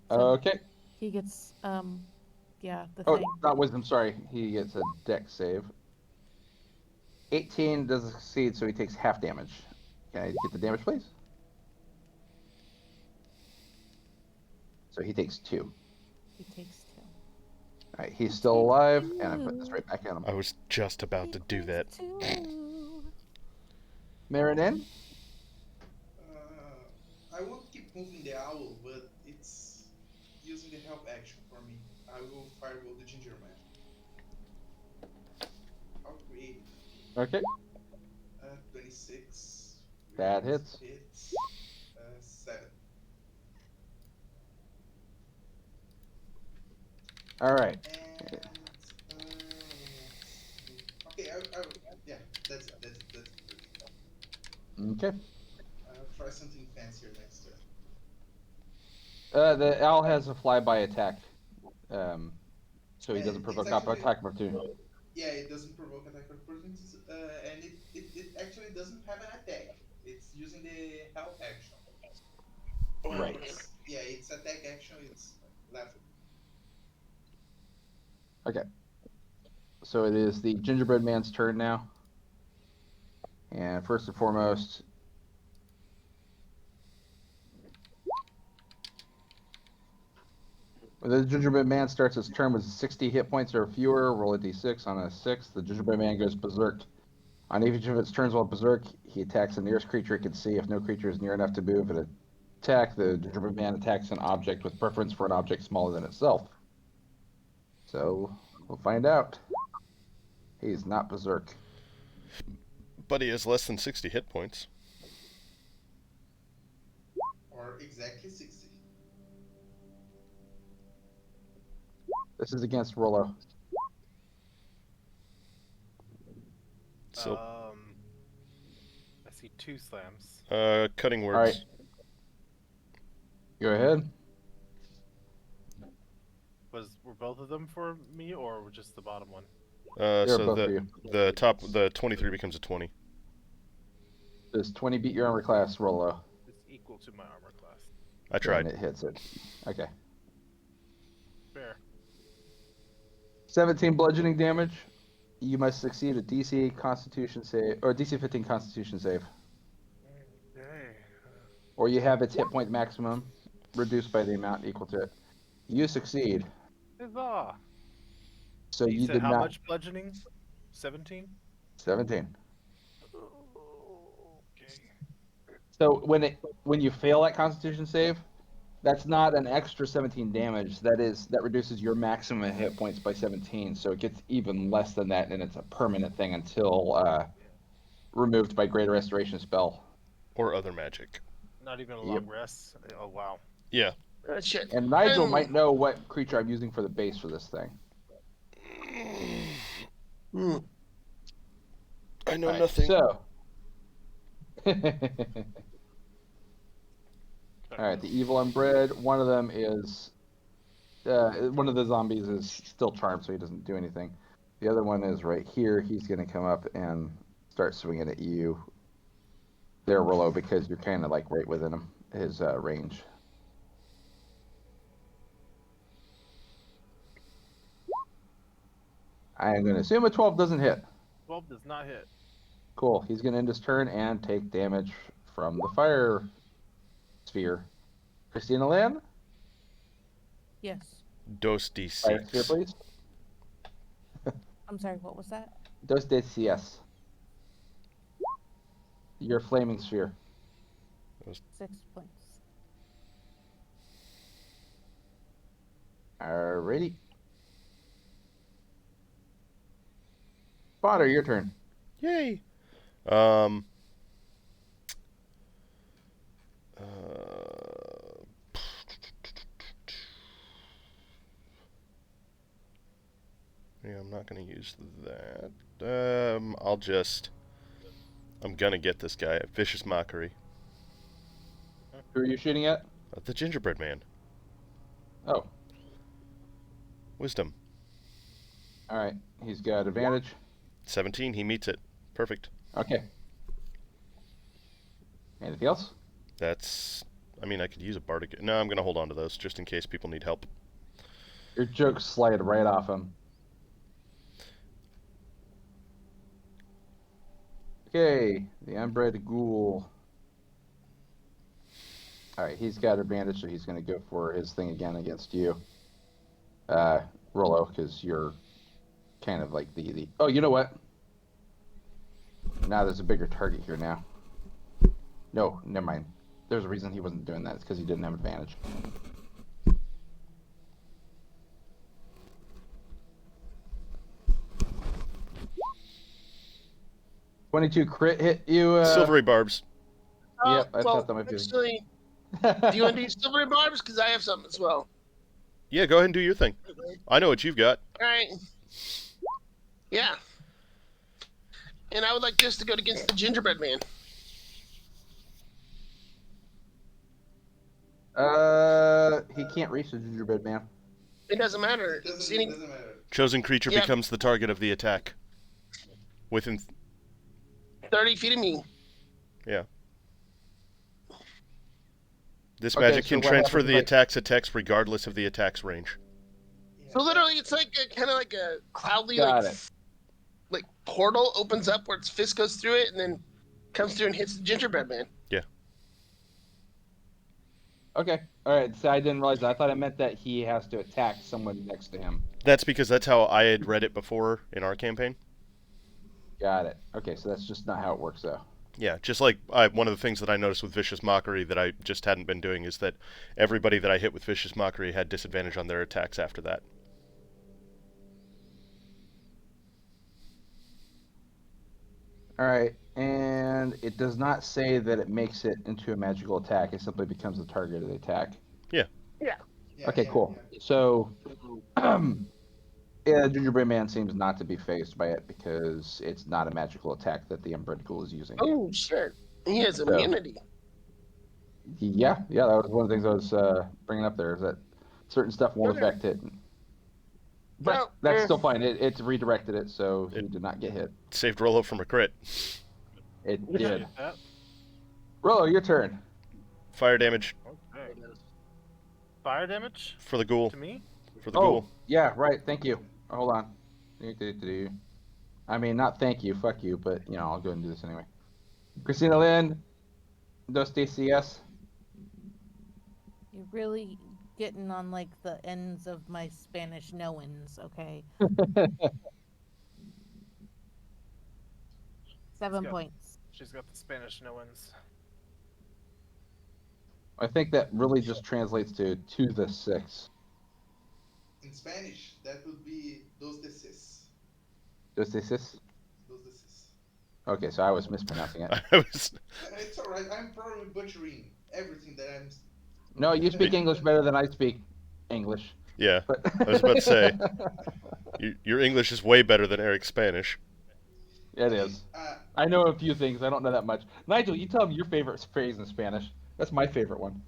So
Okay.
he gets yeah, the
Oh,
thing.
not wisdom. Sorry, he gets a dex save. 18 doesn't succeed, so he takes half damage. Can I get the damage, please? So he takes 2.
He takes 2.
All right, he's
He
still
takes
alive, and I put this
2.
right back at him.
I was just about
He
to do
takes
that.
2.
Marinin?
I won't keep moving the owl, but it's using the help action for me. I will fireball the ginger man. How creative.
Okay,
26.
that hits.
Hits. 7.
All right.
And let's see. Okay, yeah, that's it. That's it.
Okay.
I'll try something fancier next turn.
The owl has a flyby attack, so he doesn't
It's
provoke
actually
attack opportunity.
yeah, it doesn't provoke attack opportunities, and it actually doesn't have an attack. It's using the help action. So
Right.
it's attack action. It's left.
Okay. So it is the gingerbread man's turn now. And first and foremost, when the gingerbread man starts his turn with 60 hit points or fewer, roll a d6. On a 6, the gingerbread man goes berserk. On each of its turns while berserk, he attacks the nearest creature it can see. If no creature is near enough to move and attack, the gingerbread man attacks an object with preference for an object smaller than itself. So we'll find out. He's not berserk.
But he has less than 60 hit points.
Or exactly 60.
This is against Rollo.
So,
I see 2 slams.
cutting words.
All right. Go ahead.
Were both of them for me, or just the bottom one?
They're
So
both for you.
the 23 becomes a 20.
Does 20 beat your armor class, Rollo?
It's equal to my armor class.
I tried.
And it hits it. Okay.
Fair.
17 bludgeoning damage. You must succeed a DC Constitution save or DC 15 Constitution save,
Okay.
or you have its hit point maximum reduced by the amount equal to it. You succeed,
Huzzah!
so
You
you
said
did
how
not.
much bludgeoning? 17?
17.
Okay.
So when you fail that Constitution save, that's not an extra 17 damage. That reduces your maximum hit points by 17. So it gets even less than that, and it's a permanent thing until removed by Greater Restoration spell.
Or other magic.
Not even a
Yep.
long rest. Oh wow.
Yeah.
Shit.
And Nigel might know what creature I'm using for the base for this thing.
Hmm.
I know
All right,
nothing.
So, all right, the evil unbred. One of them is one of the zombies is still charmed, so he doesn't do anything. The other one is right here. He's going to come up and start swinging at you. There, Rollo, because you're kind of like right within him, his range. I'm going to assume a 12 doesn't hit.
12 does not hit.
Cool. He's going to end his turn and take damage from the fire sphere. Christina Lan,
Yes.
Dos
fire sphere,
D6.
please.
I'm sorry, what was that?
Dos de CS. your flaming sphere.
6 points.
Alrighty. Potter, your turn.
Yay. Yeah, I'm not going to use that. I'm going to get this guy. Vicious Mockery.
Who are you shooting at?
The Gingerbread Man.
Oh,
Wisdom.
all right. He's got advantage.
17, he meets it. Perfect.
Okay. Anything else?
I mean, I could use a bardic. No, I'm going to hold on to those just in case people need help.
Your jokes slide right off him. Okay, the unbred ghoul. All right, he's got advantage, so he's going to go for his thing again against you, Rollo, because you're kind of like the. Oh, you know what? Now there's a bigger target here now. No, never mind. There's a reason he wasn't doing that. It's because he didn't have advantage. $22 crit hit you.
Silvery Barbs.
Yep, I
well,
thought that might be.
actually, do you want to do silvery barbs? Because I have something as well.
Yeah, go ahead and do your thing. I know what you've got.
All right. Yeah. And I would like this to go against the gingerbread man.
He can't reach the gingerbread man.
It doesn't matter.
It doesn't matter.
Chosen creature
Yep.
becomes the target of the attack. Within
30 feet of me.
Yeah. This
Okay,
magic
so
can
what
transfer
happens
the
if
attack's text regardless of the attack's range.
So literally, it's like kind of like a cloudly
Got
like,
it.
like portal opens up where its fist goes through it and then comes through and hits the gingerbread man.
Okay. All right. So I didn't realize that. I thought it meant that he has to attack someone next to him.
That's because that's how I had read it before in our campaign.
Got it. Okay, so that's just not how it works, though.
Yeah, just like one of the things that I noticed with Vicious Mockery that I just hadn't been doing is that everybody that I hit with Vicious Mockery had disadvantage on their attacks after that.
All right, and it does not say that it makes it into a magical attack. It simply becomes the target of the attack.
Yeah.
Yeah.
Okay, cool. So, yeah, Gingerbread Man seems not to be phased by it because it's not a magical attack that the Unbred Ghoul is using.
Oh shit! He has
So-
immunity.
Yeah, that was one of the things I was bringing up there is that certain stuff won't
Okay.
affect it. But
Well,
that's still fine. It redirected it, so he did not get hit.
Saved Rollo from a crit.
It
Yeah.
did.
Appreciate that.
Rollo, your turn.
Fire damage
Okay. Fire damage
for the ghoul.
to me?
For the
Oh,
ghoul.
yeah, right. Thank you. Hold on. I mean, not thank you, fuck you, but, I'll go ahead and do this anyway. Christina Lynn, dos DCS.
You're really getting on like the ends of my Spanish knowings, okay? 7
go.
points.
She's got the Spanish no-wins.
I think that really just translates to the 6.
In Spanish, that would be dos de seis.
Dos DCS?
Dos de seis.
Okay, so I was mispronouncing it.
I was
It's alright. I'm probably butchering everything that I'm.
No, you speak English better than I speak English.
yeah.
But...
I was about to say. Your English is way better than Eric's Spanish.
It is. I know a few things. I don't know that much. Nigel, you tell me your favorite phrase in Spanish. That's my favorite one.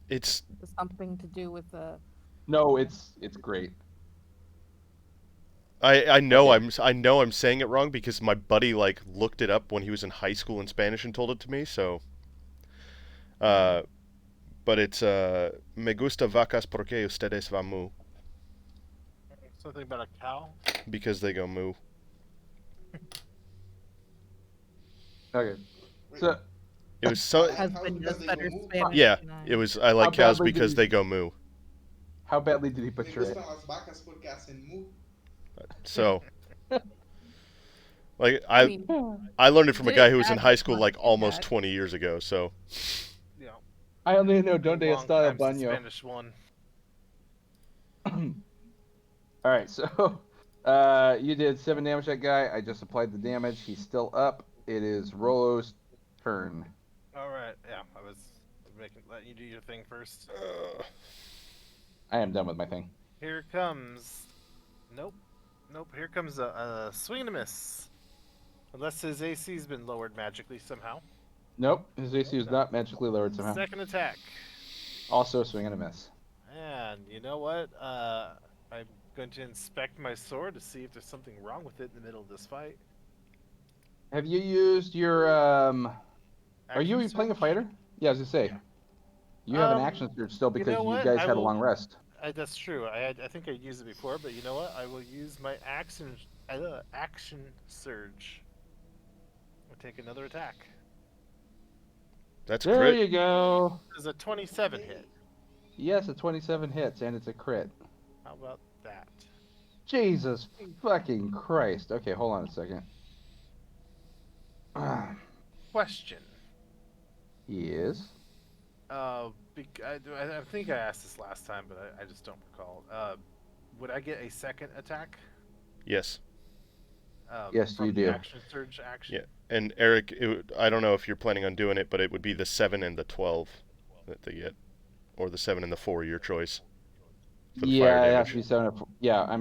It's
Something to do with the.
No, it's great.
I know
Okay.
I know I'm saying it wrong because my buddy looked it up when he was in high school in Spanish and told it to me. So, but it's me gusta vacas porque ustedes van moo
Something about a cow?
because they go moo.
Okay. So,
It was so
Husband knows better Spanish
yeah.
than I.
It was I like
How
cows
badly did
because
you-
they go moo.
how badly did he
Me
butcher it?
gustan las vacas porque hacen mu.
So Like
I
I
mean,
I learned it from a guy who was in
add
high school like
plus
almost
that.
20 years ago. So
You know,
I only know
took me a
donde
long
está el
time since
baño.
Spanish one.
All right, so you did 7 damage to that guy. I just applied the damage. He's still up. It is Rolo's turn.
All right, yeah, I was letting you do your thing first.
I am done with my thing.
Here comes. Nope, nope. Here comes a swing and a miss. Unless his AC's been lowered magically somehow.
Nope, his AC is
No.
not magically lowered somehow.
Second attack.
Also, swing and a miss.
And you know what? I'm going to inspect my sword to see if there's something wrong with it in the middle of this fight.
Have you used your Are you
Action
playing a
surge?
fighter? Yeah, I was gonna say.
Yeah.
You have an action surge still
You
because
know
you
what?
guys
I
had a
will-
long rest.
That's true. I think I used it before, but you know what? I will use my action surge. I'll take another attack.
that's a
There
crit.
you go.
This is a 27 hit.
Yes, a 27 hits and it's a crit.
How about that?
Jesus fucking Christ. Okay, hold on a second.
Question.
Yes.
I think I asked this last time, but I just don't recall. Would I get a second attack?
Yes.
Yes,
from
you
the
do.
action surge action.
Yeah. And Eric, I don't know if you're planning on doing it, but it would be the 7 and the 12 that they get, or the 7 and the 4, your choice. For the fire
Yeah, it has
damage.
to be 7 or 4. Yeah,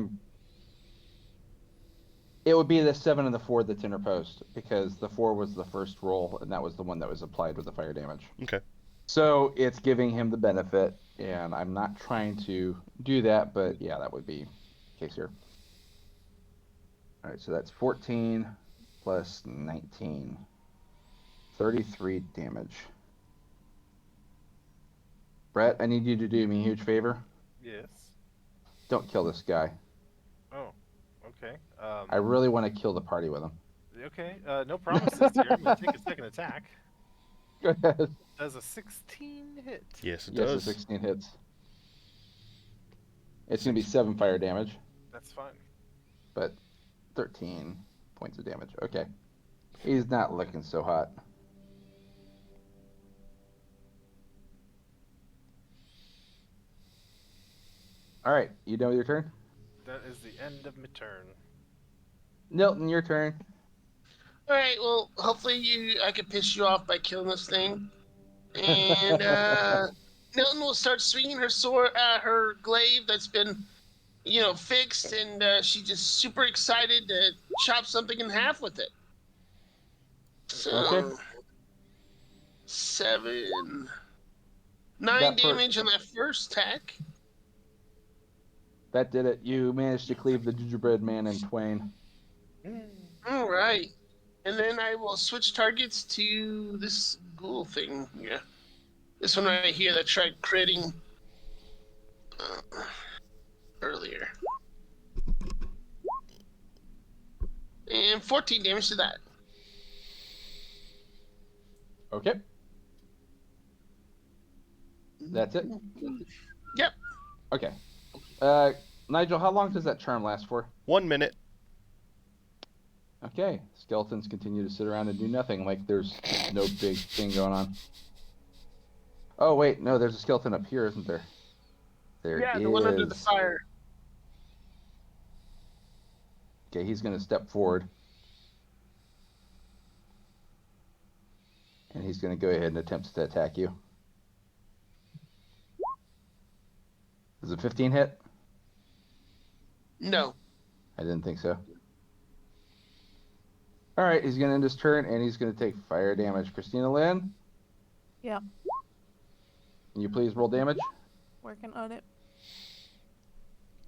It would be the 7 and the 4 that's interposed because the 4 was the first roll and that was the one that was applied with the fire damage.
Okay.
So it's giving him the benefit, and I'm not trying to do that, but yeah, that would be the case here. All right, so that's 14 plus 19. 33 damage. Brett, I need you to do me a huge favor.
Yes.
Don't kill this guy.
Oh. Okay.
I really want to kill the party with him.
Okay. No promises here. I'm gonna take a second attack.
Go ahead.
Does a 16 hit?
Yes, it
Yes,
does.
a 16 hits. It's going to be 7 fire damage,
That's fine.
but 13 points of damage. Okay. He's not looking so hot. All right, you done with your turn?
That is the end of my turn.
Nilton, your turn.
All right. Well, hopefully I can piss you off by killing this thing. And Milton will start swinging her sword, her glaive that's been, fixed, and she's just super excited to chop something in half with it. So,
Okay.
7, 9
That per-
damage on that first attack.
That did it. You managed to cleave the gingerbread man in twain.
All right. And then I will switch targets to this ghoul thing. Yeah. This one right here that tried critting earlier. And 14 damage to that.
Okay. That's it?
Yep.
Okay. Nigel, how long does that charm last for?
1 minute.
Okay. Skeletons continue to sit around and do nothing like there's no big thing going on. Oh, wait. No, there's a skeleton up here, isn't there? There
Yeah,
is.
the one under the fire.
Okay, he's going to step forward. And he's going to go ahead and attempt to attack you. Does a 15 hit?
No.
I didn't think so. All right, he's going to end his turn, and he's going to take fire damage. Christina Lynn?
Yeah.
Can you please roll damage?
Working on it.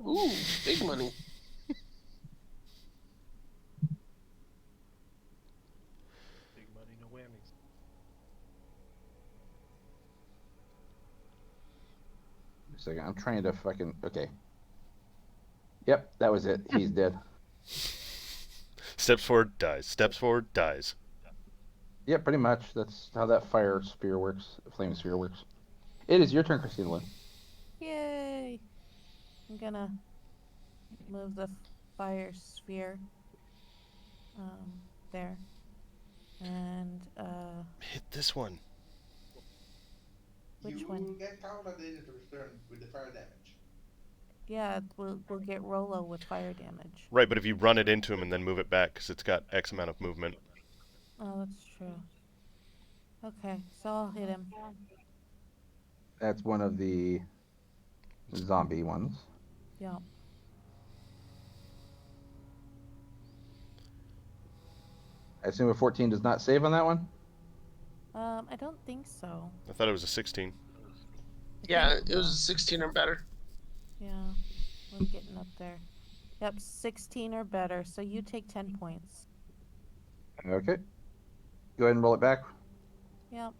Ooh, big money.
Big money, no whammies.
A second, I'm trying to fucking... Okay. Yep, that was it. He's dead.
Steps forward, dies. Steps forward, dies.
Yep, pretty much. That's how that fire spear works. Flame sphere works. It is your turn, Christina Lynn.
Yay! I'm gonna move the fire sphere There. And,
Hit this one.
which
You
one?
will get counted in return with the fire damage.
Yeah, we'll get Rolo with fire damage.
Right, but if you run it into him and then move it back, because it's got X amount of movement.
Oh, that's true. Okay, so I'll hit him.
That's one of the zombie ones.
Yeah.
I assume a 14 does not save on that one?
I don't think so.
I thought it was a 16.
Yeah,
think,
it was a 16 or better.
yeah, we're getting up there. Yep, 16 or better. So you take 10 points.
Okay. Go ahead and roll it back.
Yep.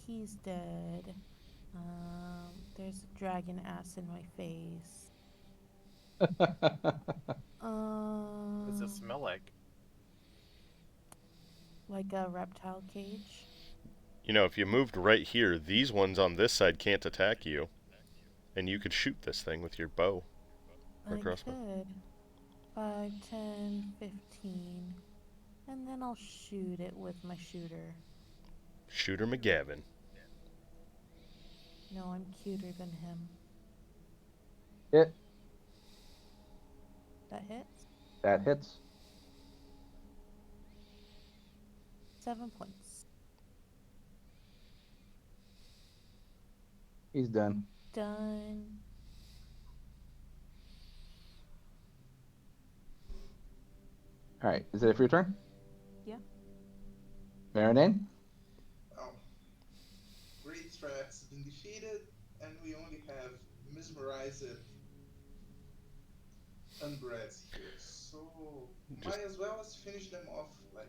He's dead. There's a dragon ass in my face.
What does it smell
Like a reptile cage.
You know, if you moved right here, these ones on this side can't attack you. And you could shoot this thing with your bow. Or
I
crossbow.
could. 5, 10, 15. And then I'll shoot it with my shooter.
Shooter McGavin.
No, I'm cuter than him.
Hit.
That hits?
That hits.
7 points.
He's done.
Done.
All right. Is it for your turn?
Yeah.
Marinane?
Well, great threats been defeated, and we only have mesmerized unbreds here. So might as well as finish them off. Like,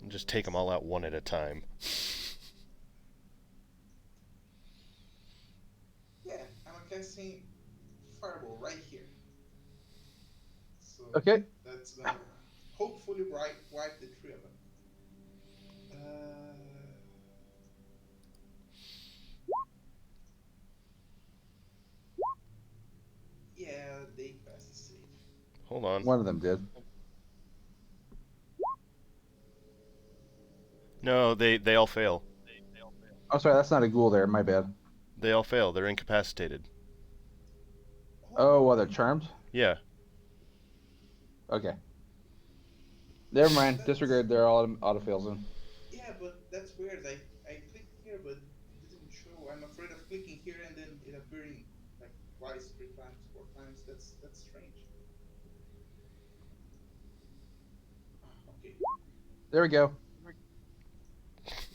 Just take them all out one at a time.
yeah, I'm casting fireball right here. So
Okay.
that's gonna hopefully wipe the three of them. Yeah, they pass the save.
Hold on.
One of them did.
No, they all fail.
Oh, sorry. That's not a ghoul there. My bad.
They all fail. They're incapacitated.
Oh, well, they're charmed?
Yeah.
Okay. Never mind.
That's-
Disregard. They're all auto fail zone.
Yeah, but that's weird. I clicked here, but it didn't show. I'm afraid of clicking here and then it appearing like twice, 3 times, 4 times. That's strange. Okay.
There we go.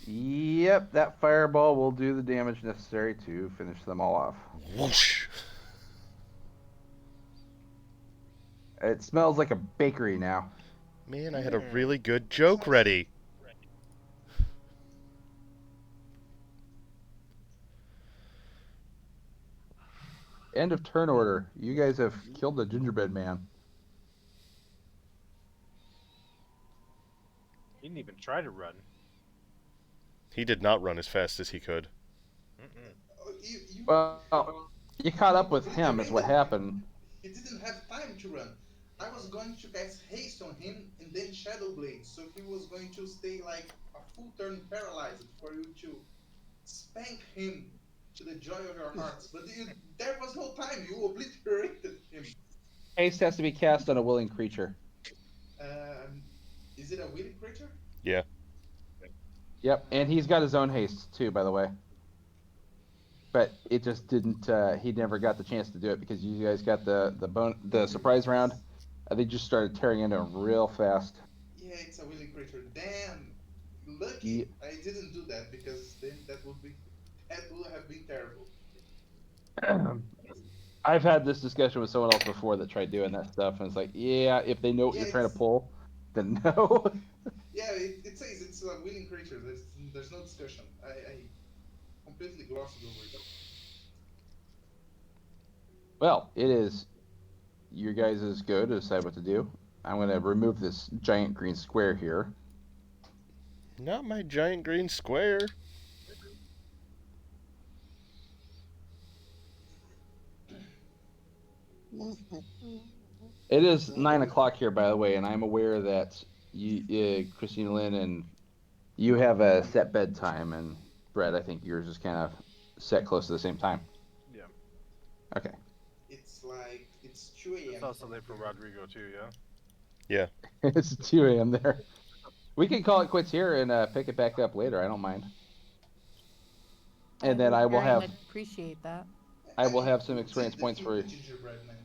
Yep, that fireball will do the damage necessary to finish them all off.
Whoosh.
It smells like a bakery now.
Man, I had a really good joke ready.
End of turn order. You guys have killed the gingerbread man.
He didn't even try to run.
He did not run as fast as he could.
Mm-mm.
Oh, you
Well, you caught up with him, is what happened.
He didn't have time to run. I was going to cast haste on him and then Shadow Blade, so he was going to stay like a full turn paralyzed for you to spank him to the joy of your hearts. But there was no time. You obliterated him.
Haste has to be cast on a willing creature.
Is it a willing creature?
Yeah.
Yep, and he's got his own haste too, by the way. But it just didn't. He never got the chance to do it because you guys got the surprise round. They just started tearing into him real fast.
Yeah, it's a willing creature. Damn, lucky I didn't do that because then that would have been terrible.
I've had this discussion with someone else before that tried doing that stuff, and it's like, yeah, if they know what you're trying to pull, then no.
Yeah, it says it's a willing creature. There's no discussion. I completely glossed over it.
Well, it is your guys' go to decide what to do. I'm going to remove this giant green square here.
Not my giant green square.
It is 9 o'clock here, by the way, and I'm aware that Christina Lynn, and you have a set bedtime, and Brett, I think yours is kind of set close to the same time.
Yeah.
Okay.
It's 2 a.m.
It's also
for me
late for
here.
Rodrigo too, yeah.
Yeah.
It's 2 a.m. there. We can call it quits here and pick it back up later. I don't mind. And then
would
I will
very
have
much appreciate that.
I will
mean,
have some
who
experience
did the
points for.
filthy gingerbread man?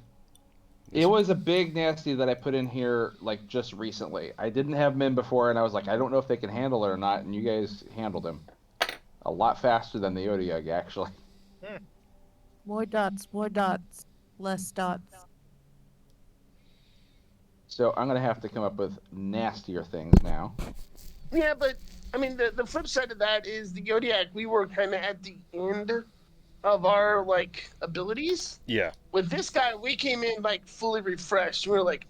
It was a big nasty that I put in here like just recently. I didn't have him in before, and I was like, I don't know if they can handle it or not. And you guys handled him a lot faster than the Odiug, actually.
More dots, less dots.
So I'm gonna have to come up with nastier things now.
Yeah, but I mean, the flip side of that is the Zodiac. We were kind of at the end of our like abilities.
Yeah.
With this guy, we came in like fully refreshed. We were like,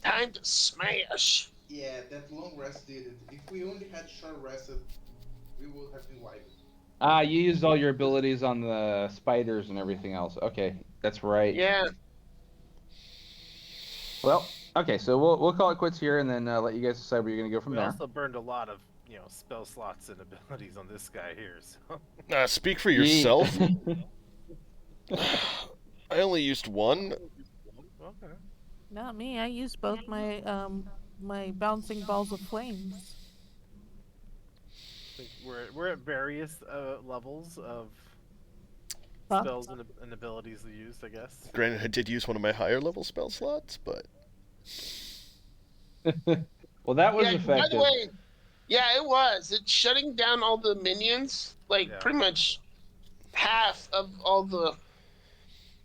time to smash.
Yeah, that long rest did it. If we only had short rested, we would have been wiped.
Ah, you used all your abilities on the spiders and everything else. Okay, that's right.
Yeah,
Well, okay, so we'll call it quits here, and then let you guys decide where you're gonna go from
We
there.
also burned a lot of, spell slots and abilities on this guy here, so
Speak for
Ye-
yourself. I only used one.
okay.
Not me. I used both my bouncing balls of flames.
I think we're at various levels of
Huh?
spells and abilities used, I guess.
Granted, I did use one of my higher level spell slots, but
Well, that was
yeah. By the
effective.
way, yeah, it was. It's shutting down all the minions. Like
Yeah.
pretty much half of all the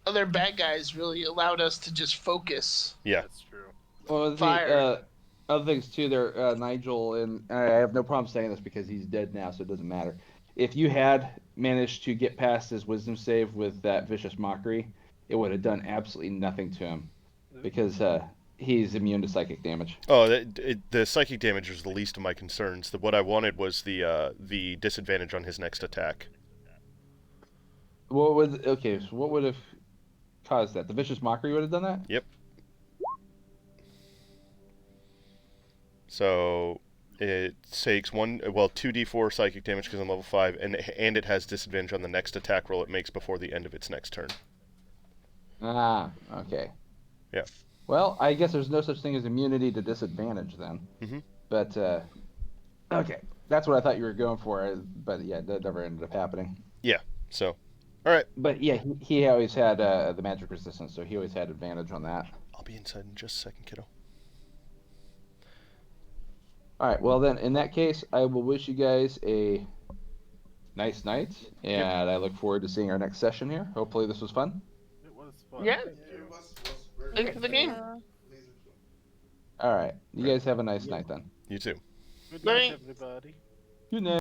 other bad guys really allowed us to just focus
yeah.
That's true.
Well, the
fire.
other things too, there, Nigel, and I have no problem saying this because he's dead now, so it doesn't matter. If you had managed to get past his wisdom save with that vicious mockery, it would have done absolutely nothing to him because he's immune to psychic damage.
Oh, the psychic damage was the least of my concerns. What I wanted was the disadvantage on his next attack.
So what would have caused that? The vicious mockery would have done that?
Yep. So it takes 2d4 psychic damage because I'm level 5, and it has disadvantage on the next attack roll it makes before the end of its next turn.
Ah, okay.
Yeah.
Well, I guess there's no such thing as immunity to disadvantage then.
Mhm.
But okay, that's what I thought you were going for. But yeah, that never ended up happening.
Yeah. So, all right.
But yeah, he always had the magic resistance, so he always had advantage on that.
I'll be inside in just a second, kiddo.
All right, well then, in that case, I will wish you guys a nice night, and I look forward to seeing our next session here. Hopefully, this was fun.
It was fun.
Yeah.
Thank
Yeah,
you.
it was very
Thanks for the game.
laser kill.
All right, you guys have a nice night then.
You too.
Good
Night.
night, everybody.
Good night.